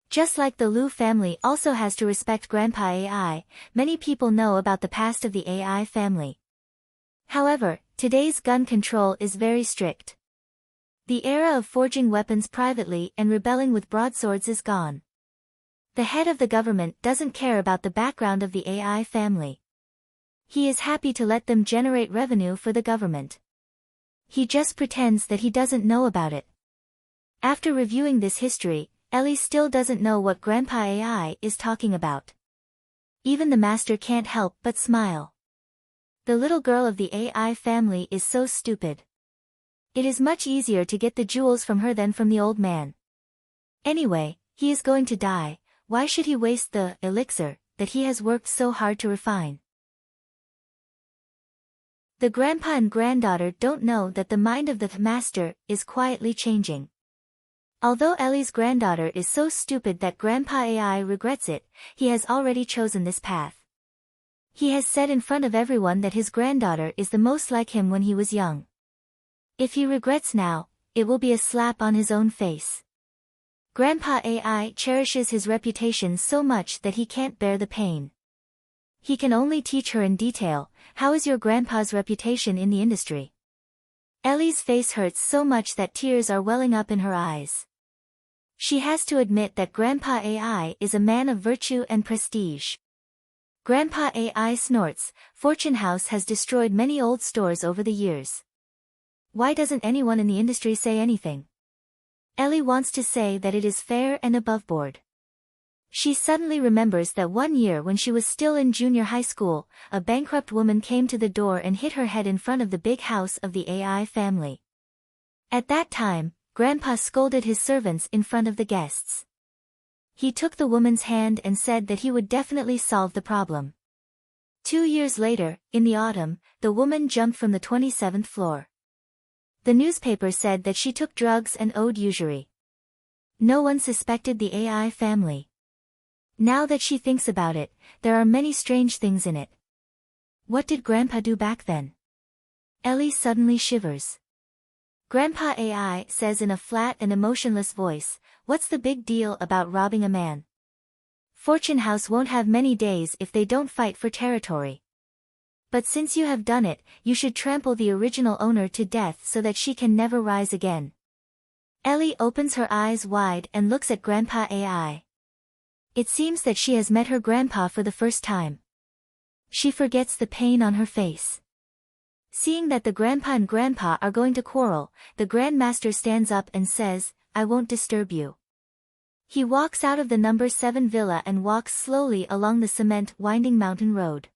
Speaker 1: Just like the Lu family also has to respect Grandpa AI, many people know about the past of the AI family. However, today's gun control is very strict. The era of forging weapons privately and rebelling with broadswords is gone. The head of the government doesn't care about the background of the AI family. He is happy to let them generate revenue for the government. He just pretends that he doesn't know about it. After reviewing this history, Ellie still doesn't know what Grandpa AI is talking about. Even the master can't help but smile. The little girl of the AI family is so stupid. It is much easier to get the jewels from her than from the old man. Anyway, he is going to die, why should he waste the elixir that he has worked so hard to refine? The grandpa and granddaughter don't know that the mind of the master is quietly changing. Although Ellie's granddaughter is so stupid that Grandpa AI regrets it, he has already chosen this path. He has said in front of everyone that his granddaughter is the most like him when he was young. If he regrets now, it will be a slap on his own face. Grandpa AI cherishes his reputation so much that he can't bear the pain. He can only teach her in detail, how is your grandpa's reputation in the industry? Ellie's face hurts so much that tears are welling up in her eyes. She has to admit that Grandpa AI is a man of virtue and prestige. Grandpa AI snorts, Fortune House has destroyed many old stores over the years. Why doesn't anyone in the industry say anything? Ellie wants to say that it is fair and above board. She suddenly remembers that one year when she was still in junior high school, a bankrupt woman came to the door and hit her head in front of the big house of the AI family. At that time, Grandpa scolded his servants in front of the guests. He took the woman's hand and said that he would definitely solve the problem. 2 years later, in the autumn, the woman jumped from the 27th floor. The newspaper said that she took drugs and owed usury. No one suspected the AI family. Now that she thinks about it, there are many strange things in it. What did Grandpa do back then? Ellie suddenly shivers. Grandpa AI says in a flat and emotionless voice, what's the big deal about robbing a man? Fortune House won't have many days if they don't fight for territory. But since you have done it, you should trample the original owner to death so that she can never rise again. Ellie opens her eyes wide and looks at Grandpa AI. It seems that she has met her grandpa for the first time. She forgets the pain on her face. Seeing that the grandpa and grandpa are going to quarrel, the grandmaster stands up and says, I won't disturb you. He walks out of the number 7 villa and walks slowly along the cement winding mountain road.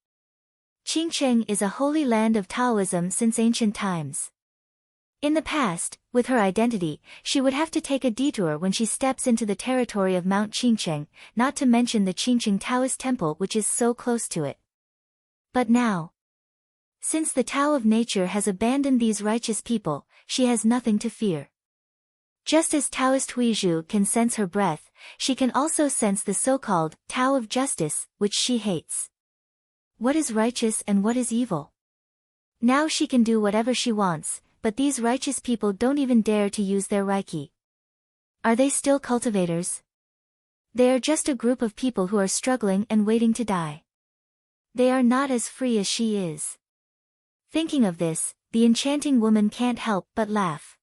Speaker 1: Qingcheng is a holy land of Taoism since ancient times. In the past, with her identity, she would have to take a detour when she steps into the territory of Mount Qingcheng, not to mention the Qingcheng Taoist temple which is so close to it. But now, since the Tao of nature has abandoned these righteous people, she has nothing to fear. Just as Taoist Huizhu can sense her breath, she can also sense the so-called Tao of justice, which she hates. What is righteous and what is evil? Now she can do whatever she wants, but these righteous people don't even dare to use their Reiki. Are they still cultivators? They are just a group of people who are struggling and waiting to die. They are not as free as she is. Thinking of this, the enchanting woman can't help but laugh.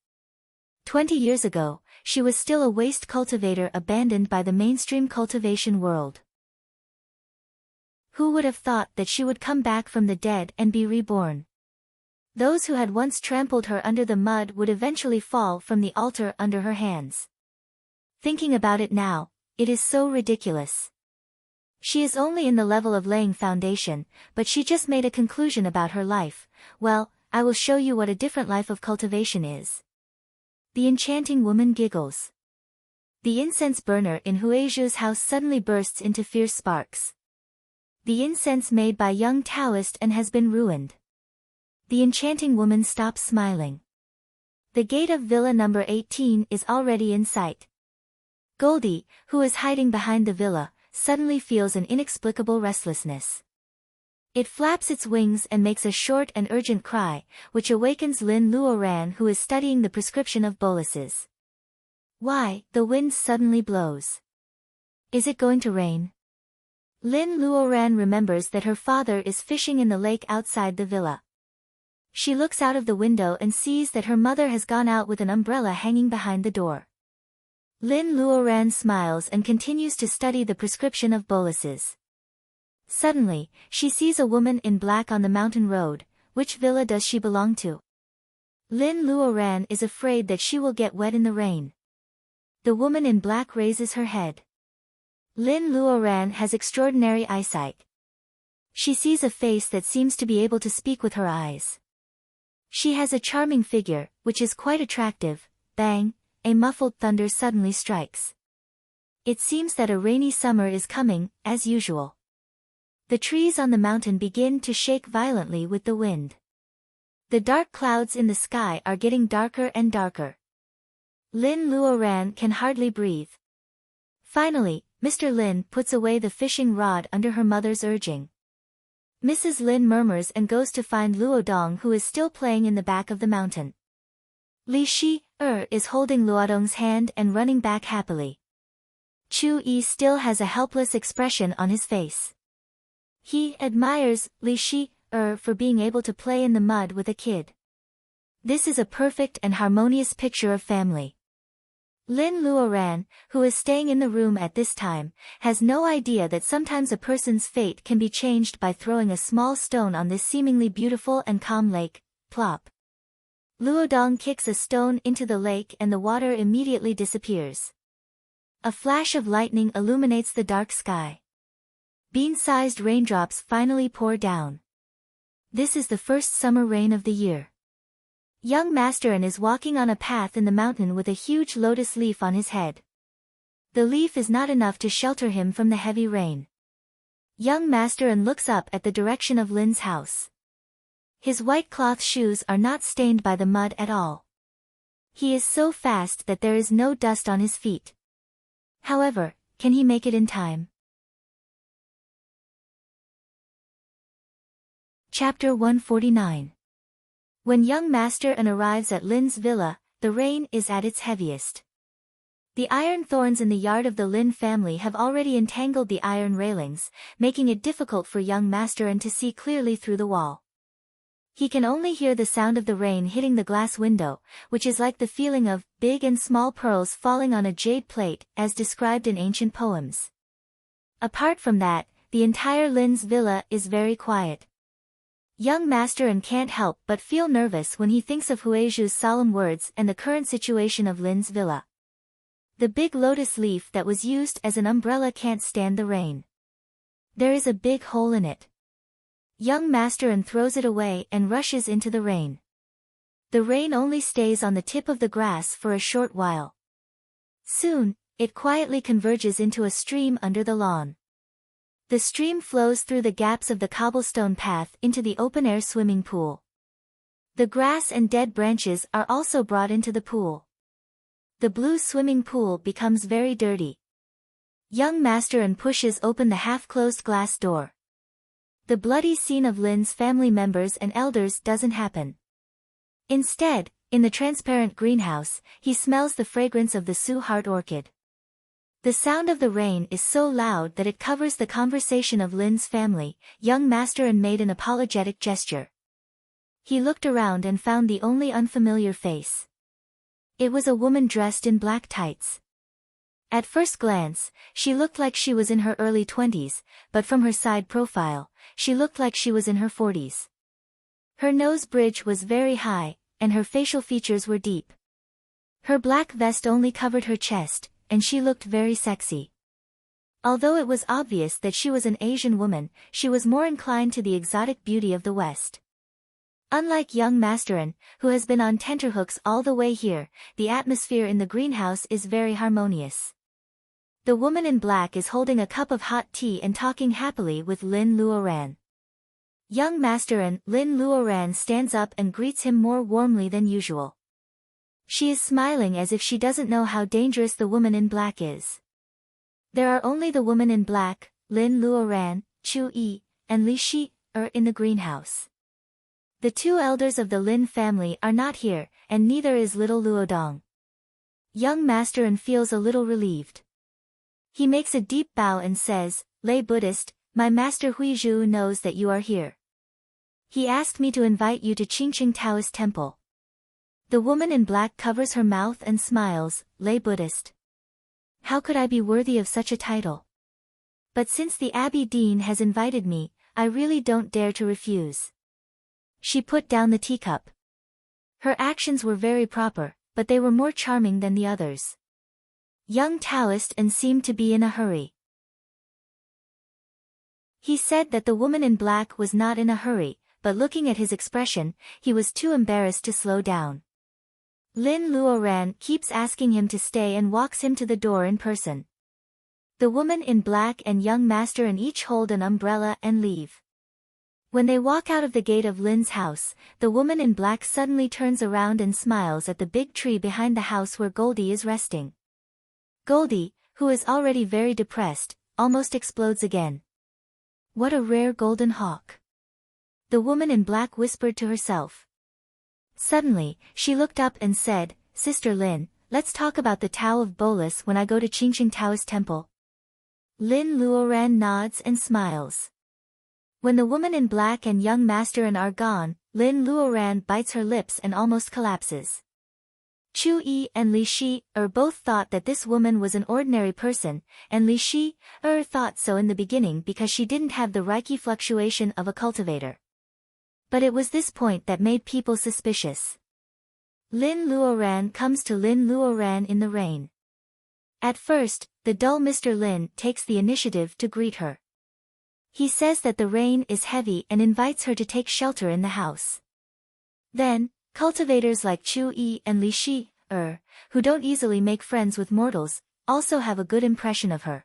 Speaker 1: 20 years ago, she was still a waste cultivator abandoned by the mainstream cultivation world. Who would have thought that she would come back from the dead and be reborn? Those who had once trampled her under the mud would eventually fall from the altar under her hands. Thinking about it now, it is so ridiculous. She is only in the level of laying foundation, but she just made a conclusion about her life. Well, I will show you what a different life of cultivation is. The enchanting woman giggles. The incense burner in Huizhu's house suddenly bursts into fierce sparks. The incense made by young Taoist and has been ruined. The enchanting woman stops smiling. The gate of villa number 18 is already in sight. Goldie, who is hiding behind the villa, suddenly feels an inexplicable restlessness. It flaps its wings and makes a short and urgent cry, which awakens Lin Luoran, who is studying the prescription of boluses. Why, the wind suddenly blows. Is it going to rain? Lin Luoran remembers that her father is fishing in the lake outside the villa. She looks out of the window and sees that her mother has gone out with an umbrella hanging behind the door. Lin Luoran smiles and continues to study the prescription of boluses. Suddenly, she sees a woman in black on the mountain road. Which villa does she belong to? Lin Luoran is afraid that she will get wet in the rain. The woman in black raises her head. Lin Luoran has extraordinary eyesight. She sees a face that seems to be able to speak with her eyes. She has a charming figure, which is quite attractive. Bang, a muffled thunder suddenly strikes. It seems that a rainy summer is coming, as usual. The trees on the mountain begin to shake violently with the wind. The dark clouds in the sky are getting darker and darker. Lin Luoran can hardly breathe. Finally, Mr. Lin puts away the fishing rod under her mother's urging. Mrs. Lin murmurs and goes to find Luodong, who is still playing in the back of the mountain. Li Shi is holding Luodong's hand and running back happily. Chu Yi still has a helpless expression on his face. He admires Li Shi for being able to play in the mud with a kid. This is a perfect and harmonious picture of family. Lin Luoran, who is staying in the room at this time, has no idea that sometimes a person's fate can be changed by throwing a small stone on this seemingly beautiful and calm lake. Plop. Luodong kicks a stone into the lake and the water immediately disappears. A flash of lightning illuminates the dark sky. Bean-sized raindrops finally pour down. This is the first summer rain of the year. Young Masterin is walking on a path in the mountain with a huge lotus leaf on his head. The leaf is not enough to shelter him from the heavy rain. Young Masterin looks up at the direction of Lin's house. His white cloth shoes are not stained by the mud at all. He is so fast that there is no dust on his feet. However, can he make it in time? Chapter 149. When young Masterin arrives at Lin's villa, the rain is at its heaviest. The iron thorns in the yard of the Lin family have already entangled the iron railings, making it difficult for young Masterin to see clearly through the wall. He can only hear the sound of the rain hitting the glass window, which is like the feeling of big and small pearls falling on a jade plate, as described in ancient poems. Apart from that, the entire Lin's villa is very quiet. Young Masterin can't help but feel nervous when he thinks of Huizhu's solemn words and the current situation of Lin's villa. The big lotus leaf that was used as an umbrella can't stand the rain. There is a big hole in it. Young Masterin throws it away and rushes into the rain. The rain only stays on the tip of the grass for a short while. Soon, it quietly converges into a stream under the lawn. The stream flows through the gaps of the cobblestone path into the open-air swimming pool. The grass and dead branches are also brought into the pool. The blue swimming pool becomes very dirty. Young Masterin pushes open the half-closed glass door. The bloody scene of Lin's family members and elders doesn't happen. Instead, in the transparent greenhouse, he smells the fragrance of the Su-heart orchid. The sound of the rain is so loud that it covers the conversation of Lin's family. Young Masterin made an apologetic gesture. He looked around and found the only unfamiliar face. It was a woman dressed in black tights. At first glance, she looked like she was in her early 20s, but from her side profile, she looked like she was in her 40s. Her nose bridge was very high, and her facial features were deep. Her black vest only covered her chest, and she looked very sexy. Although it was obvious that she was an Asian woman, she was more inclined to the exotic beauty of the West. Unlike young Masterin, who has been on tenterhooks all the way here, the atmosphere in the greenhouse is very harmonious. The woman in black is holding a cup of hot tea and talking happily with Lin Luoran. Young Masterin, Lin Luoran stands up and greets him more warmly than usual. She is smiling as if she doesn't know how dangerous the woman in black is. There are only the woman in black, Lin Luoran, Chu Yi, and Li Shi in the greenhouse. The two elders of the Lin family are not here, and neither is little Luodong. Young Masterin feels a little relieved. He makes a deep bow and says, "Lay Buddhist, my master Huizhu knows that you are here. He asked me to invite you to Qingqing Taoist Temple." The woman in black covers her mouth and smiles. "Lay Buddhist. How could I be worthy of such a title? But since the Abbey Dean has invited me, I really don't dare to refuse." She put down the teacup. Her actions were very proper, but they were more charming than the others. Young Taoist and seemed to be in a hurry. He said that the woman in black was not in a hurry, but looking at his expression, he was too embarrassed to slow down. Lin Luoran keeps asking him to stay and walks him to the door in person. The woman in black and young master and each hold an umbrella and leave. When they walk out of the gate of Lin's house, the woman in black suddenly turns around and smiles at the big tree behind the house where Goldie is resting. Goldie, who is already very depressed, almost explodes again. What a rare golden hawk! The woman in black whispered to herself. Suddenly, she looked up and said, Sister Lin, let's talk about the Tao of Bolus when I go to Qingqing Taoist Temple. Lin Luoran nods and smiles. When the woman in black and young master are gone, Lin Luoran bites her lips and almost collapses. Chu Yi and Li Shi both thought that this woman was an ordinary person, and Li Shi thought so in the beginning because she didn't have the Reiki fluctuation of a cultivator. But it was this point that made people suspicious. Lin Luoran comes to Lin Luoran in the rain. At first, the dull Mr. Lin takes the initiative to greet her. He says that the rain is heavy and invites her to take shelter in the house. Then, cultivators like Chu Yi and Li Shi, who don't easily make friends with mortals, also have a good impression of her.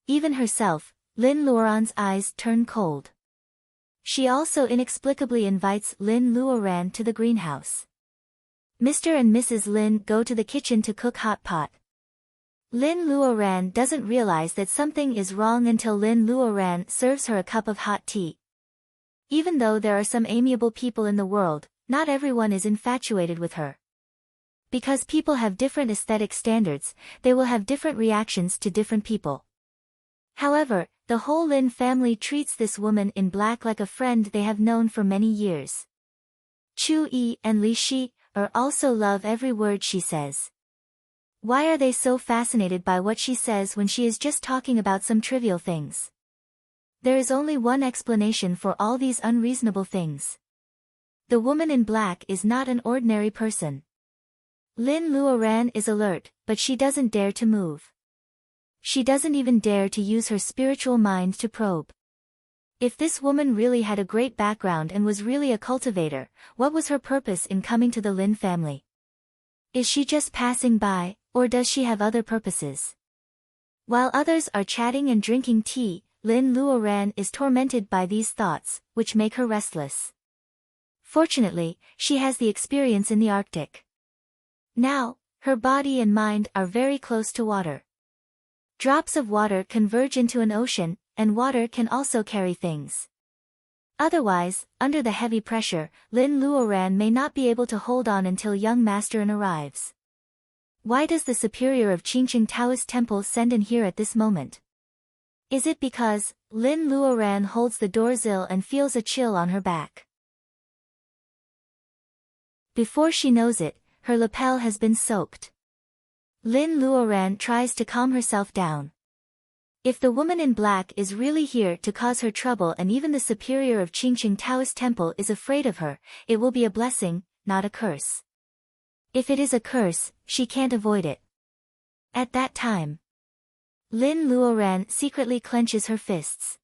Speaker 1: Even herself, Lin Luoran's eyes turn cold. She also inexplicably invites Lin Luoran to the greenhouse. Mr. and Mrs. Lin go to the kitchen to cook hot pot. Lin Luoran doesn't realize that something is wrong until Lin Luoran serves her a cup of hot tea. Even though there are some amiable people in the world, not everyone is infatuated with her. Because people have different aesthetic standards, they will have different reactions to different people. However, the whole Lin family treats this woman in black like a friend they have known for many years. Chu Yi and Li Shi also love every word she says. Why are they so fascinated by what she says when she is just talking about some trivial things? There is only one explanation for all these unreasonable things. The woman in black is not an ordinary person. Lin Luoran is alert, but she doesn't dare to move. She doesn't even dare to use her spiritual mind to probe. If this woman really had a great background and was really a cultivator, what was her purpose in coming to the Lin family? Is she just passing by, or does she have other purposes? While others are chatting and drinking tea, Lin Luoran is tormented by these thoughts, which make her restless. Fortunately, she has the experience in the Arctic. Now, her body and mind are very close to water. Drops of water converge into an ocean, and water can also carry things. Otherwise, under the heavy pressure, Lin Luoran may not be able to hold on until young Master arrives. Why does the superior of Qingqing Taoist Temple send in here at this moment? Is it because Lin Luoran holds the door sill and feels a chill on her back? Before she knows it, her lapel has been soaked. Lin Luoran tries to calm herself down. If the woman in black is really here to cause her trouble and even the superior of Qingqing Taoist Temple is afraid of her, it will be a blessing, not a curse. If it is a curse, she can't avoid it. At that time, Lin Luoran secretly clenches her fists.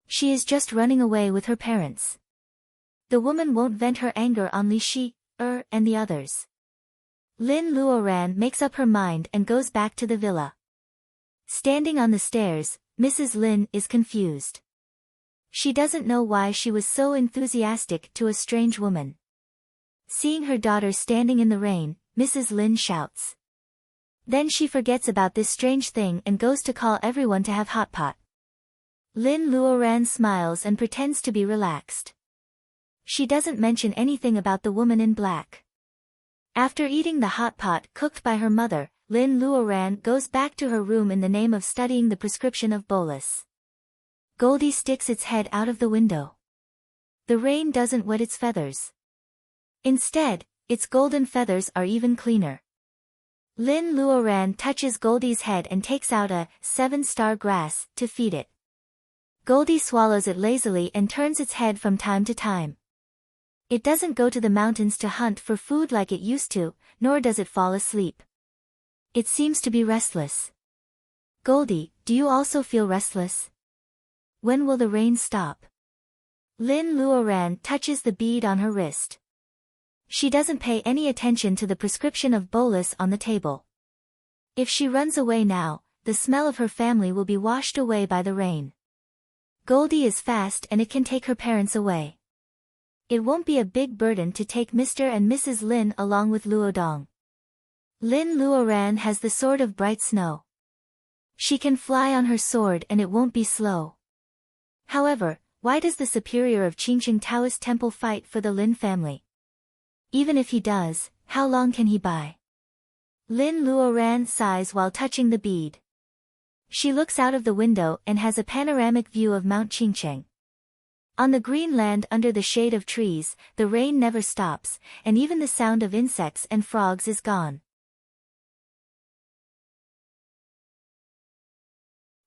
Speaker 1: She is just running away with her parents. The woman won't vent her anger on Li Shi, and the others. Lin Luoran makes up her mind and goes back to the villa. Standing on the stairs, Mrs. Lin is confused. She doesn't know why she was so enthusiastic to a strange woman. Seeing her daughter standing in the rain, Mrs. Lin shouts. Then she forgets about this strange thing and goes to call everyone to have hot pot. Lin Luoran smiles and pretends to be relaxed. She doesn't mention anything about the woman in black. After eating the hot pot cooked by her mother, Lin Luoran goes back to her room in the name of studying the prescription of bolus. Goldie sticks its head out of the window. The rain doesn't wet its feathers. Instead, its golden feathers are even cleaner. Lin Luoran touches Goldie's head and takes out a 7-star grass to feed it. Goldie swallows it lazily and turns its head from time to time. It doesn't go to the mountains to hunt for food like it used to, nor does it fall asleep. It seems to be restless. Goldie, do you also feel restless? When will the rain stop? Lin Luoran touches the bead on her wrist. She doesn't pay any attention to the prescription of bolus on the table. If she runs away now, the smell of her family will be washed away by the rain. Goldie is fast and it can take her parents away. It won't be a big burden to take Mr. and Mrs. Lin along with Luodong. Lin Luoran has the sword of bright snow. She can fly on her sword and it won't be slow. However, why does the superior of Qingqing Taoist Temple fight for the Lin family? Even if he does, how long can he buy? Lin Luoran sighs while touching the bead. She looks out of the window and has a panoramic view of Mount Qingcheng. On the green land under the shade of trees, the rain never stops, and even the sound of insects and frogs is gone.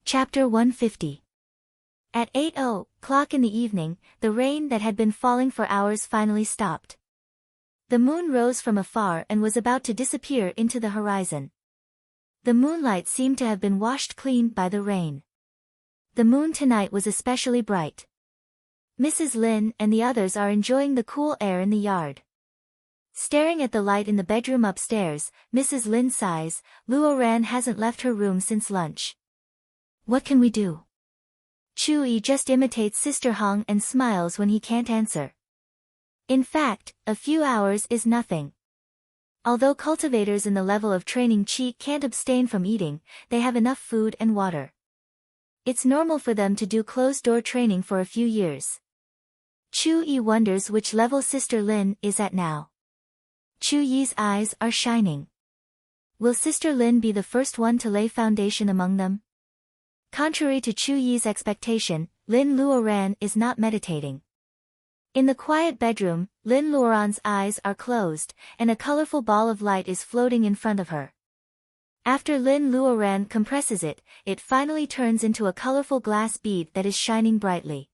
Speaker 1: Chapter 150. At 8:00 in the evening, the rain that had been falling for hours finally stopped. The moon rose from afar and was about to disappear into the horizon. The moonlight seemed to have been washed clean by the rain. The moon tonight was especially bright. Mrs. Lin and the others are enjoying the cool air in the yard. Staring at the light in the bedroom upstairs, Mrs. Lin sighs. Luoran hasn't left her room since lunch. What can we do? Chu Yi just imitates Sister Hong and smiles when he can't answer. In fact, a few hours is nothing. Although cultivators in the level of training Qi can't abstain from eating, they have enough food and water. It's normal for them to do closed-door training for a few years. Chu Yi wonders which level Sister Lin is at now. Chu Yi's eyes are shining. Will Sister Lin be the first one to lay foundation among them? Contrary to Chu Yi's expectation, Lin Luoran is not meditating. In the quiet bedroom, Lin Luoran's eyes are closed, and a colorful ball of light is floating in front of her. After Lin Luoran compresses it, it finally turns into a colorful glass bead that is shining brightly.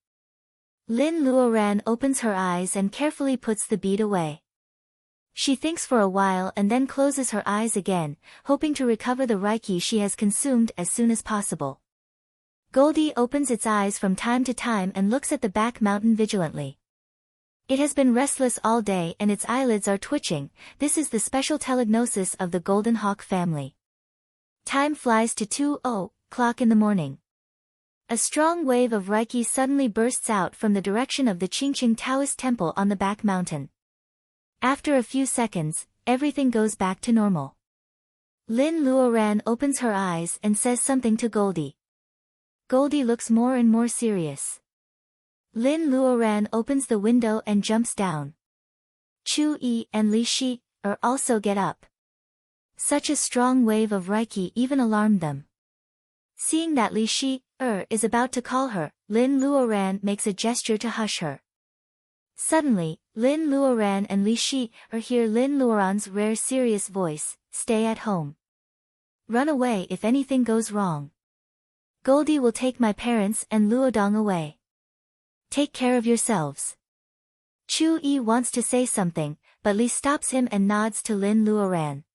Speaker 1: Lin Luoran opens her eyes and carefully puts the bead away. She thinks for a while and then closes her eyes again, hoping to recover the Reiki she has consumed as soon as possible. Goldie opens its eyes from time to time and looks at the back mountain vigilantly. It has been restless all day and its eyelids are twitching. This is the special telegnosis of the Golden Hawk family. Time flies to 2:00 in the morning. A strong wave of Reiki suddenly bursts out from the direction of the Qingqing Taoist Temple on the back mountain. After a few seconds, everything goes back to normal. Lin Luoran opens her eyes and says something to Goldie. Goldie looks more and more serious. Lin Luoran opens the window and jumps down. Chu Yi and Li Shi also get up. Such a strong wave of Reiki even alarmed them. Seeing that Li Shi is about to call her, Lin Luoran makes a gesture to hush her. Suddenly, Lin Luoran and Li Shi hear Lin Luoran's rare serious voice, "Stay at home. Run away if anything goes wrong. Goldie will take my parents and Luodong away. Take care of yourselves." Chu Yi wants to say something, but Li stops him and nods to Lin Luoran.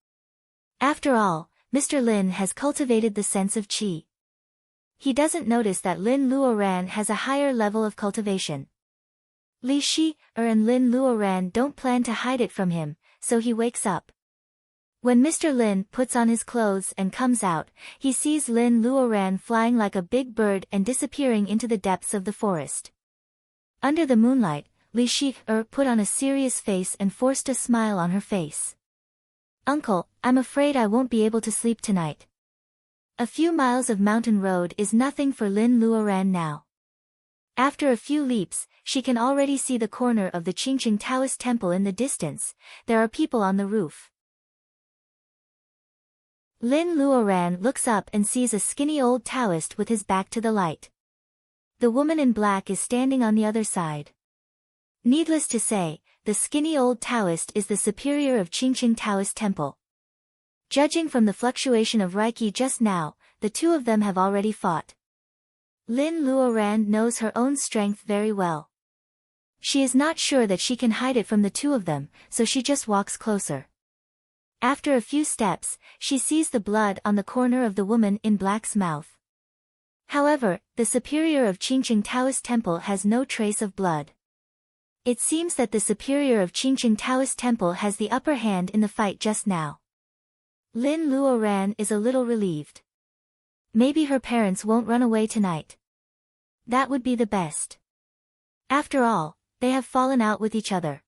Speaker 1: After all, Mr. Lin has cultivated the sense of qi. He doesn't notice that Lin Luoran has a higher level of cultivation. Li Shi and Lin Luoran don't plan to hide it from him, so he wakes up. When Mr. Lin puts on his clothes and comes out, he sees Lin Luoran flying like a big bird and disappearing into the depths of the forest. Under the moonlight, Li Shi put on a serious face and forced a smile on her face. "Uncle, I'm afraid I won't be able to sleep tonight." A few miles of mountain road is nothing for Lin Luoran now. After a few leaps, she can already see the corner of the Qingqing Taoist Temple in the distance. There are people on the roof. Lin Luoran looks up and sees a skinny old Taoist with his back to the light. The woman in black is standing on the other side. Needless to say, the skinny old Taoist is the superior of Qingqing Taoist Temple. Judging from the fluctuation of Reiki just now, the two of them have already fought. Lin Luoran knows her own strength very well. She is not sure that she can hide it from the two of them, so she just walks closer. After a few steps, she sees the blood on the corner of the woman in black's mouth. However, the superior of Qingqing Taoist Temple has no trace of blood. It seems that the superior of Qingqing Taoist Temple has the upper hand in the fight just now. Lin Luoran is a little relieved. Maybe her parents won't run away tonight. That would be the best. After all, they have fallen out with each other.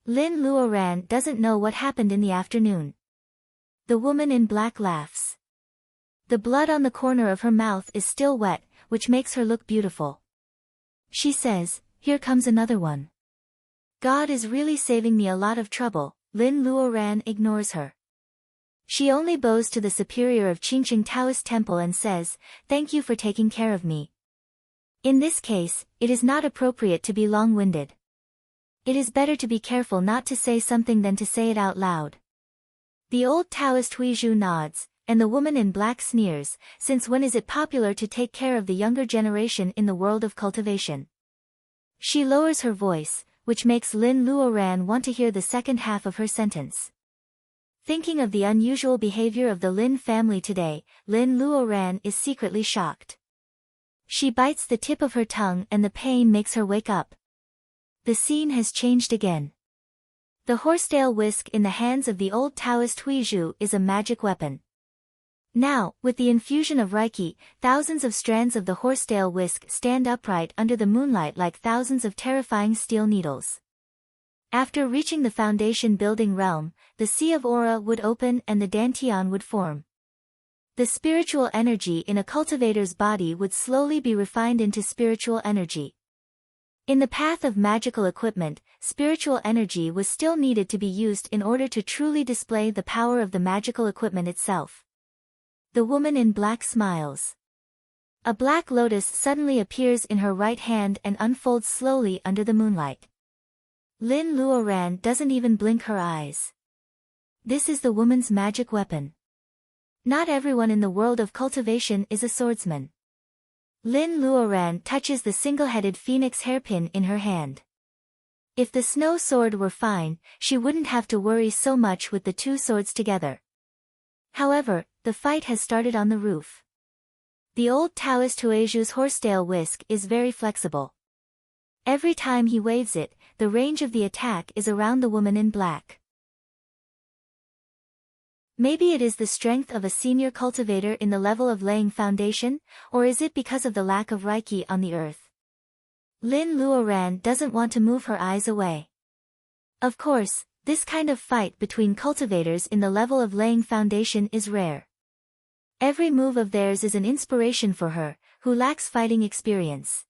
Speaker 1: Lin Luoran doesn't know what happened in the afternoon. The woman in black laughs. The blood on the corner of her mouth is still wet, which makes her look beautiful. She says, "Here comes another one." God is really saving me a lot of trouble. Lin Luoran ignores her. She only bows to the superior of Qingqing Taoist Temple and says, "Thank you for taking care of me." In this case, it is not appropriate to be long-winded. It is better to be careful not to say something than to say it out loud. The old Taoist Huizhu nods, and the woman in black sneers, since when is it popular to take care of the younger generation in the world of cultivation? She lowers her voice, which makes Lin Luoran want to hear the second half of her sentence. Thinking of the unusual behavior of the Lin family today, Lin Luoran is secretly shocked. She bites the tip of her tongue and the pain makes her wake up. The scene has changed again. The horsetail whisk in the hands of the old Taoist Huizhu is a magic weapon. Now, with the infusion of Reiki, thousands of strands of the horsetail whisk stand upright under the moonlight like thousands of terrifying steel needles. After reaching the foundation building realm, the sea of aura would open and the dantian would form. The spiritual energy in a cultivator's body would slowly be refined into spiritual energy. In the path of magical equipment, spiritual energy was still needed to be used in order to truly display the power of the magical equipment itself. The woman in black smiles. A black lotus suddenly appears in her right hand and unfolds slowly under the moonlight. Lin Luoran doesn't even blink her eyes. This is the woman's magic weapon. Not everyone in the world of cultivation is a swordsman. Lin Luoran touches the single-headed phoenix hairpin in her hand. If the snow sword were fine, she wouldn't have to worry so much with the two swords together. However, the fight has started on the roof. The old Taoist Huizhu's horsetail whisk is very flexible. Every time he waves it, the range of the attack is around the woman in black. Maybe it is the strength of a senior cultivator in the level of laying foundation, or is it because of the lack of Reiki on the earth? Lin Luoran doesn't want to move her eyes away. Of course, this kind of fight between cultivators in the level of laying foundation is rare. Every move of theirs is an inspiration for her, who lacks fighting experience.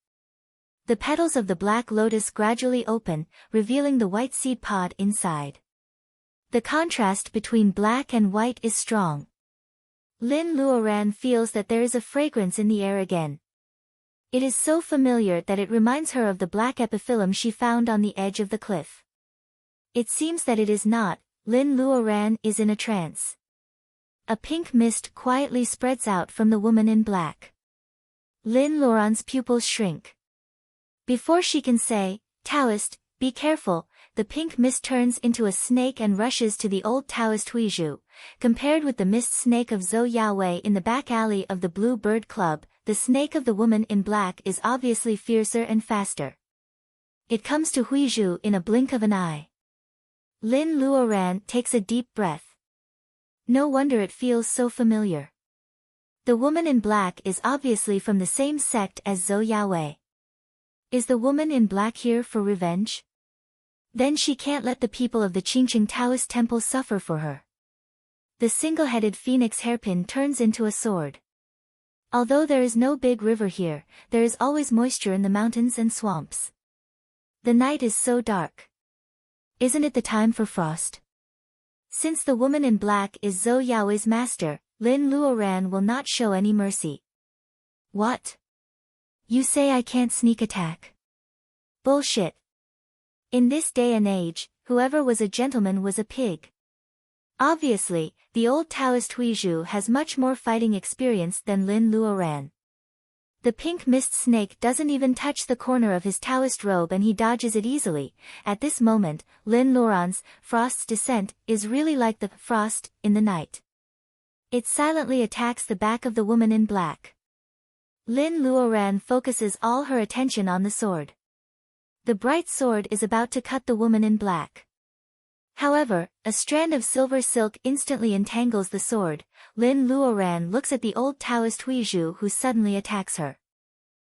Speaker 1: The petals of the black lotus gradually open, revealing the white seed pod inside. The contrast between black and white is strong. Lin Luoran feels that there is a fragrance in the air again. It is so familiar that it reminds her of the black epiphyllum she found on the edge of the cliff. It seems that it is not. Lin Luoran is in a trance. A pink mist quietly spreads out from the woman in black. Lin Luoran's pupils shrink. Before she can say, "Taoist, be careful," the pink mist turns into a snake and rushes to the old Taoist Huizhu. Compared with the mist snake of Zhou Yawei in the back alley of the Blue Bird Club, the snake of the woman in black is obviously fiercer and faster. It comes to Huizhu in a blink of an eye. Lin Luoran takes a deep breath. No wonder it feels so familiar. The woman in black is obviously from the same sect as Zhou Yawei. Is the woman in black here for revenge? Then she can't let the people of the Qingqing Taoist Temple suffer for her. The single-headed phoenix hairpin turns into a sword. Although there is no big river here, there is always moisture in the mountains and swamps. The night is so dark. Isn't it the time for frost? Since the woman in black is Zhou Yawei's master, Lin Luoran will not show any mercy. What? You say I can't sneak attack? Bullshit. In this day and age, whoever was a gentleman was a pig. Obviously, the old Taoist Huizhu has much more fighting experience than Lin Luoran. The pink mist snake doesn't even touch the corner of his Taoist robe and he dodges it easily. At this moment, Lin Luoran's Frost's descent is really like the frost in the night. It silently attacks the back of the woman in black. Lin Luoran focuses all her attention on the sword. The bright sword is about to cut the woman in black. However, a strand of silver silk instantly entangles the sword. Lin Luoran looks at the old Taoist Huizhu who suddenly attacks her.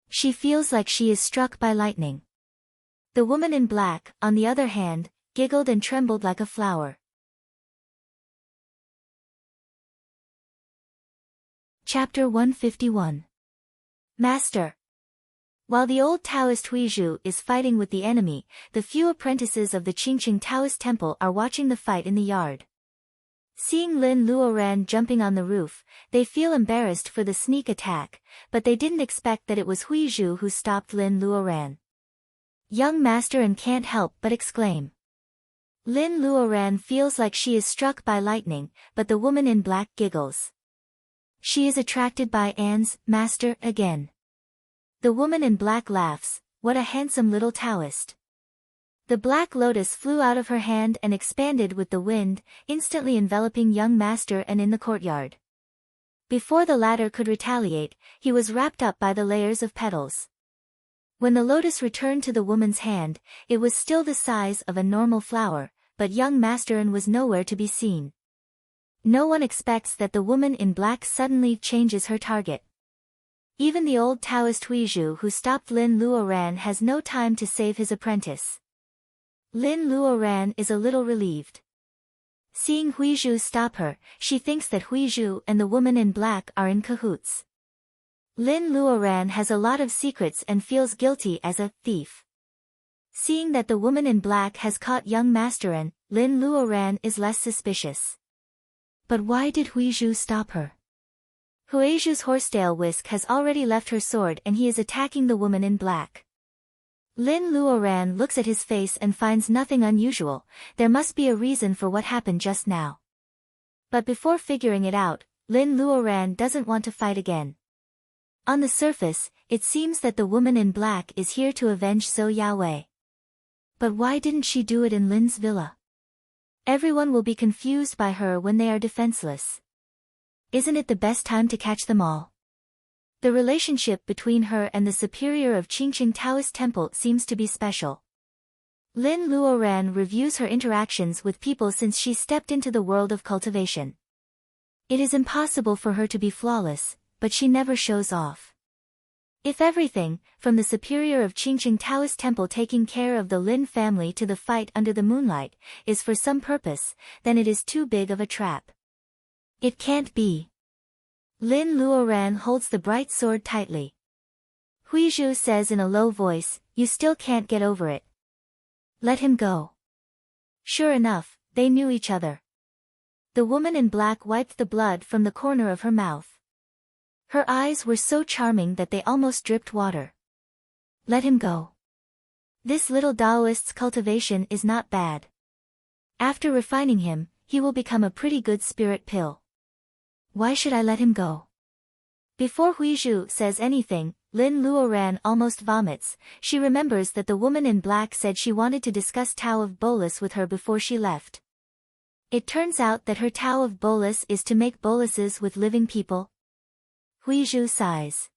Speaker 1: She feels like she is struck by lightning. The woman in black, on the other hand, giggled and trembled like a flower. Chapter 151. Master. While the old Taoist Huizhu is fighting with the enemy, the few apprentices of the Qingqing Taoist temple are watching the fight in the yard. Seeing Lin Luoran jumping on the roof, they feel embarrassed for the sneak attack, but they didn't expect that it was Huizhu who stopped Lin Luoran. Young master and can't help but exclaim. Lin Luoran feels like she is struck by lightning, but the woman in black giggles. She is attracted by Anne's master again. The woman in black laughs, what a handsome little Taoist. The black lotus flew out of her hand and expanded with the wind, instantly enveloping young master and in the courtyard. Before the latter could retaliate, he was wrapped up by the layers of petals. When the lotus returned to the woman's hand, it was still the size of a normal flower, but young master was nowhere to be seen. No one expects that the woman in black suddenly changes her target. Even the old Taoist Huizhu who stopped Lin Luoran has no time to save his apprentice. Lin Luoran is a little relieved. Seeing Huizhu stop her, she thinks that Huizhu and the woman in black are in cahoots. Lin Luoran has a lot of secrets and feels guilty as a thief. Seeing that the woman in black has caught young master, Lin Luoran is less suspicious. But why did Huizhu stop her? Huizhu's horsetail whisk has already left her sword and he is attacking the woman in black. Lin Luoran looks at his face and finds nothing unusual. There must be a reason for what happened just now. But before figuring it out, Lin Luoran doesn't want to fight again. On the surface, it seems that the woman in black is here to avenge Zhou Yaowei. But why didn't she do it in Lin's villa? Everyone will be confused by her when they are defenseless. Isn't it the best time to catch them all? The relationship between her and the superior of Qingqing Taoist Temple seems to be special. Lin Luoran reviews her interactions with people since she stepped into the world of cultivation. It is impossible for her to be flawless, but she never shows off. If everything, from the superior of Qingqing Taoist Temple taking care of the Lin family to the fight under the moonlight, is for some purpose, then it is too big of a trap. It can't be. Lin Luoran holds the bright sword tightly. Huizhu says in a low voice, "You still can't get over it. Let him go." Sure enough, they knew each other. The woman in black wiped the blood from the corner of her mouth. Her eyes were so charming that they almost dripped water. Let him go. This little Taoist's cultivation is not bad. After refining him, he will become a pretty good spirit pill. Why should I let him go? Before Huizhu says anything, Lin Luoran almost vomits. She remembers that the woman in black said she wanted to discuss Tao of Bolus with her before she left. It turns out that her Tao of Bolus is to make boluses with living people. Huizhu sighs.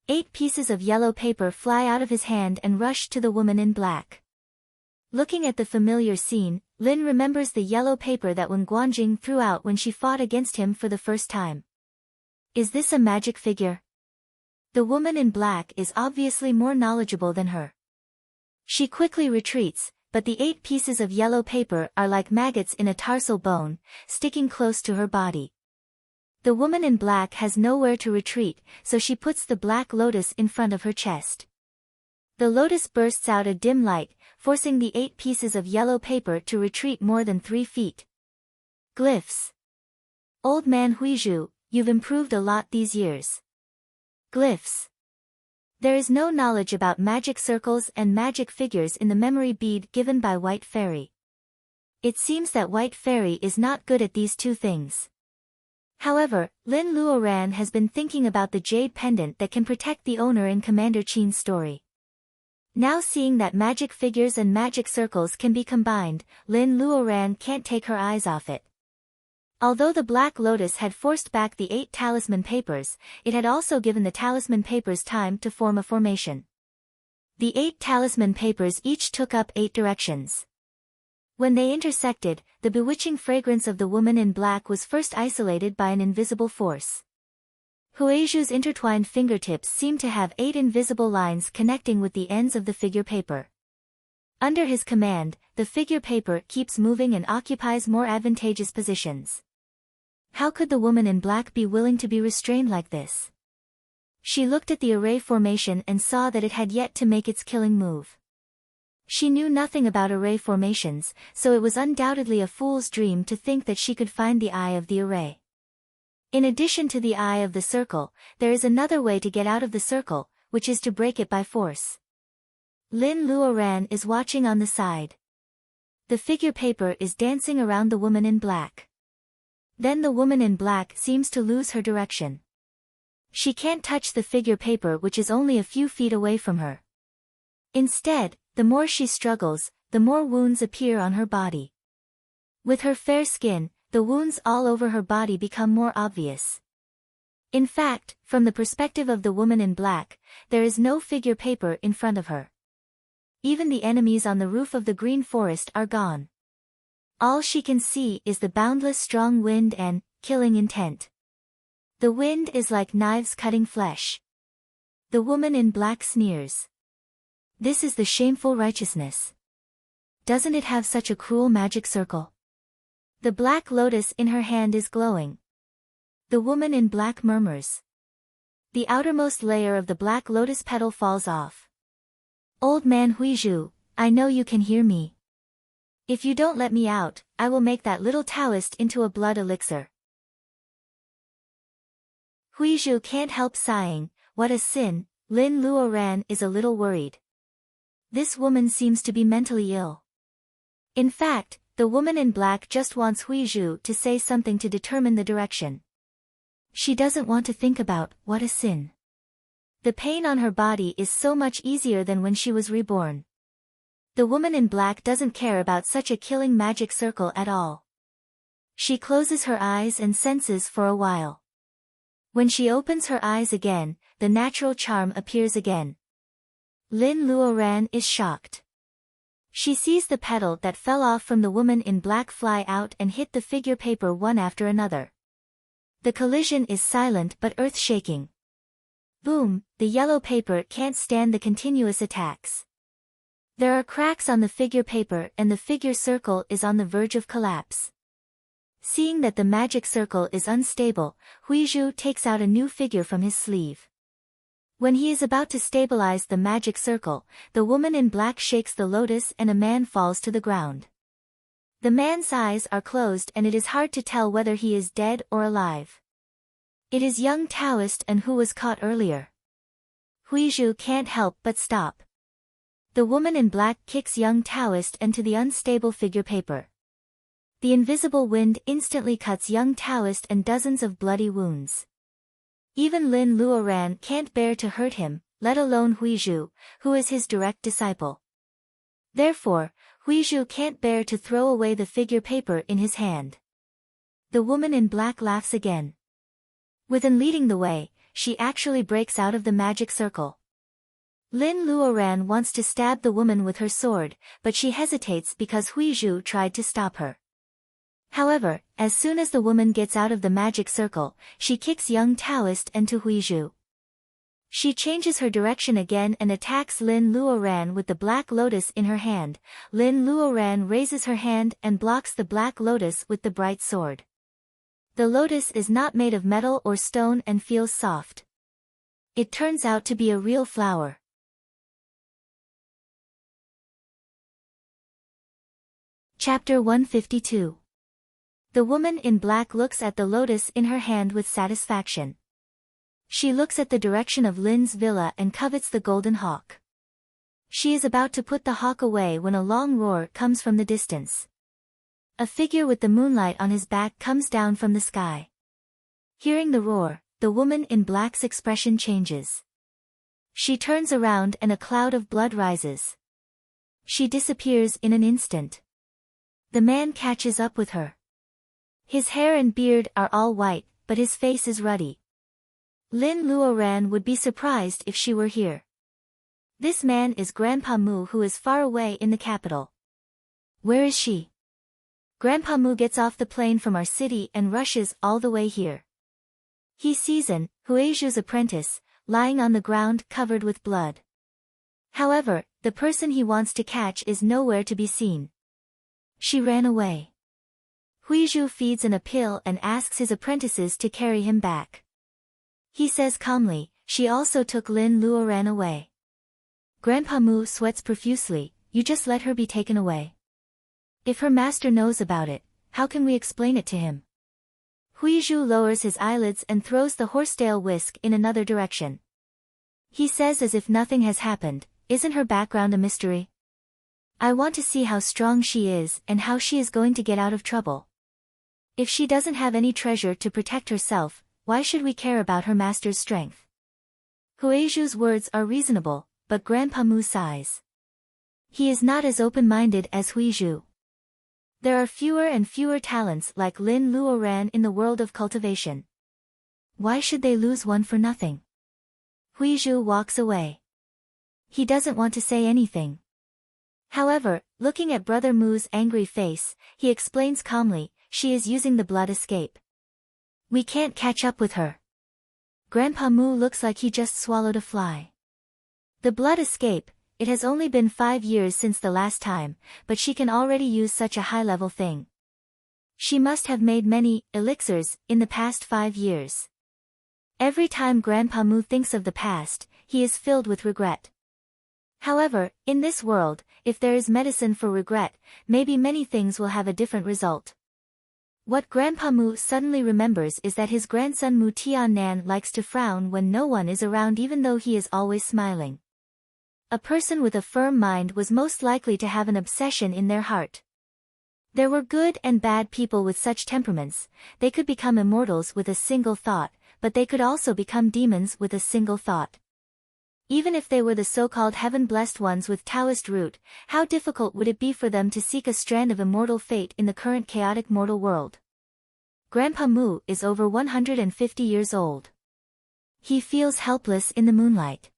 Speaker 1: 8 pieces of yellow paper fly out of his hand and rush to the woman in black. Looking at the familiar scene, Lin remembers the yellow paper that Wen Guanjing threw out when she fought against him for the first time. Is this a magic figure? The woman in black is obviously more knowledgeable than her. She quickly retreats, but the 8 pieces of yellow paper are like maggots in a tarsal bone, sticking close to her body. The woman in black has nowhere to retreat, so she puts the black lotus in front of her chest. The lotus bursts out a dim light, forcing the 8 pieces of yellow paper to retreat more than 3 feet. Glyphs. Old man Huizhu, you've improved a lot these years. Glyphs. There is no knowledge about magic circles and magic figures in the memory bead given by White Fairy. It seems that White Fairy is not good at these 2 things. However, Lin Luoran has been thinking about the jade pendant that can protect the owner in Commander Qin's story. Now seeing that magic figures and magic circles can be combined, Lin Luoran can't take her eyes off it. Although the Black Lotus had forced back the 8 talisman papers, it had also given the talisman papers time to form a formation. The 8 talisman papers each took up 8 directions. When they intersected, the bewitching fragrance of the woman in black was first isolated by an invisible force. Huizhu's intertwined fingertips seemed to have 8 invisible lines connecting with the ends of the figure paper. Under his command, the figure paper keeps moving and occupies more advantageous positions. How could the woman in black be willing to be restrained like this? She looked at the array formation and saw that it had yet to make its killing move. She knew nothing about array formations, so it was undoubtedly a fool's dream to think that she could find the eye of the array. In addition to the eye of the circle, there is another way to get out of the circle, which is to break it by force. Lin Luoran is watching on the side. The figure paper is dancing around the woman in black. Then the woman in black seems to lose her direction. She can't touch the figure paper, which is only a few feet away from her. Instead, the more she struggles, the more wounds appear on her body. With her fair skin, the wounds all over her body become more obvious. In fact, from the perspective of the woman in black, there is no figure paper in front of her. Even the enemies on the roof of the green forest are gone. All she can see is the boundless strong wind and killing intent. The wind is like knives cutting flesh. The woman in black sneers. This is the shameful righteousness. Doesn't it have such a cruel magic circle? The black lotus in her hand is glowing. The woman in black murmurs. The outermost layer of the black lotus petal falls off. Old man Huizhu, I know you can hear me. If you don't let me out, I will make that little Taoist into a blood elixir. Huizhu can't help sighing. What a sin. Lin Luoran is a little worried. This woman seems to be mentally ill. In fact, the woman in black just wants Huizhu to say something to determine the direction. She doesn't want to think about what a sin. The pain on her body is so much easier than when she was reborn. The woman in black doesn't care about such a killing magic circle at all. She closes her eyes and senses for a while. When she opens her eyes again, the natural charm appears again. Lin Luoran is shocked. She sees the petal that fell off from the woman in black fly out and hit the figure paper one after another. The collision is silent but earth-shaking. Boom, the yellow paper can't stand the continuous attacks. There are cracks on the figure paper and the figure circle is on the verge of collapse. Seeing that the magic circle is unstable, Huizhu takes out a new figure from his sleeve. When he is about to stabilize the magic circle, the woman in black shakes the lotus and a man falls to the ground. The man's eyes are closed and it is hard to tell whether he is dead or alive. It is young Taoist and who was caught earlier. Huizhu can't help but stop. The woman in black kicks young Taoist into the unstable figure paper. The invisible wind instantly cuts young Taoist and dozens of bloody wounds. Even Lin Luoran can't bear to hurt him, let alone Huizhu, who is his direct disciple. Therefore, Huizhu can't bear to throw away the figure paper in his hand. The woman in black laughs again. Within leading the way, she actually breaks out of the magic circle. Lin Luoran wants to stab the woman with her sword, but she hesitates because Huizhu tried to stop her. However, as soon as the woman gets out of the magic circle, she kicks young Taoist into Huizhu. She changes her direction again and attacks Lin Luoran with the black lotus in her hand. Lin Luoran raises her hand and blocks the black lotus with the bright sword. The lotus is not made of metal or stone and feels soft. It turns out to be a real flower. Chapter 152. The woman in black looks at the lotus in her hand with satisfaction. She looks at the direction of Lin's villa and covets the golden hawk. She is about to put the hawk away when a long roar comes from the distance. A figure with the moonlight on his back comes down from the sky. Hearing the roar, the woman in black's expression changes. She turns around and a cloud of blood rises. She disappears in an instant. The man catches up with her. His hair and beard are all white, but his face is ruddy. Lin Luoran would be surprised if she were here. This man is Grandpa Mu, who is far away in the capital. Where is she? Grandpa Mu gets off the plane from our city and rushes all the way here. He sees An, Huizhu's apprentice, lying on the ground covered with blood. However, the person he wants to catch is nowhere to be seen. She ran away. Huizhu feeds An a pill and asks his apprentices to carry him back. He says calmly, she also took Lin Luoran away. Grandpa Mu sweats profusely, you just let her be taken away. If her master knows about it, how can we explain it to him? Huizhu lowers his eyelids and throws the horsetail whisk in another direction. He says as if nothing has happened, isn't her background a mystery? I want to see how strong she is and how she is going to get out of trouble. If she doesn't have any treasure to protect herself, why should we care about her master's strength? Huizhu's words are reasonable, but Grandpa Mu sighs. He is not as open-minded as Huizhu. There are fewer and fewer talents like Lin Luoran in the world of cultivation. Why should they lose one for nothing? Huizhu walks away. He doesn't want to say anything. However, looking at Brother Mu's angry face, he explains calmly, she is using the blood escape. We can't catch up with her. Grandpa Mu looks like he just swallowed a fly. The blood escape, it has only been 5 years since the last time, but she can already use such a high-level thing. She must have made many elixirs in the past 5 years. Every time Grandpa Mu thinks of the past, he is filled with regret. However, in this world, if there is medicine for regret, maybe many things will have a different result. What Grandpa Mu suddenly remembers is that his grandson Mu Tiannan likes to frown when no one is around even though he is always smiling. A person with a firm mind was most likely to have an obsession in their heart. There were good and bad people with such temperaments, they could become immortals with a single thought, but they could also become demons with a single thought. Even if they were the so-called heaven-blessed ones with Taoist root, how difficult would it be for them to seek a strand of immortal fate in the current chaotic mortal world? Grandpa Mu is over 150 years old. He feels helpless in the moonlight.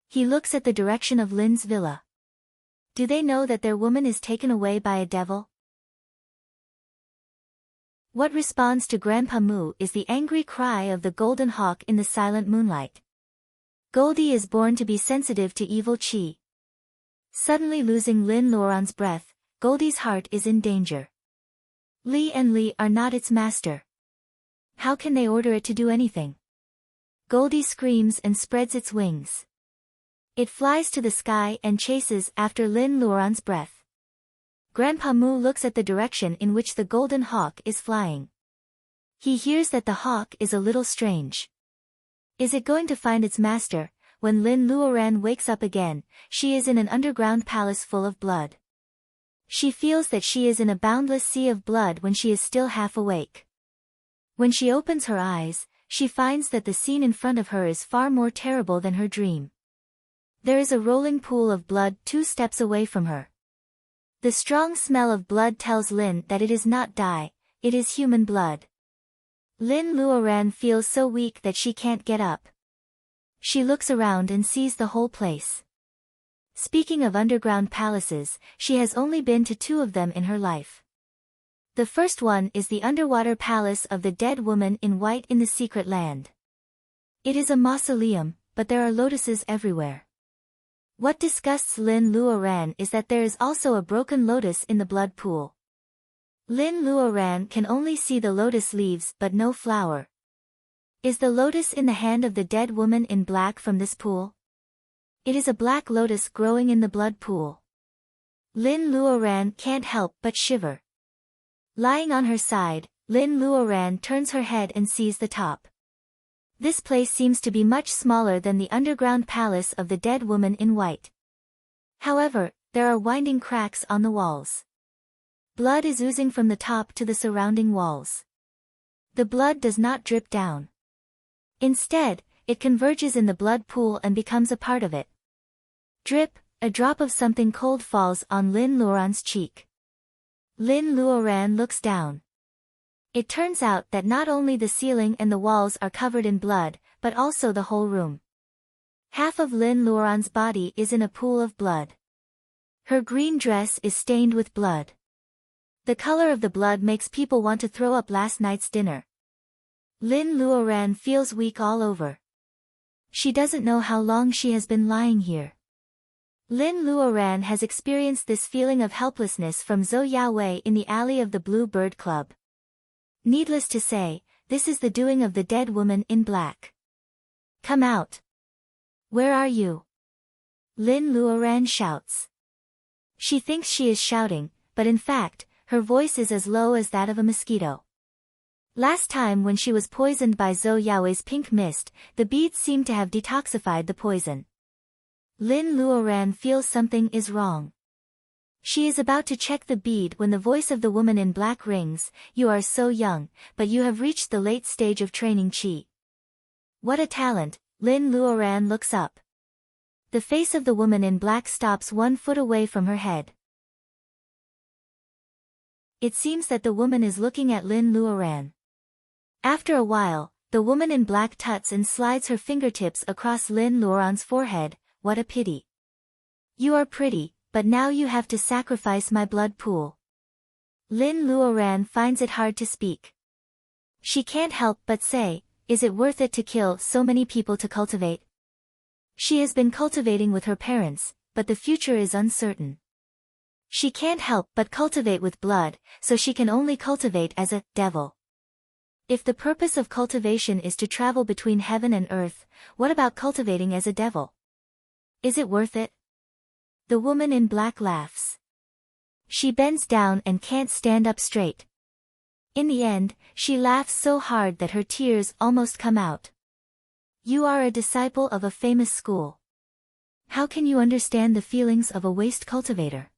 Speaker 1: He looks at the direction of Lin's villa. Do they know that their woman is taken away by a devil? What responds to Grandpa Mu is the angry cry of the golden hawk in the silent moonlight. Goldie is born to be sensitive to evil qi. Suddenly losing Lin Luoran's breath, Goldie's heart is in danger. Li and Li are not its master. How can they order it to do anything? Goldie screams and spreads its wings. It flies to the sky and chases after Lin Luoran's breath. Grandpa Mu looks at the direction in which the golden hawk is flying. He hears that the hawk is a little strange. Is it going to find its master? When Lin Luoran wakes up again, she is in an underground palace full of blood. She feels that she is in a boundless sea of blood when she is still half awake. When she opens her eyes, she finds that the scene in front of her is far more terrible than her dream. There is a rolling pool of blood 2 steps away from her. The strong smell of blood tells Lin that it is not dye, it is human blood. Lin Luoran feels so weak that she can't get up. She looks around and sees the whole place. Speaking of underground palaces, she has only been to 2 of them in her life. The first one is the underwater palace of the dead woman in white in the secret land. It is a mausoleum, but there are lotuses everywhere. What disgusts Lin Luoran is that there is also a broken lotus in the blood pool. Lin Luoran can only see the lotus leaves but no flower. Is the lotus in the hand of the dead woman in black from this pool? It is a black lotus growing in the blood pool. Lin Luoran can't help but shiver. Lying on her side, Lin Luoran turns her head and sees the top. This place seems to be much smaller than the underground palace of the dead woman in white. However, there are winding cracks on the walls. Blood is oozing from the top to the surrounding walls. The blood does not drip down. Instead, it converges in the blood pool and becomes a part of it. Drip, a drop of something cold falls on Lin Luoran's cheek. Lin Luoran looks down. It turns out that not only the ceiling and the walls are covered in blood, but also the whole room. Half of Lin Luoran's body is in a pool of blood. Her green dress is stained with blood. The color of the blood makes people want to throw up last night's dinner. Lin Luoran feels weak all over. She doesn't know how long she has been lying here. Lin Luoran has experienced this feeling of helplessness from Zhou Yaowei in the alley of the Blue Bird Club. Needless to say, this is the doing of the dead woman in black. Come out. Where are you? Lin Luoran shouts. She thinks she is shouting, but in fact, her voice is as low as that of a mosquito. Last time when she was poisoned by Zhou Yaowei's pink mist, the beads seemed to have detoxified the poison. Lin Luoran feels something is wrong. She is about to check the bead when the voice of the woman in black rings, "You are so young, but you have reached the late stage of training qi." What a talent, Lin Luoran looks up. The face of the woman in black stops 1 foot away from her head. It seems that the woman is looking at Lin Luoran. After a while, the woman in black tuts and slides her fingertips across Lin Luoran's forehead. What a pity. You are pretty, but now you have to sacrifice my blood pool. Lin Luoran finds it hard to speak. She can't help but say, is it worth it to kill so many people to cultivate? She has been cultivating with her parents, but the future is uncertain. She can't help but cultivate with blood, so she can only cultivate as a devil. If the purpose of cultivation is to travel between heaven and earth, what about cultivating as a devil? Is it worth it? The woman in black laughs. She bends down and can't stand up straight. In the end, she laughs so hard that her tears almost come out. You are a disciple of a famous school. How can you understand the feelings of a waste cultivator?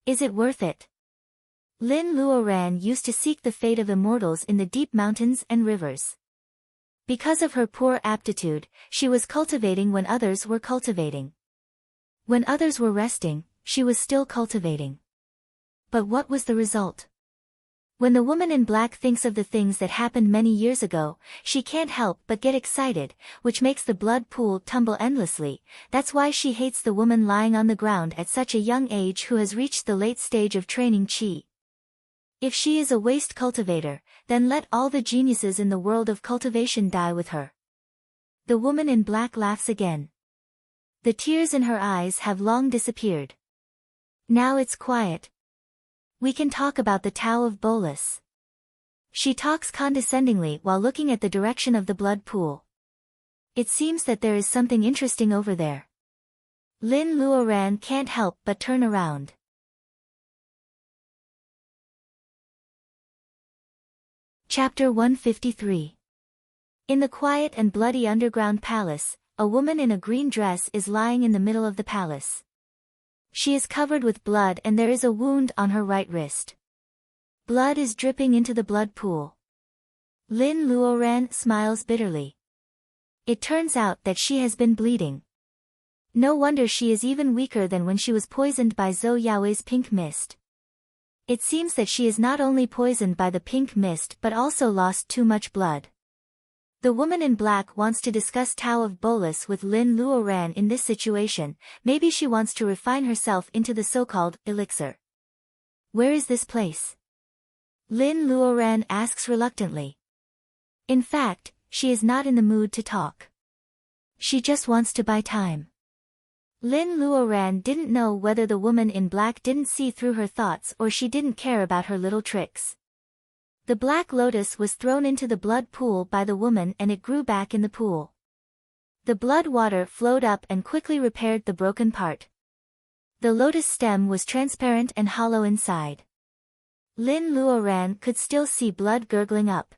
Speaker 1: Is it worth it? Lin Luoran used to seek the fate of immortals in the deep mountains and rivers. Because of her poor aptitude, she was cultivating when others were cultivating. When others were resting, she was still cultivating. But what was the result? When the woman in black thinks of the things that happened many years ago, she can't help but get excited, which makes the blood pool tumble endlessly. That's why she hates the woman lying on the ground at such a young age who has reached the late stage of training qi. If she is a waste cultivator, then let all the geniuses in the world of cultivation die with her. The woman in black laughs again. The tears in her eyes have long disappeared. Now it's quiet. We can talk about the Tao of Bolus. She talks condescendingly while looking at the direction of the blood pool. It seems that there is something interesting over there. Lin Luoran can't help but turn around. Chapter 153. In the quiet and bloody underground palace, a woman in a green dress is lying in the middle of the palace. She is covered with blood and there is a wound on her right wrist. Blood is dripping into the blood pool. Lin Luoran smiles bitterly. It turns out that she has been bleeding. No wonder she is even weaker than when she was poisoned by Zhou Yaowei's pink mist. It seems that she is not only poisoned by the pink mist but also lost too much blood. The woman in black wants to discuss Tao of Bolus with Lin Luoran in this situation. Maybe she wants to refine herself into the so-called elixir. Where is this place? Lin Luoran asks reluctantly. In fact, she is not in the mood to talk. She just wants to buy time. Lin Luoran didn't know whether the woman in black didn't see through her thoughts or she didn't care about her little tricks. The black lotus was thrown into the blood pool by the woman and it grew back in the pool. The blood water flowed up and quickly repaired the broken part. The lotus stem was transparent and hollow inside. Lin Luoran could still see blood gurgling up.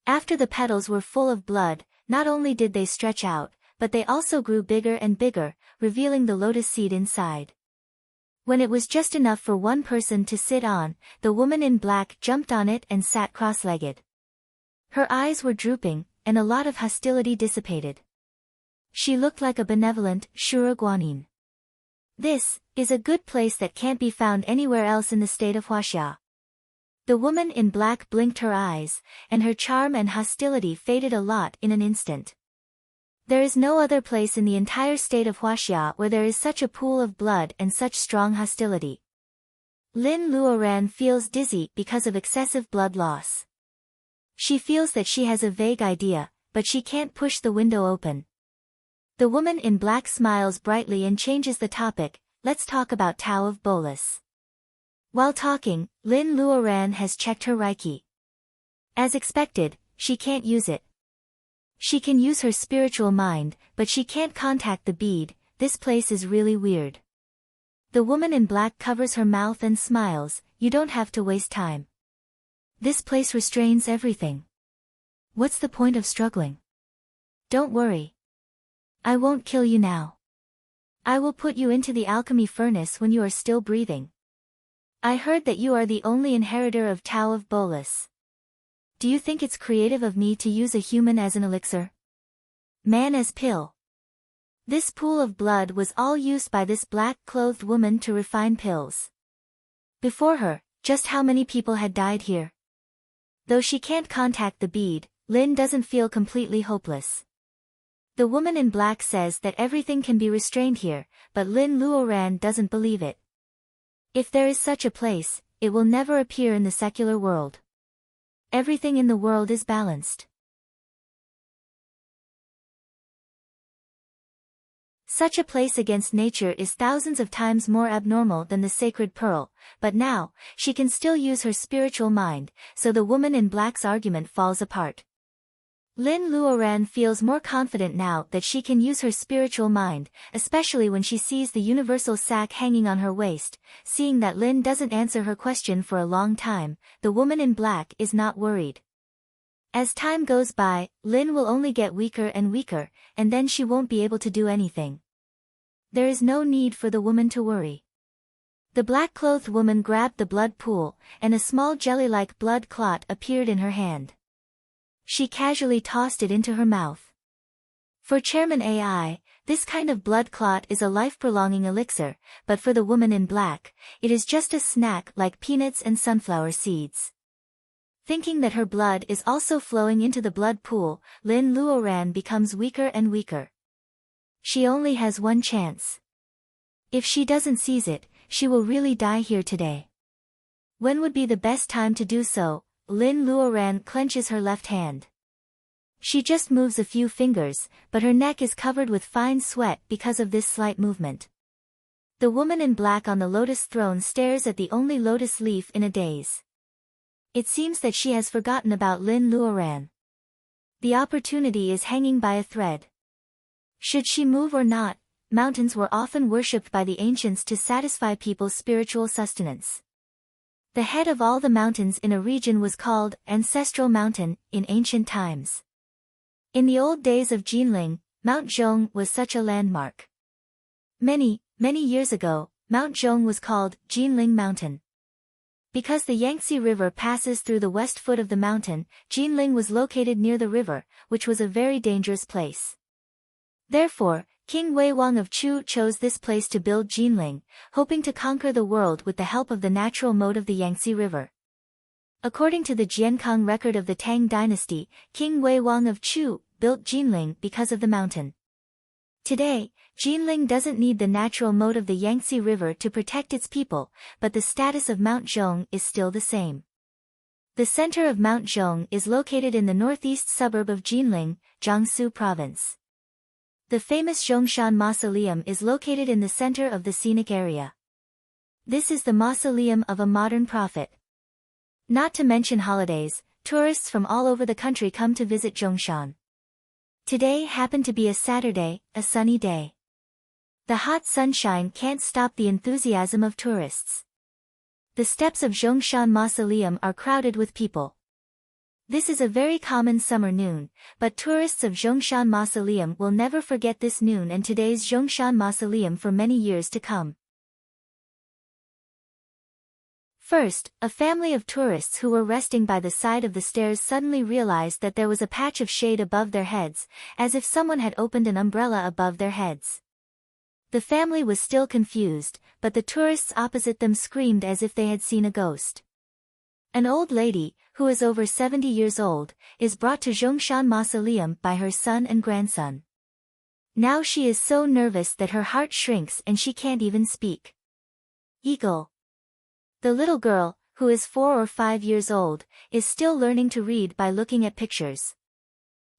Speaker 1: After the petals were full of blood, not only did they stretch out, but they also grew bigger and bigger, revealing the lotus seed inside. When it was just enough for one person to sit on, the woman in black jumped on it and sat cross-legged. Her eyes were drooping, and a lot of hostility dissipated. She looked like a benevolent Shura Guanyin. This is a good place that can't be found anywhere else in the state of Huaxia. The woman in black blinked her eyes, and her charm and hostility faded a lot in an instant. There is no other place in the entire state of Huaxia where there is such a pool of blood and such strong hostility. Lin Luoran feels dizzy because of excessive blood loss. She feels that she has a vague idea, but she can't push the window open. The woman in black smiles brightly and changes the topic. Let's talk about Tao of Bolus. While talking, Lin Luoran has checked her Reiki. As expected, she can't use it. She can use her spiritual mind, but she can't contact the bead. This place is really weird. The woman in black covers her mouth and smiles. You don't have to waste time. This place restrains everything. What's the point of struggling? Don't worry. I won't kill you now. I will put you into the alchemy furnace when you are still breathing. I heard that you are the only inheritor of Tao of Bolus. Do you think it's creative of me to use a human as an elixir? Man as pill. This pool of blood was all used by this black-clothed woman to refine pills. Before her, just how many people had died here? Though she can't contact the bead, Lin doesn't feel completely hopeless. The woman in black says that everything can be restrained here, but Lin Luoran doesn't believe it. If there is such a place, it will never appear in the secular world. Everything in the world is balanced. Such a place against nature is thousands of times more abnormal than the sacred pearl, but now, she can still use her spiritual mind, so the woman in black's argument falls apart. Lin Luoran feels more confident now that she can use her spiritual mind, especially when she sees the universal sack hanging on her waist. Seeing that Lin doesn't answer her question for a long time, the woman in black is not worried. As time goes by, Lin will only get weaker and weaker, and then she won't be able to do anything. There is no need for the woman to worry. The black-clothed woman grabbed the blood pool, and a small jelly-like blood clot appeared in her hand. She casually tossed it into her mouth. For Chairman AI, this kind of blood clot is a life-prolonging elixir, but for the woman in black, it is just a snack like peanuts and sunflower seeds. Thinking that her blood is also flowing into the blood pool, Lin Luoran becomes weaker and weaker. She only has one chance. If she doesn't seize it, she will really die here today. When would be the best time to do so? Lin Luoran clenches her left hand. She just moves a few fingers, but her neck is covered with fine sweat because of this slight movement. The woman in black on the lotus throne stares at the only lotus leaf in a daze. It seems that she has forgotten about Lin Luoran. The opportunity is hanging by a thread. Should she move or not? Mountains were often worshipped by the ancients to satisfy people's spiritual sustenance. The head of all the mountains in a region was called Ancestral Mountain in ancient times. In the old days of Jinling, Mount Zhong was such a landmark. Many years ago, Mount Zhong was called Jinling Mountain. Because the Yangtze River passes through the west foot of the mountain, Jinling was located near the river, which was a very dangerous place. Therefore, King Wei-Wang of Chu chose this place to build Jinling, hoping to conquer the world with the help of the natural mode of the Yangtze River. According to the Jiankang record of the Tang dynasty, King Wei-Wang of Chu built Jinling because of the mountain. Today, Jinling doesn't need the natural mode of the Yangtze River to protect its people, but the status of Mount Zhong is still the same. The center of Mount Zhong is located in the northeast suburb of Jinling, Jiangsu Province. The famous Zhongshan Mausoleum is located in the center of the scenic area. This is the mausoleum of a modern prophet. Not to mention holidays, tourists from all over the country come to visit Zhongshan. Today happened to be a Saturday, a sunny day. The hot sunshine can't stop the enthusiasm of tourists. The steps of Zhongshan Mausoleum are crowded with people. This is a very common summer noon, but tourists of Zhongshan Mausoleum will never forget this noon and today's Zhongshan Mausoleum for many years to come. First, a family of tourists who were resting by the side of the stairs suddenly realized that there was a patch of shade above their heads, as if someone had opened an umbrella above their heads. The family was still confused, but the tourists opposite them screamed as if they had seen a ghost. An old lady, who is over 70 years old, is brought to Zhongshan Mausoleum by her son and grandson. Now she is so nervous that her heart shrinks and she can't even speak. Eagle. The little girl, who is 4 or 5 years old, is still learning to read by looking at pictures.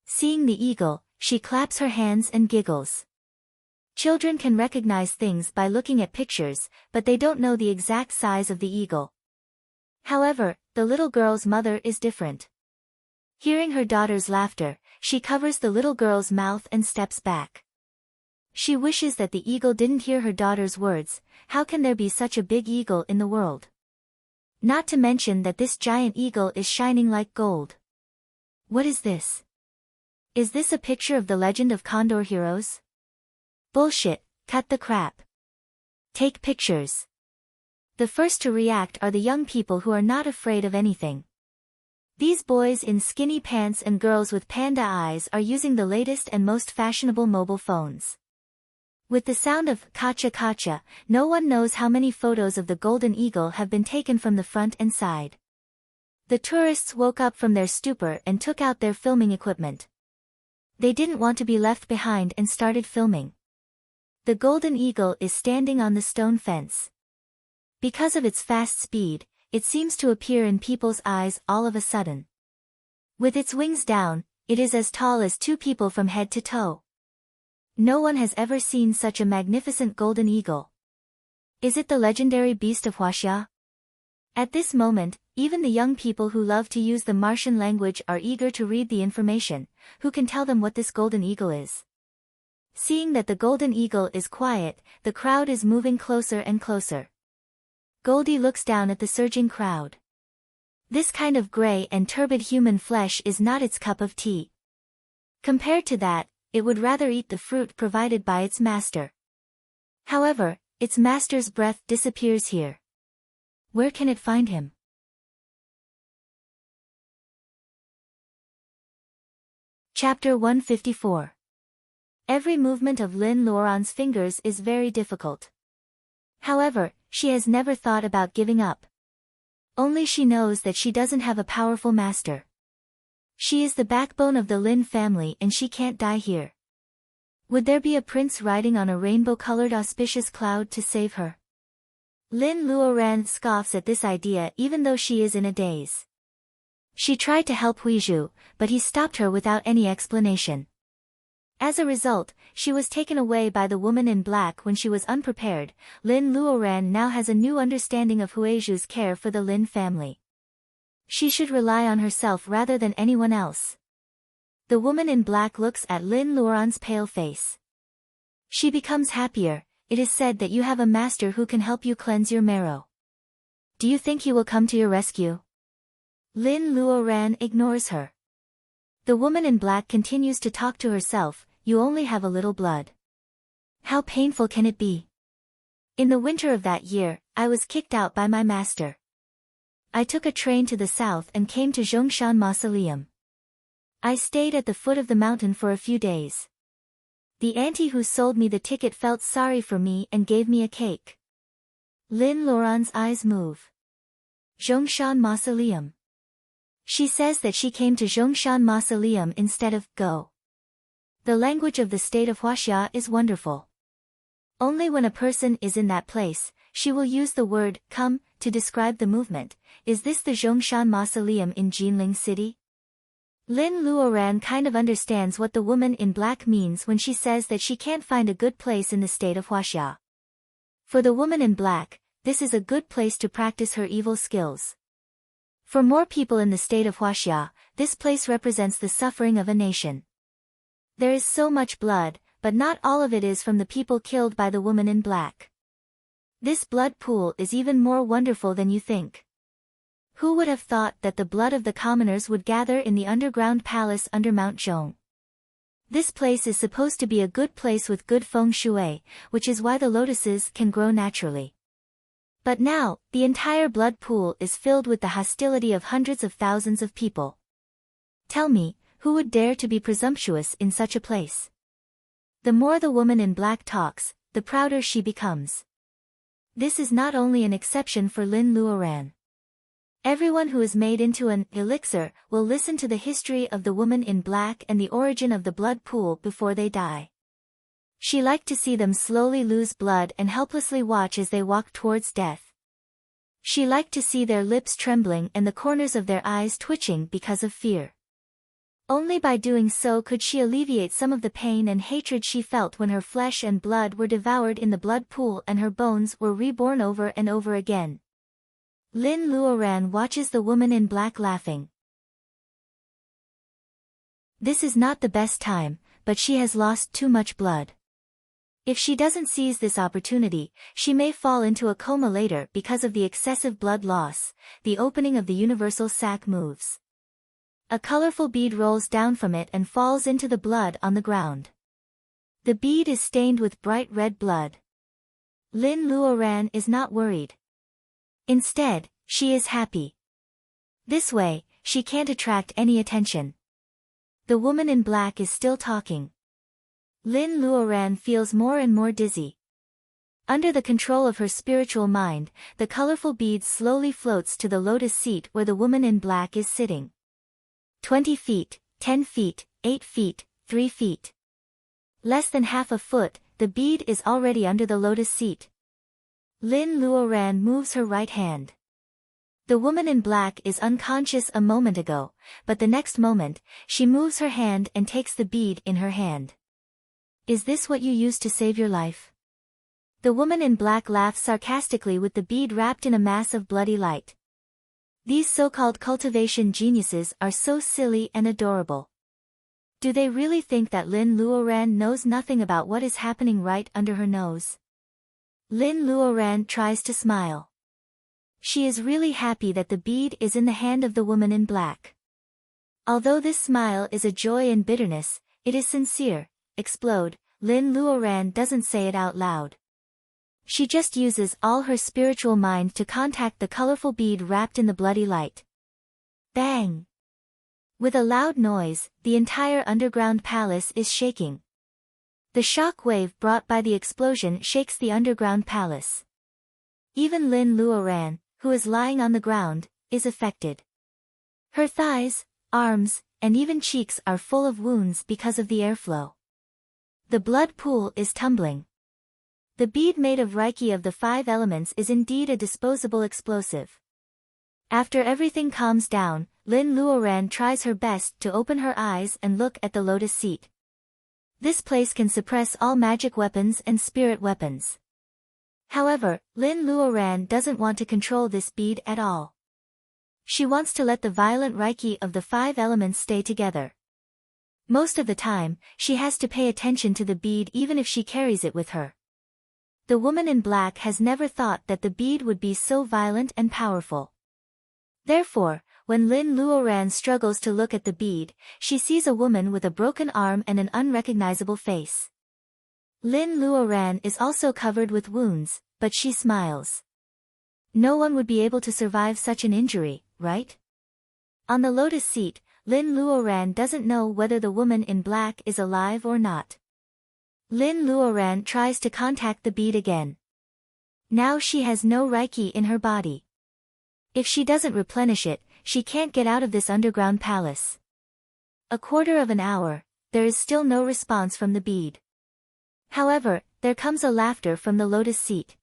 Speaker 1: Seeing the eagle, she claps her hands and giggles. Children can recognize things by looking at pictures, but they don't know the exact size of the eagle. However, the little girl's mother is different. Hearing her daughter's laughter, she covers the little girl's mouth and steps back. She wishes that the eagle didn't hear her daughter's words. How can there be such a big eagle in the world? Not to mention that this giant eagle is shining like gold. What is this? Is this a picture of the legend of Condor heroes? Bullshit, cut the crap. Take pictures. The first to react are the young people who are not afraid of anything. These boys in skinny pants and girls with panda eyes are using the latest and most fashionable mobile phones. With the sound of kacha kacha, no one knows how many photos of the golden eagle have been taken from the front and side. The tourists woke up from their stupor and took out their filming equipment. They didn't want to be left behind and started filming. The golden eagle is standing on the stone fence. Because of its fast speed, it seems to appear in people's eyes all of a sudden. With its wings down, it is as tall as 2 people from head to toe. No one has ever seen such a magnificent golden eagle. Is it the legendary beast of Huaxia? At this moment, even the young people who love to use the Martian language are eager to read the information. Who can tell them what this golden eagle is? Seeing that the golden eagle is quiet, the crowd is moving closer and closer. Goldie looks down at the surging crowd. This kind of gray and turbid human flesh is not its cup of tea. Compared to that, it would rather eat the fruit provided by its master. However, its master's breath disappears here. Where can it find him? Chapter 154. Every movement of Lin Luoran's fingers is very difficult. However, she has never thought about giving up. Only she knows that she doesn't have a powerful master. She is the backbone of the Lin family and she can't die here. Would there be a prince riding on a rainbow-colored auspicious cloud to save her? Lin Luoran scoffs at this idea even though she is in a daze. She tried to help Huizhu, but he stopped her without any explanation. As a result, she was taken away by the woman in black when she was unprepared. Lin Luoran now has a new understanding of Huizhu's care for the Lin family. She should rely on herself rather than anyone else. The woman in black looks at Lin Luoran's pale face. She becomes happier. It is said that you have a master who can help you cleanse your marrow. Do you think he will come to your rescue? Lin Luoran ignores her. The woman in black continues to talk to herself. You only have a little blood. How painful can it be? In the winter of that year, I was kicked out by my master. I took a train to the south and came to Zhongshan Mausoleum. I stayed at the foot of the mountain for a few days. The auntie who sold me the ticket felt sorry for me and gave me a cake. Lin Luoran's eyes move. Zhongshan Mausoleum. She says that she came to Zhongshan Mausoleum instead of go. The language of the state of Huaxia is wonderful. Only when a person is in that place, she will use the word come to describe the movement. Is this the Zhongshan Mausoleum in Jinling City? Lin Luoran kind of understands what the woman in black means when she says that she can't find a good place in the state of Huaxia. For the woman in black, this is a good place to practice her evil skills. For more people in the state of Huaxia, this place represents the suffering of a nation. There is so much blood, but not all of it is from the people killed by the woman in black. This blood pool is even more wonderful than you think. Who would have thought that the blood of the commoners would gather in the underground palace under Mount Zhong? This place is supposed to be a good place with good feng shui, which is why the lotuses can grow naturally. But now, the entire blood pool is filled with the hostility of hundreds of thousands of people. Tell me, who would dare to be presumptuous in such a place? The more the woman in black talks, the prouder she becomes. This is not only an exception for Lin Luoran. Everyone who is made into an elixir will listen to the history of the woman in black and the origin of the blood pool before they die. She liked to see them slowly lose blood and helplessly watch as they walk towards death. She liked to see their lips trembling and the corners of their eyes twitching because of fear. Only by doing so could she alleviate some of the pain and hatred she felt when her flesh and blood were devoured in the blood pool and her bones were reborn over and over again. Lin Luoran watches the woman in black laughing. This is not the best time, but she has lost too much blood. If she doesn't seize this opportunity, she may fall into a coma later because of the excessive blood loss. The opening of the universal sac moves. A colorful bead rolls down from it and falls into the blood on the ground. The bead is stained with bright red blood. Lin Luoran is not worried. Instead, she is happy. This way, she can't attract any attention. The woman in black is still talking. Lin Luoran feels more and more dizzy. Under the control of her spiritual mind, the colorful bead slowly floats to the lotus seat where the woman in black is sitting. 20 feet, 10 feet, 8 feet, 3 feet. Less than half a foot, the bead is already under the lotus seat. Lin Luoran moves her right hand. The woman in black is unconscious a moment ago, but the next moment, she moves her hand and takes the bead in her hand. Is this what you used to save your life? The woman in black laughs sarcastically with the bead wrapped in a mass of bloody light. These so-called cultivation geniuses are so silly and adorable. Do they really think that Lin Luoran knows nothing about what is happening right under her nose? Lin Luoran tries to smile. She is really happy that the bead is in the hand of the woman in black. Although this smile is a joy and bitterness, it is sincere. Explode, Lin Luoran doesn't say it out loud. She just uses all her spiritual mind to contact the colorful bead wrapped in the bloody light. Bang! With a loud noise, the entire underground palace is shaking. The shock wave brought by the explosion shakes the underground palace. Even Lin Luoran, who is lying on the ground, is affected. Her thighs, arms, and even cheeks are full of wounds because of the airflow. The blood pool is tumbling. The bead made of Reiki of the 5 elements is indeed a disposable explosive. After everything calms down, Lin Luoran tries her best to open her eyes and look at the lotus seat. This place can suppress all magic weapons and spirit weapons. However, Lin Luoran doesn't want to control this bead at all. She wants to let the violent Reiki of the 5 elements stay together. Most of the time, she has to pay attention to the bead even if she carries it with her. The woman in black has never thought that the bead would be so violent and powerful. Therefore, when Lin Luoran struggles to look at the bead, she sees a woman with a broken arm and an unrecognizable face. Lin Luoran is also covered with wounds, but she smiles. No one would be able to survive such an injury, right? On the lotus seat, Lin Luoran doesn't know whether the woman in black is alive or not. Lin Luoran tries to contact the bead again. Now she has no Reiki in her body. If she doesn't replenish it, she can't get out of this underground palace. A quarter of an hour, there is still no response from the bead. However, there comes a laughter from the lotus seat.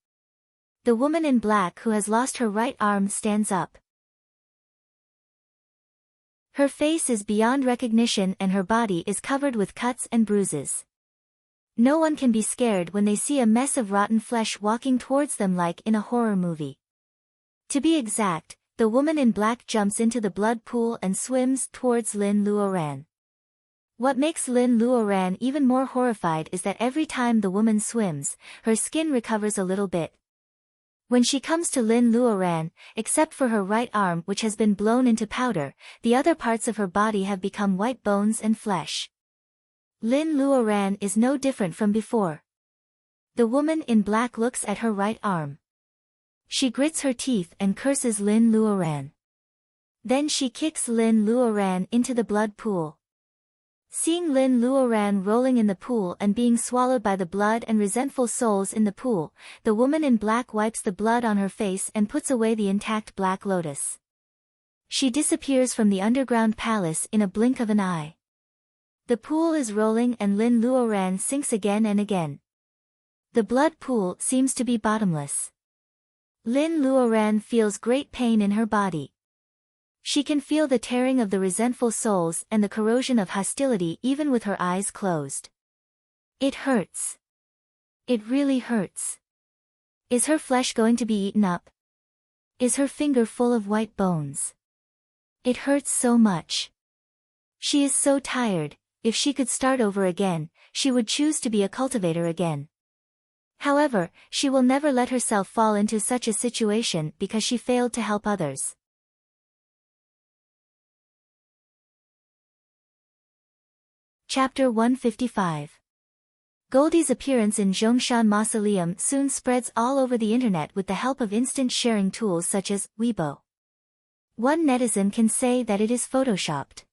Speaker 1: The woman in black who has lost her right arm stands up. Her face is beyond recognition and her body is covered with cuts and bruises. No one can be scared when they see a mess of rotten flesh walking towards them like in a horror movie. To be exact, the woman in black jumps into the blood pool and swims towards Lin Luoran. What makes Lin Luoran even more horrified is that every time the woman swims, her skin recovers a little bit. When she comes to Lin Luoran, except for her right arm which has been blown into powder, the other parts of her body have become white bones and flesh. Lin Luoran is no different from before. The woman in black looks at her right arm. She grits her teeth and curses Lin Luoran. Then she kicks Lin Luoran into the blood pool. Seeing Lin Luoran rolling in the pool and being swallowed by the blood and resentful souls in the pool, the woman in black wipes the blood on her face and puts away the intact black lotus. She disappears from the underground palace in a blink of an eye. The pool is rolling and Lin Luoran sinks again and again. The blood pool seems to be bottomless. Lin Luoran feels great pain in her body. She can feel the tearing of the resentful souls and the corrosion of hostility even with her eyes closed. It hurts. It really hurts. Is her flesh going to be eaten up? Is her finger full of white bones? It hurts so much. She is so tired. If she could start over again, she would choose to be a cultivator again. However, she will never let herself fall into such a situation because she failed to help others. Chapter 155. Goldie's appearance in Zhongshan Mausoleum soon spreads all over the internet with the help of instant sharing tools such as Weibo. One netizen can say that it is photoshopped.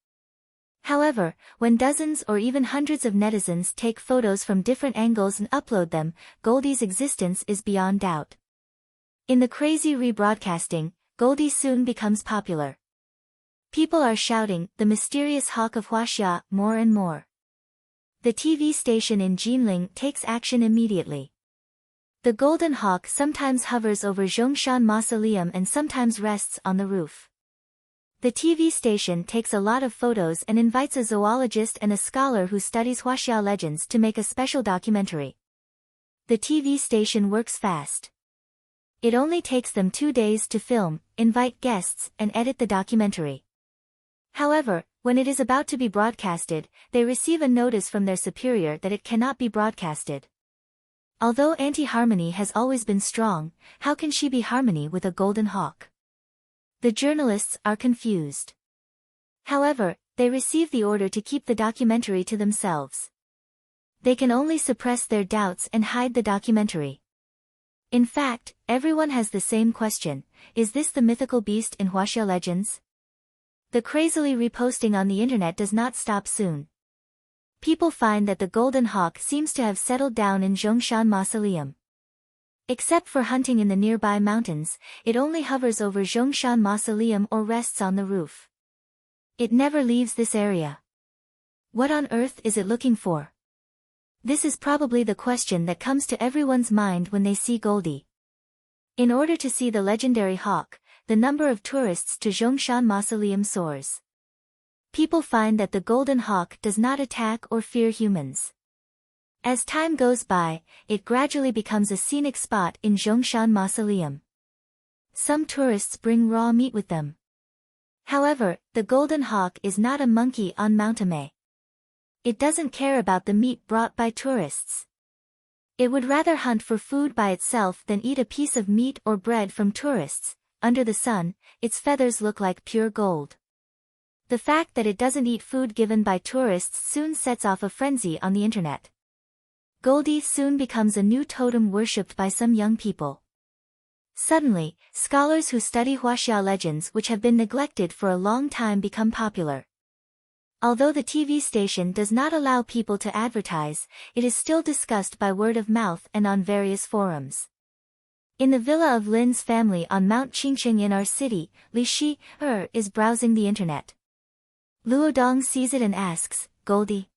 Speaker 1: However, when dozens or even hundreds of netizens take photos from different angles and upload them, Goldie's existence is beyond doubt. In the crazy rebroadcasting, Goldie soon becomes popular. People are shouting, "The mysterious hawk of Huaxia," more and more. The TV station in Jinling takes action immediately. The golden hawk sometimes hovers over Zhongshan Mausoleum and sometimes rests on the roof. The TV station takes a lot of photos and invites a zoologist and a scholar who studies Huaxia legends to make a special documentary. The TV station works fast. It only takes them 2 days to film, invite guests, and edit the documentary. However, when it is about to be broadcasted, they receive a notice from their superior that it cannot be broadcasted. Although anti-harmony has always been strong, how can she be harmony with a golden hawk? The journalists are confused. However, they receive the order to keep the documentary to themselves. They can only suppress their doubts and hide the documentary. In fact, everyone has the same question: is this the mythical beast in Huaxia legends? The crazily reposting on the internet does not stop soon. People find that the golden hawk seems to have settled down in Zhongshan Mausoleum. Except for hunting in the nearby mountains, it only hovers over Zhongshan Mausoleum or rests on the roof. It never leaves this area. What on earth is it looking for? This is probably the question that comes to everyone's mind when they see Goldie. In order to see the legendary hawk, the number of tourists to Zhongshan Mausoleum soars. People find that the golden hawk does not attack or fear humans. As time goes by, it gradually becomes a scenic spot in Zhongshan Mausoleum. Some tourists bring raw meat with them. However, the golden hawk is not a monkey on Mount Amei. It doesn't care about the meat brought by tourists. It would rather hunt for food by itself than eat a piece of meat or bread from tourists. Under the sun, its feathers look like pure gold. The fact that it doesn't eat food given by tourists soon sets off a frenzy on the internet. Goldie soon becomes a new totem worshipped by some young people. Suddenly, scholars who study Huaxia legends which have been neglected for a long time become popular. Although the TV station does not allow people to advertise, it is still discussed by word of mouth and on various forums. In the villa of Lin's family on Mount Qingqing in our city, Li Shi is browsing the internet. Luodong sees it and asks, "Goldie?"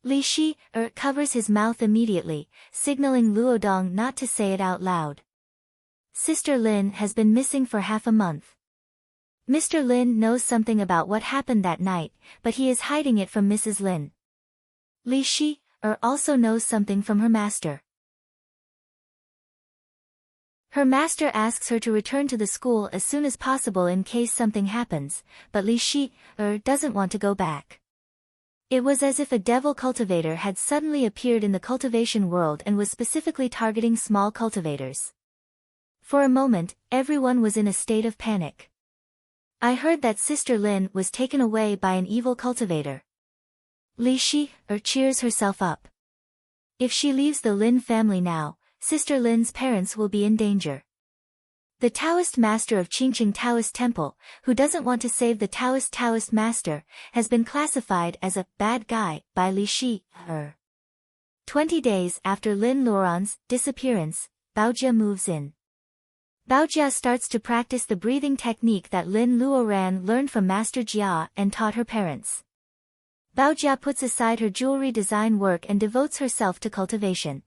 Speaker 1: Li Shi covers his mouth immediately, signaling Luodong not to say it out loud. Sister Lin has been missing for half a month. Mr. Lin knows something about what happened that night, but he is hiding it from Mrs. Lin. Li Shi also knows something from her master. Her master asks her to return to the school as soon as possible in case something happens, but Li Shi doesn't want to go back. It was as if a devil cultivator had suddenly appeared in the cultivation world and was specifically targeting small cultivators. For a moment, everyone was in a state of panic. I heard that Sister Lin was taken away by an evil cultivator. Li Shi cheers herself up. If she leaves the Lin family now, Sister Lin's parents will be in danger. The Taoist master of Qingqing Taoist Temple, who doesn't want to save the Taoist master, has been classified as a bad guy by Li Shi. 20 days after Lin Luoran's disappearance, Baojia moves in. Baojia starts to practice the breathing technique that Lin Luoran learned from Master Jia and taught her parents. Baojia puts aside her jewelry design work and devotes herself to cultivation.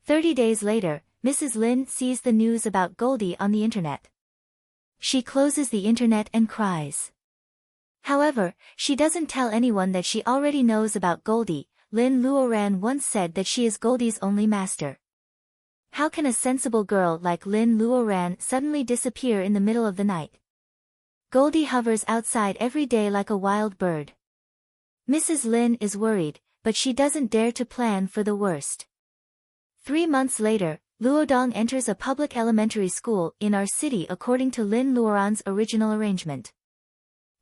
Speaker 1: 30 days later, Mrs. Lin sees the news about Goldie on the internet. She closes the internet and cries. However, she doesn't tell anyone that she already knows about Goldie. Lin Luoran once said that she is Goldie's only master. How can a sensible girl like Lin Luoran suddenly disappear in the middle of the night? Goldie hovers outside every day like a wild bird. Mrs. Lin is worried, but she doesn't dare to plan for the worst. 3 months later, Luodong enters a public elementary school in our city according to Lin Luoran's original arrangement.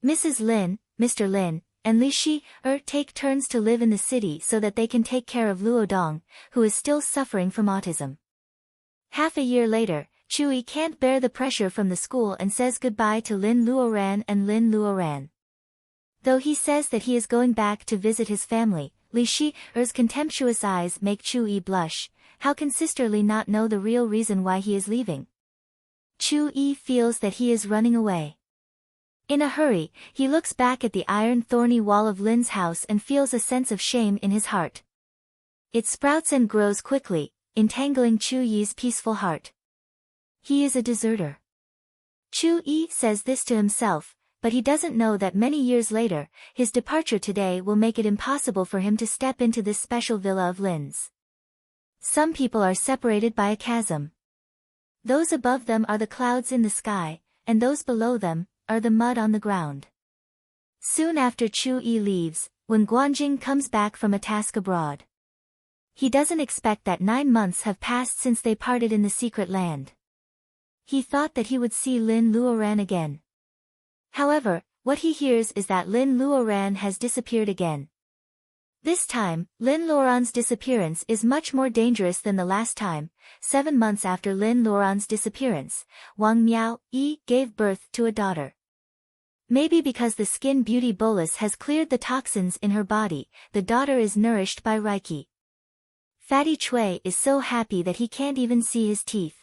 Speaker 1: Mrs. Lin, Mr. Lin, and Li Shi take turns to live in the city so that they can take care of Luodong, who is still suffering from autism. Half a year later, Chui can't bear the pressure from the school and says goodbye to Lin Luoran and Lin Luoran. Though he says that he is going back to visit his family, Li Shi's contemptuous eyes make Chui blush. How can Sister Li not know the real reason why he is leaving? Chui feels that he is running away. In a hurry, he looks back at the iron thorny wall of Lin's house and feels a sense of shame in his heart. It sprouts and grows quickly, entangling Chuyi's peaceful heart. He is a deserter. Chuyi says this to himself, but he doesn't know that many years later, his departure today will make it impossible for him to step into this special villa of Lin's. Some people are separated by a chasm. Those above them are the clouds in the sky, and those below them are the mud on the ground. Soon after Chuyi leaves, when Guanjing comes back from a task abroad. He doesn't expect that 9 months have passed since they parted in the secret land. He thought that he would see Lin Luoran again. However, what he hears is that Lin Luoran has disappeared again. This time, Lin Luoran's disappearance is much more dangerous than the last time. 7 months after Lin Luoran's disappearance, Wang Miao Yi gave birth to a daughter. Maybe because the skin beauty bolus has cleared the toxins in her body, the daughter is nourished by Reiki. Fatty Chui is so happy that he can't even see his teeth.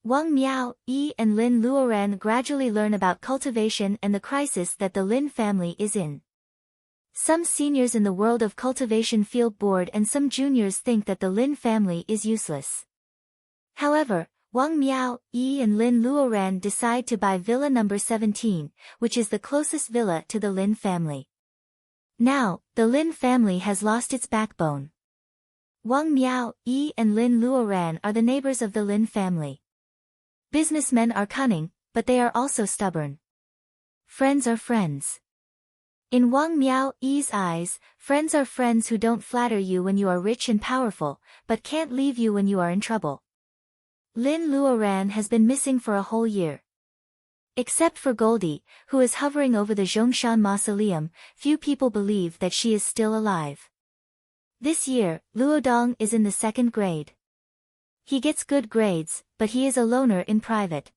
Speaker 1: Wang Miao Yi and Lin Luoran gradually learn about cultivation and the crisis that the Lin family is in. Some seniors in the world of cultivation feel bored and some juniors think that the Lin family is useless. However, Wang Miao Yi and Lin Luoran decide to buy Villa number 17, which is the closest villa to the Lin family. Now, the Lin family has lost its backbone. Wang Miao Yi and Lin Luoran are the neighbors of the Lin family. Businessmen are cunning, but they are also stubborn. Friends are friends. In Wang Miao Yi's eyes, friends are friends who don't flatter you when you are rich and powerful, but can't leave you when you are in trouble. Lin Luoran has been missing for a whole year. Except for Goldie, who is hovering over the Zhongshan mausoleum, few people believe that she is still alive. This year, Luodong is in the 2nd grade. He gets good grades, but he is a loner in private.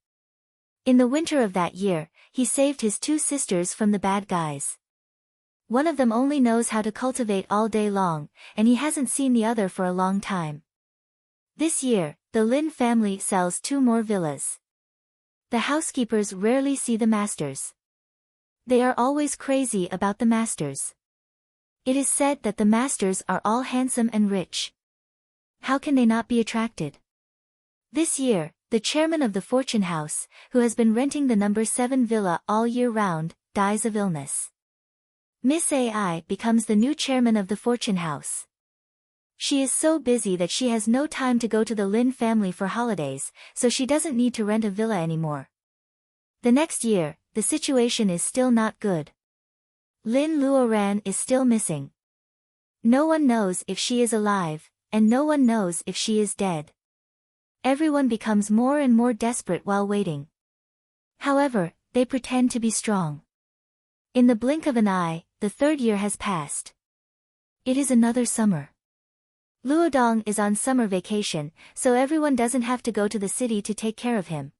Speaker 1: In the winter of that year, he saved his 2 sisters from the bad guys. One of them only knows how to cultivate all day long, and he hasn't seen the other for a long time. This year, the Lin family sells 2 more villas. The housekeepers rarely see the masters. They are always crazy about the masters. It is said that the masters are all handsome and rich. How can they not be attracted? This year, the chairman of the Fortune House, who has been renting the number 7 villa all year round, dies of illness. Miss AI becomes the new chairman of the Fortune House. She is so busy that she has no time to go to the Lin family for holidays, so she doesn't need to rent a villa anymore. The next year, the situation is still not good. Lin Luoran is still missing. No one knows if she is alive, and no one knows if she is dead. Everyone becomes more and more desperate while waiting. However, they pretend to be strong. In the blink of an eye, the 3rd year has passed. It is another summer. Luodong is on summer vacation, so everyone doesn't have to go to the city to take care of him.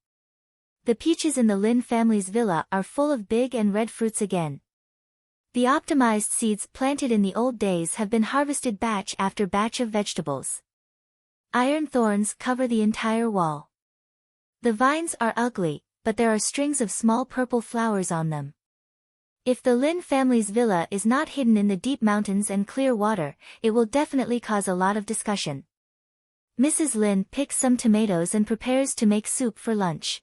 Speaker 1: The peaches in the Lin family's villa are full of big and red fruits again. The optimized seeds planted in the old days have been harvested batch after batch of vegetables. Iron thorns cover the entire wall. The vines are ugly, but there are strings of small purple flowers on them. If the Lin family's villa is not hidden in the deep mountains and clear water, it will definitely cause a lot of discussion. Mrs. Lin picks some tomatoes and prepares to make soup for lunch.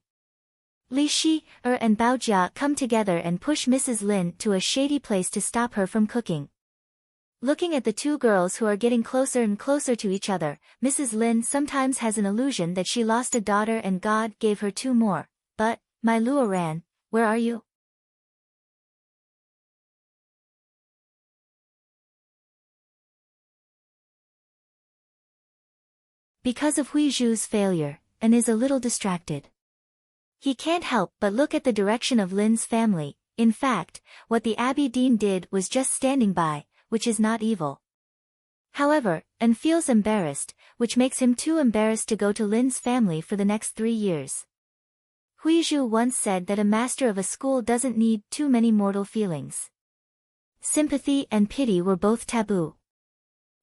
Speaker 1: Li Shi, and Bao Jia come together and push Mrs. Lin to a shady place to stop her from cooking. Looking at the two girls who are getting closer and closer to each other, Mrs. Lin sometimes has an illusion that she lost a daughter and God gave her two more. But, my Luoran, where are you? Because of Hui Zhu's failure, and is a little distracted. He can't help but look at the direction of Lin's family. In fact, what the Abbey Dean did was just standing by, which is not evil. However, An feels embarrassed, which makes him too embarrassed to go to Lin's family for the next 3 years. Hui Zhu once said that a master of a school doesn't need too many mortal feelings. Sympathy and pity were both taboo.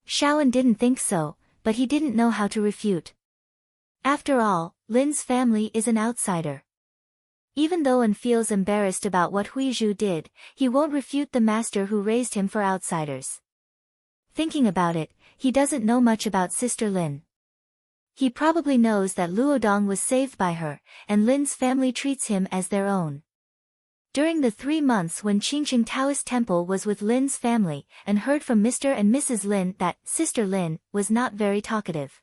Speaker 1: Shaoan didn't think so, but he didn't know how to refute. After all, Lin's family is an outsider. Even though An feels embarrassed about what Hui Zhu did, he won't refute the master who raised him for outsiders. Thinking about it, he doesn't know much about Sister Lin. He probably knows that Luodong was saved by her, and Lin's family treats him as their own. During the 3 months when Qingqing Taoist Temple was with Lin's family, and heard from Mr. and Mrs. Lin that Sister Lin was not very talkative.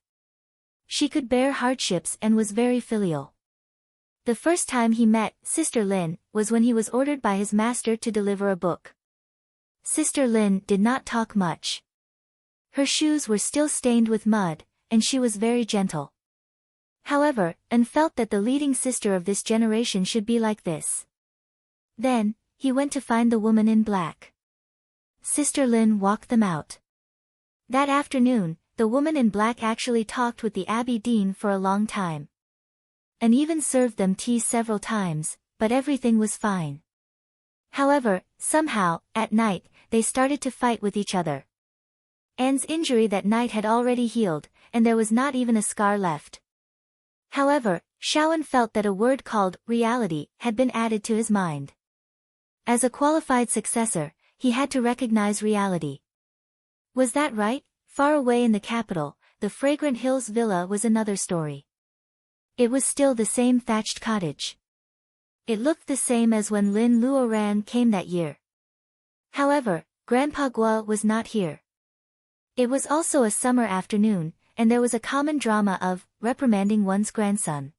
Speaker 1: She could bear hardships and was very filial. The first time he met Sister Lin was when he was ordered by his master to deliver a book. Sister Lin did not talk much. Her shoes were still stained with mud, and she was very gentle. However, An felt that the leading sister of this generation should be like this. Then, he went to find the woman in black. Sister Lin walked them out. That afternoon, the woman in black actually talked with the Abbey Dean for a long time. And even served them tea several times, but everything was fine. However, somehow, at night, they started to fight with each other. Anne's injury that night had already healed, and there was not even a scar left. However, Shaoan felt that a word called reality had been added to his mind. As a qualified successor, he had to recognize reality. Was that right? Far away in the capital, the Fragrant Hills Villa was another story. It was still the same thatched cottage. It looked the same as when Lin Luoran came that year. However, Grandpa Guo was not here. It was also a summer afternoon, and there was a common drama of reprimanding one's grandson.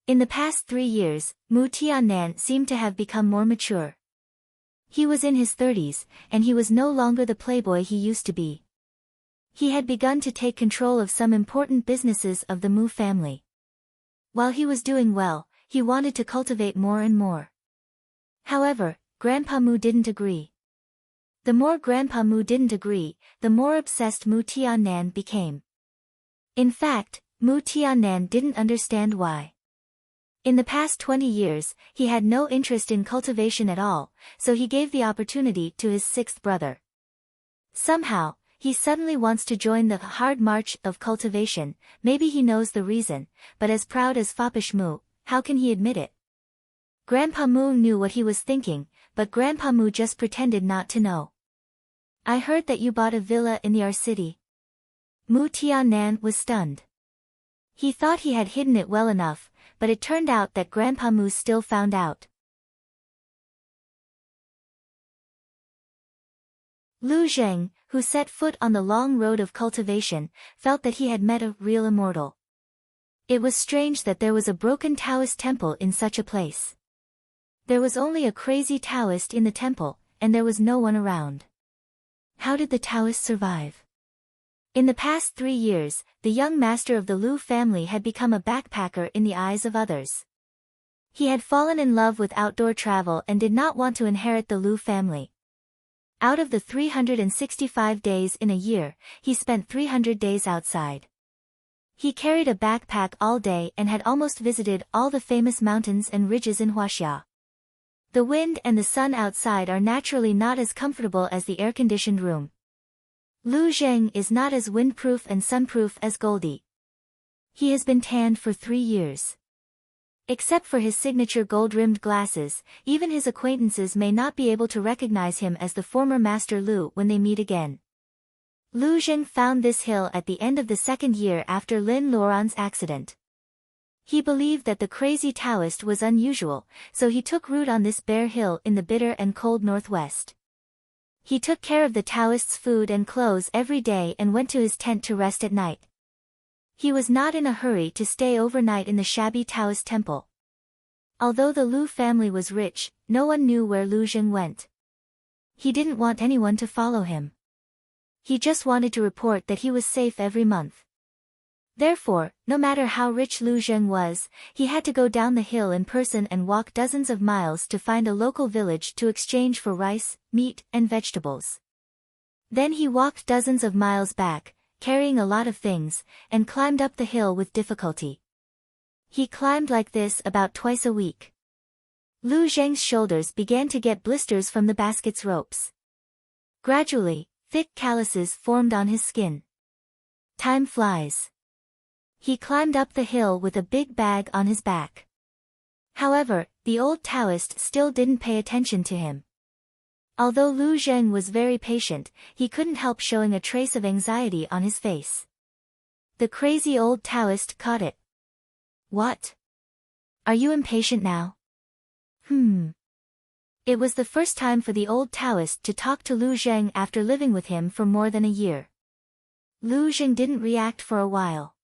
Speaker 1: In the past 3 years, Mu Tiannan seemed to have become more mature. He was in his 30s, and he was no longer the playboy he used to be. He had begun to take control of some important businesses of the Mu family. While he was doing well, he wanted to cultivate more and more. However, Grandpa Mu didn't agree. The more Grandpa Mu didn't agree, the more obsessed Mu Tiannan became. In fact, Mu Tiannan didn't understand why. In the past 20 years, he had no interest in cultivation at all, so he gave the opportunity to his 6th brother. Somehow, he suddenly wants to join the hard march of cultivation. Maybe he knows the reason, but as proud as foppish Mu, how can he admit it? Grandpa Mu knew what he was thinking, but Grandpa Mu just pretended not to know. I heard that you bought a villa in the city. Mu Tiannan was stunned. He thought he had hidden it well enough, but it turned out that Grandpa Mu still found out. Lu Zheng, who set foot on the long road of cultivation, felt that he had met a real immortal. It was strange that there was a broken Taoist temple in such a place. There was only a crazy Taoist in the temple, and there was no one around. How did the Taoists survive? In the past 3 years, the young master of the Lu family had become a backpacker in the eyes of others. He had fallen in love with outdoor travel and did not want to inherit the Lu family. Out of the 365 days in a year, he spent 300 days outside. He carried a backpack all day and had almost visited all the famous mountains and ridges in Huaxia. The wind and the sun outside are naturally not as comfortable as the air-conditioned room. Lu Zheng is not as windproof and sunproof as Goldie. He has been tanned for 3 years. Except for his signature gold-rimmed glasses, even his acquaintances may not be able to recognize him as the former Master Lu when they meet again. Lu Zheng found this hill at the end of the 2nd year after Lin Luoran's accident. He believed that the crazy Taoist was unusual, so he took root on this bare hill in the bitter and cold northwest. He took care of the Taoist's food and clothes every day and went to his tent to rest at night. He was not in a hurry to stay overnight in the shabby Taoist temple. Although the Lu family was rich, no one knew where Lu Zheng went. He didn't want anyone to follow him. He just wanted to report that he was safe every month. Therefore, no matter how rich Lu Zheng was, he had to go down the hill in person and walk dozens of miles to find a local village to exchange for rice, meat, and vegetables. Then he walked dozens of miles back, carrying a lot of things, and climbed up the hill with difficulty. He climbed like this about twice a week. Lu Zheng's shoulders began to get blisters from the basket's ropes. Gradually, thick calluses formed on his skin. Time flies. He climbed up the hill with a big bag on his back. However, the old Taoist still didn't pay attention to him. Although Lu Zheng was very patient, he couldn't help showing a trace of anxiety on his face. The crazy old Taoist caught it. What? Are you impatient now? It was the first time for the old Taoist to talk to Lu Zheng after living with him for more than a year. Lu Zheng didn't react for a while.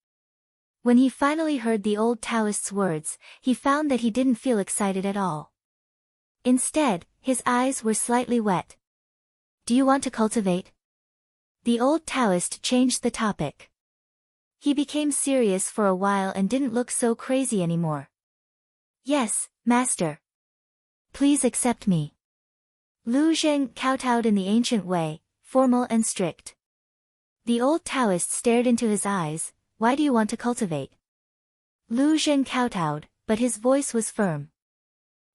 Speaker 1: When he finally heard the old Taoist's words, he found that he didn't feel excited at all. Instead, his eyes were slightly wet. Do you want to cultivate? The old Taoist changed the topic. He became serious for a while and didn't look so crazy anymore. Yes, master. Please accept me. Lu Zheng kowtowed in the ancient way, formal and strict. The old Taoist stared into his eyes. Why do you want to cultivate? Lu Zheng kowtowed, but his voice was firm.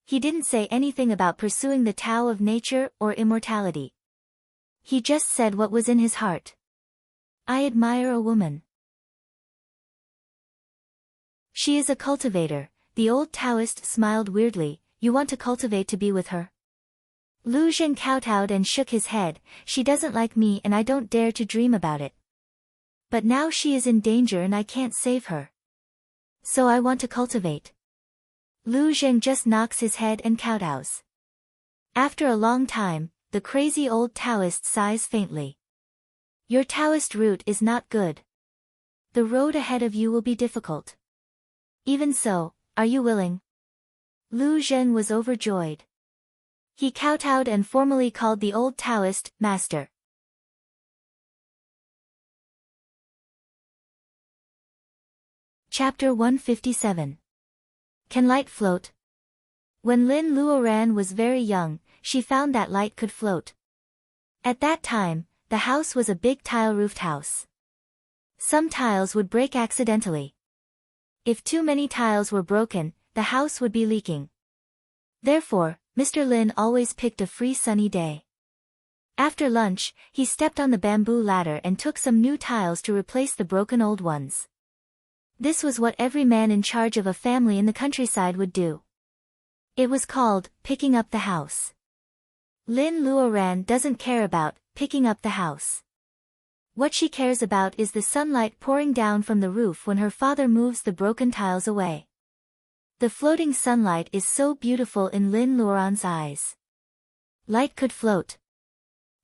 Speaker 1: He didn't say anything about pursuing the Tao of nature or immortality. He just said what was in his heart. I admire a woman. She is a cultivator. The old Taoist smiled weirdly. You want to cultivate to be with her? Lu Zheng kowtowed and shook his head. She doesn't like me and I don't dare to dream about it. But now she is in danger and I can't save her. So I want to cultivate. Lu Zheng just knocks his head and kowtows. After a long time, the crazy old Taoist sighs faintly. Your Taoist route is not good. The road ahead of you will be difficult. Even so, are you willing? Lu Zheng was overjoyed. He kowtowed and formally called the old Taoist, Master. Chapter 157. Can light float? When Lin Luoran was very young, she found that light could float. At that time, the house was a big tile-roofed house. Some tiles would break accidentally. If too many tiles were broken, the house would be leaking. Therefore, Mr. Lin always picked a free sunny day. After lunch, he stepped on the bamboo ladder and took some new tiles to replace the broken old ones. This was what every man in charge of a family in the countryside would do. It was called picking up the house. Lin Luoran doesn't care about picking up the house. What she cares about is the sunlight pouring down from the roof when her father moves the broken tiles away. The floating sunlight is so beautiful in Lin Luoran's eyes. Light could float.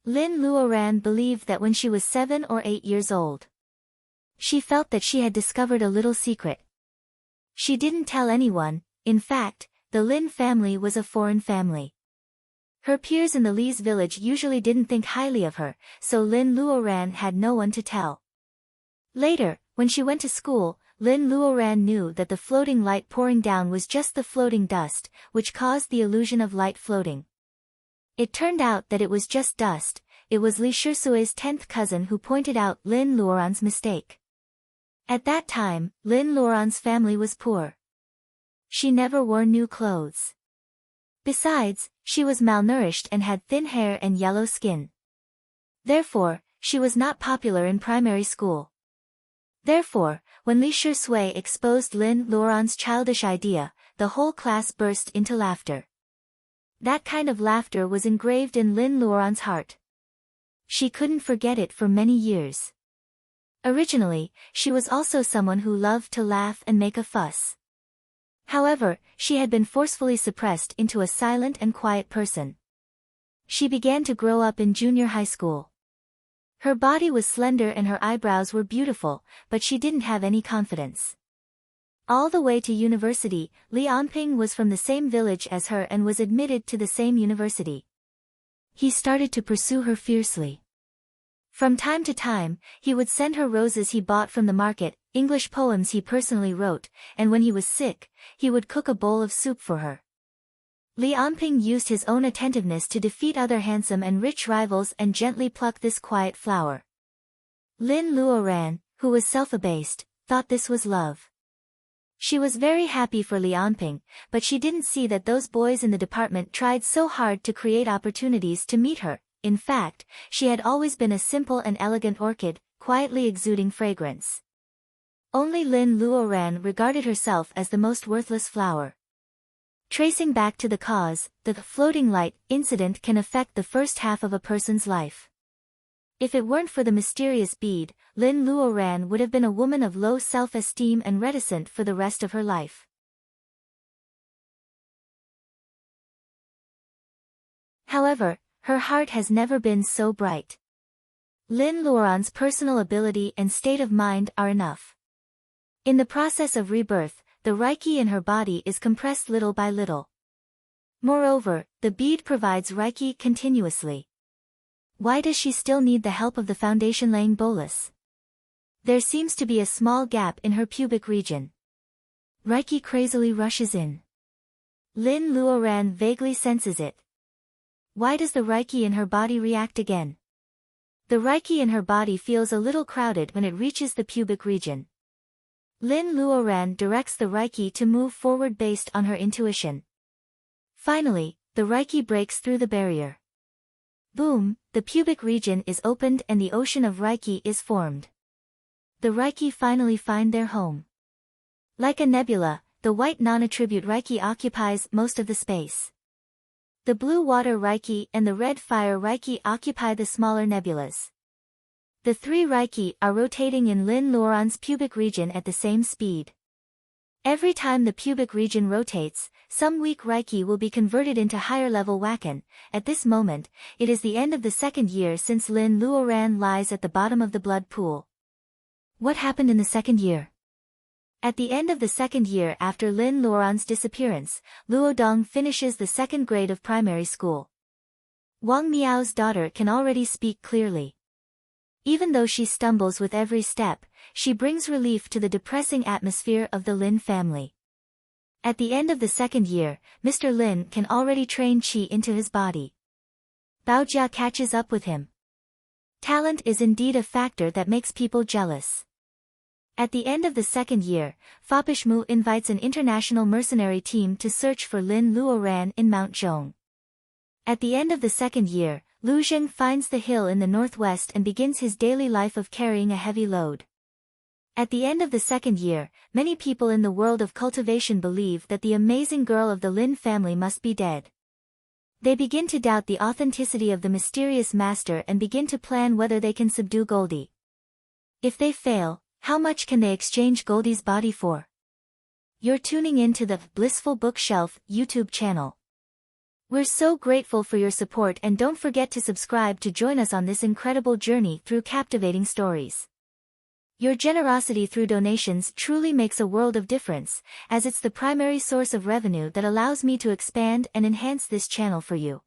Speaker 1: Lin Luoran believed that when she was 7 or 8 years old. She felt that she had discovered a little secret. She didn't tell anyone. In fact, the Lin family was a foreign family. Her peers in the Li's village usually didn't think highly of her, so Lin Luoran had no one to tell. Later, when she went to school, Lin Luoran knew that the floating light pouring down was just the floating dust, which caused the illusion of light floating. It turned out that it was just dust. It was Li Shisui's 10th cousin who pointed out Lin Luoran's mistake. At that time, Lin Luoran's family was poor. She never wore new clothes. Besides, she was malnourished and had thin hair and yellow skin. Therefore, she was not popular in primary school. Therefore, when Li Shisui exposed Lin Luoran's childish idea, the whole class burst into laughter. That kind of laughter was engraved in Lin Luoran's heart. She couldn't forget it for many years. Originally, she was also someone who loved to laugh and make a fuss. However, she had been forcefully suppressed into a silent and quiet person. She began to grow up in junior high school. Her body was slender and her eyebrows were beautiful, but she didn't have any confidence. All the way to university, Li Anping was from the same village as her and was admitted to the same university. He started to pursue her fiercely. From time to time, he would send her roses he bought from the market, English poems he personally wrote, and when he was sick, he would cook a bowl of soup for her. Li Anping used his own attentiveness to defeat other handsome and rich rivals and gently pluck this quiet flower. Lin Luoran, who was self-abased, thought this was love. She was very happy for Li Anping, but she didn't see that those boys in the department tried so hard to create opportunities to meet her. In fact, she had always been a simple and elegant orchid, quietly exuding fragrance. Only Lin Luoran regarded herself as the most worthless flower. Tracing back to the cause, the floating light incident can affect the first half of a person's life. If it weren't for the mysterious bead, Lin Luoran would have been a woman of low self-esteem and reticent for the rest of her life. However, her heart has never been so bright. Lin Luoran's personal ability and state of mind are enough. In the process of rebirth, the Reiki in her body is compressed little by little. Moreover, the bead provides Reiki continuously. Why does she still need the help of the foundation-laying bolus? There seems to be a small gap in her pubic region. Reiki crazily rushes in. Lin Luoran vaguely senses it. Why does the Reiki in her body react again? The Reiki in her body feels a little crowded when it reaches the pubic region. Lin Luoran directs the Reiki to move forward based on her intuition. Finally, the Reiki breaks through the barrier. Boom, the pubic region is opened and the ocean of Reiki is formed. The Reiki finally find their home. Like a nebula, the white non-attribute Reiki occupies most of the space. The blue water Reiki and the red fire Reiki occupy the smaller nebulas. The three Reiki are rotating in Lin Luoran's pubic region at the same speed. Every time the pubic region rotates, some weak Reiki will be converted into higher-level Wakan. At this moment, it is the end of the second year since Lin Luoran lies at the bottom of the blood pool. What happened in the second year? At the end of the second year after Lin Luoran's disappearance, Luo Dong finishes the second grade of primary school. Wang Miao's daughter can already speak clearly. Even though she stumbles with every step, she brings relief to the depressing atmosphere of the Lin family. At the end of the second year, Mr. Lin can already train qi into his body. Baojia catches up with him. Talent is indeed a factor that makes people jealous. At the end of the second year, Fopishmu invites an international mercenary team to search for Lin Luoran in Mount Zhong. At the end of the second year, Lu Zheng finds the hill in the northwest and begins his daily life of carrying a heavy load. At the end of the second year, many people in the world of cultivation believe that the amazing girl of the Lin family must be dead. They begin to doubt the authenticity of the mysterious master and begin to plan whether they can subdue Goldie. If they fail, how much can they exchange Goldie's body for? You're tuning in to the Blissful Bookshelf YouTube channel. We're so grateful for your support and don't forget to subscribe to join us on this incredible journey through captivating stories. Your generosity through donations truly makes a world of difference, as it's the primary source of revenue that allows me to expand and enhance this channel for you.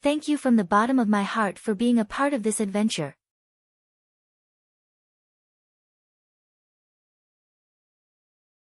Speaker 1: Thank you from the bottom of my heart for being a part of this adventure.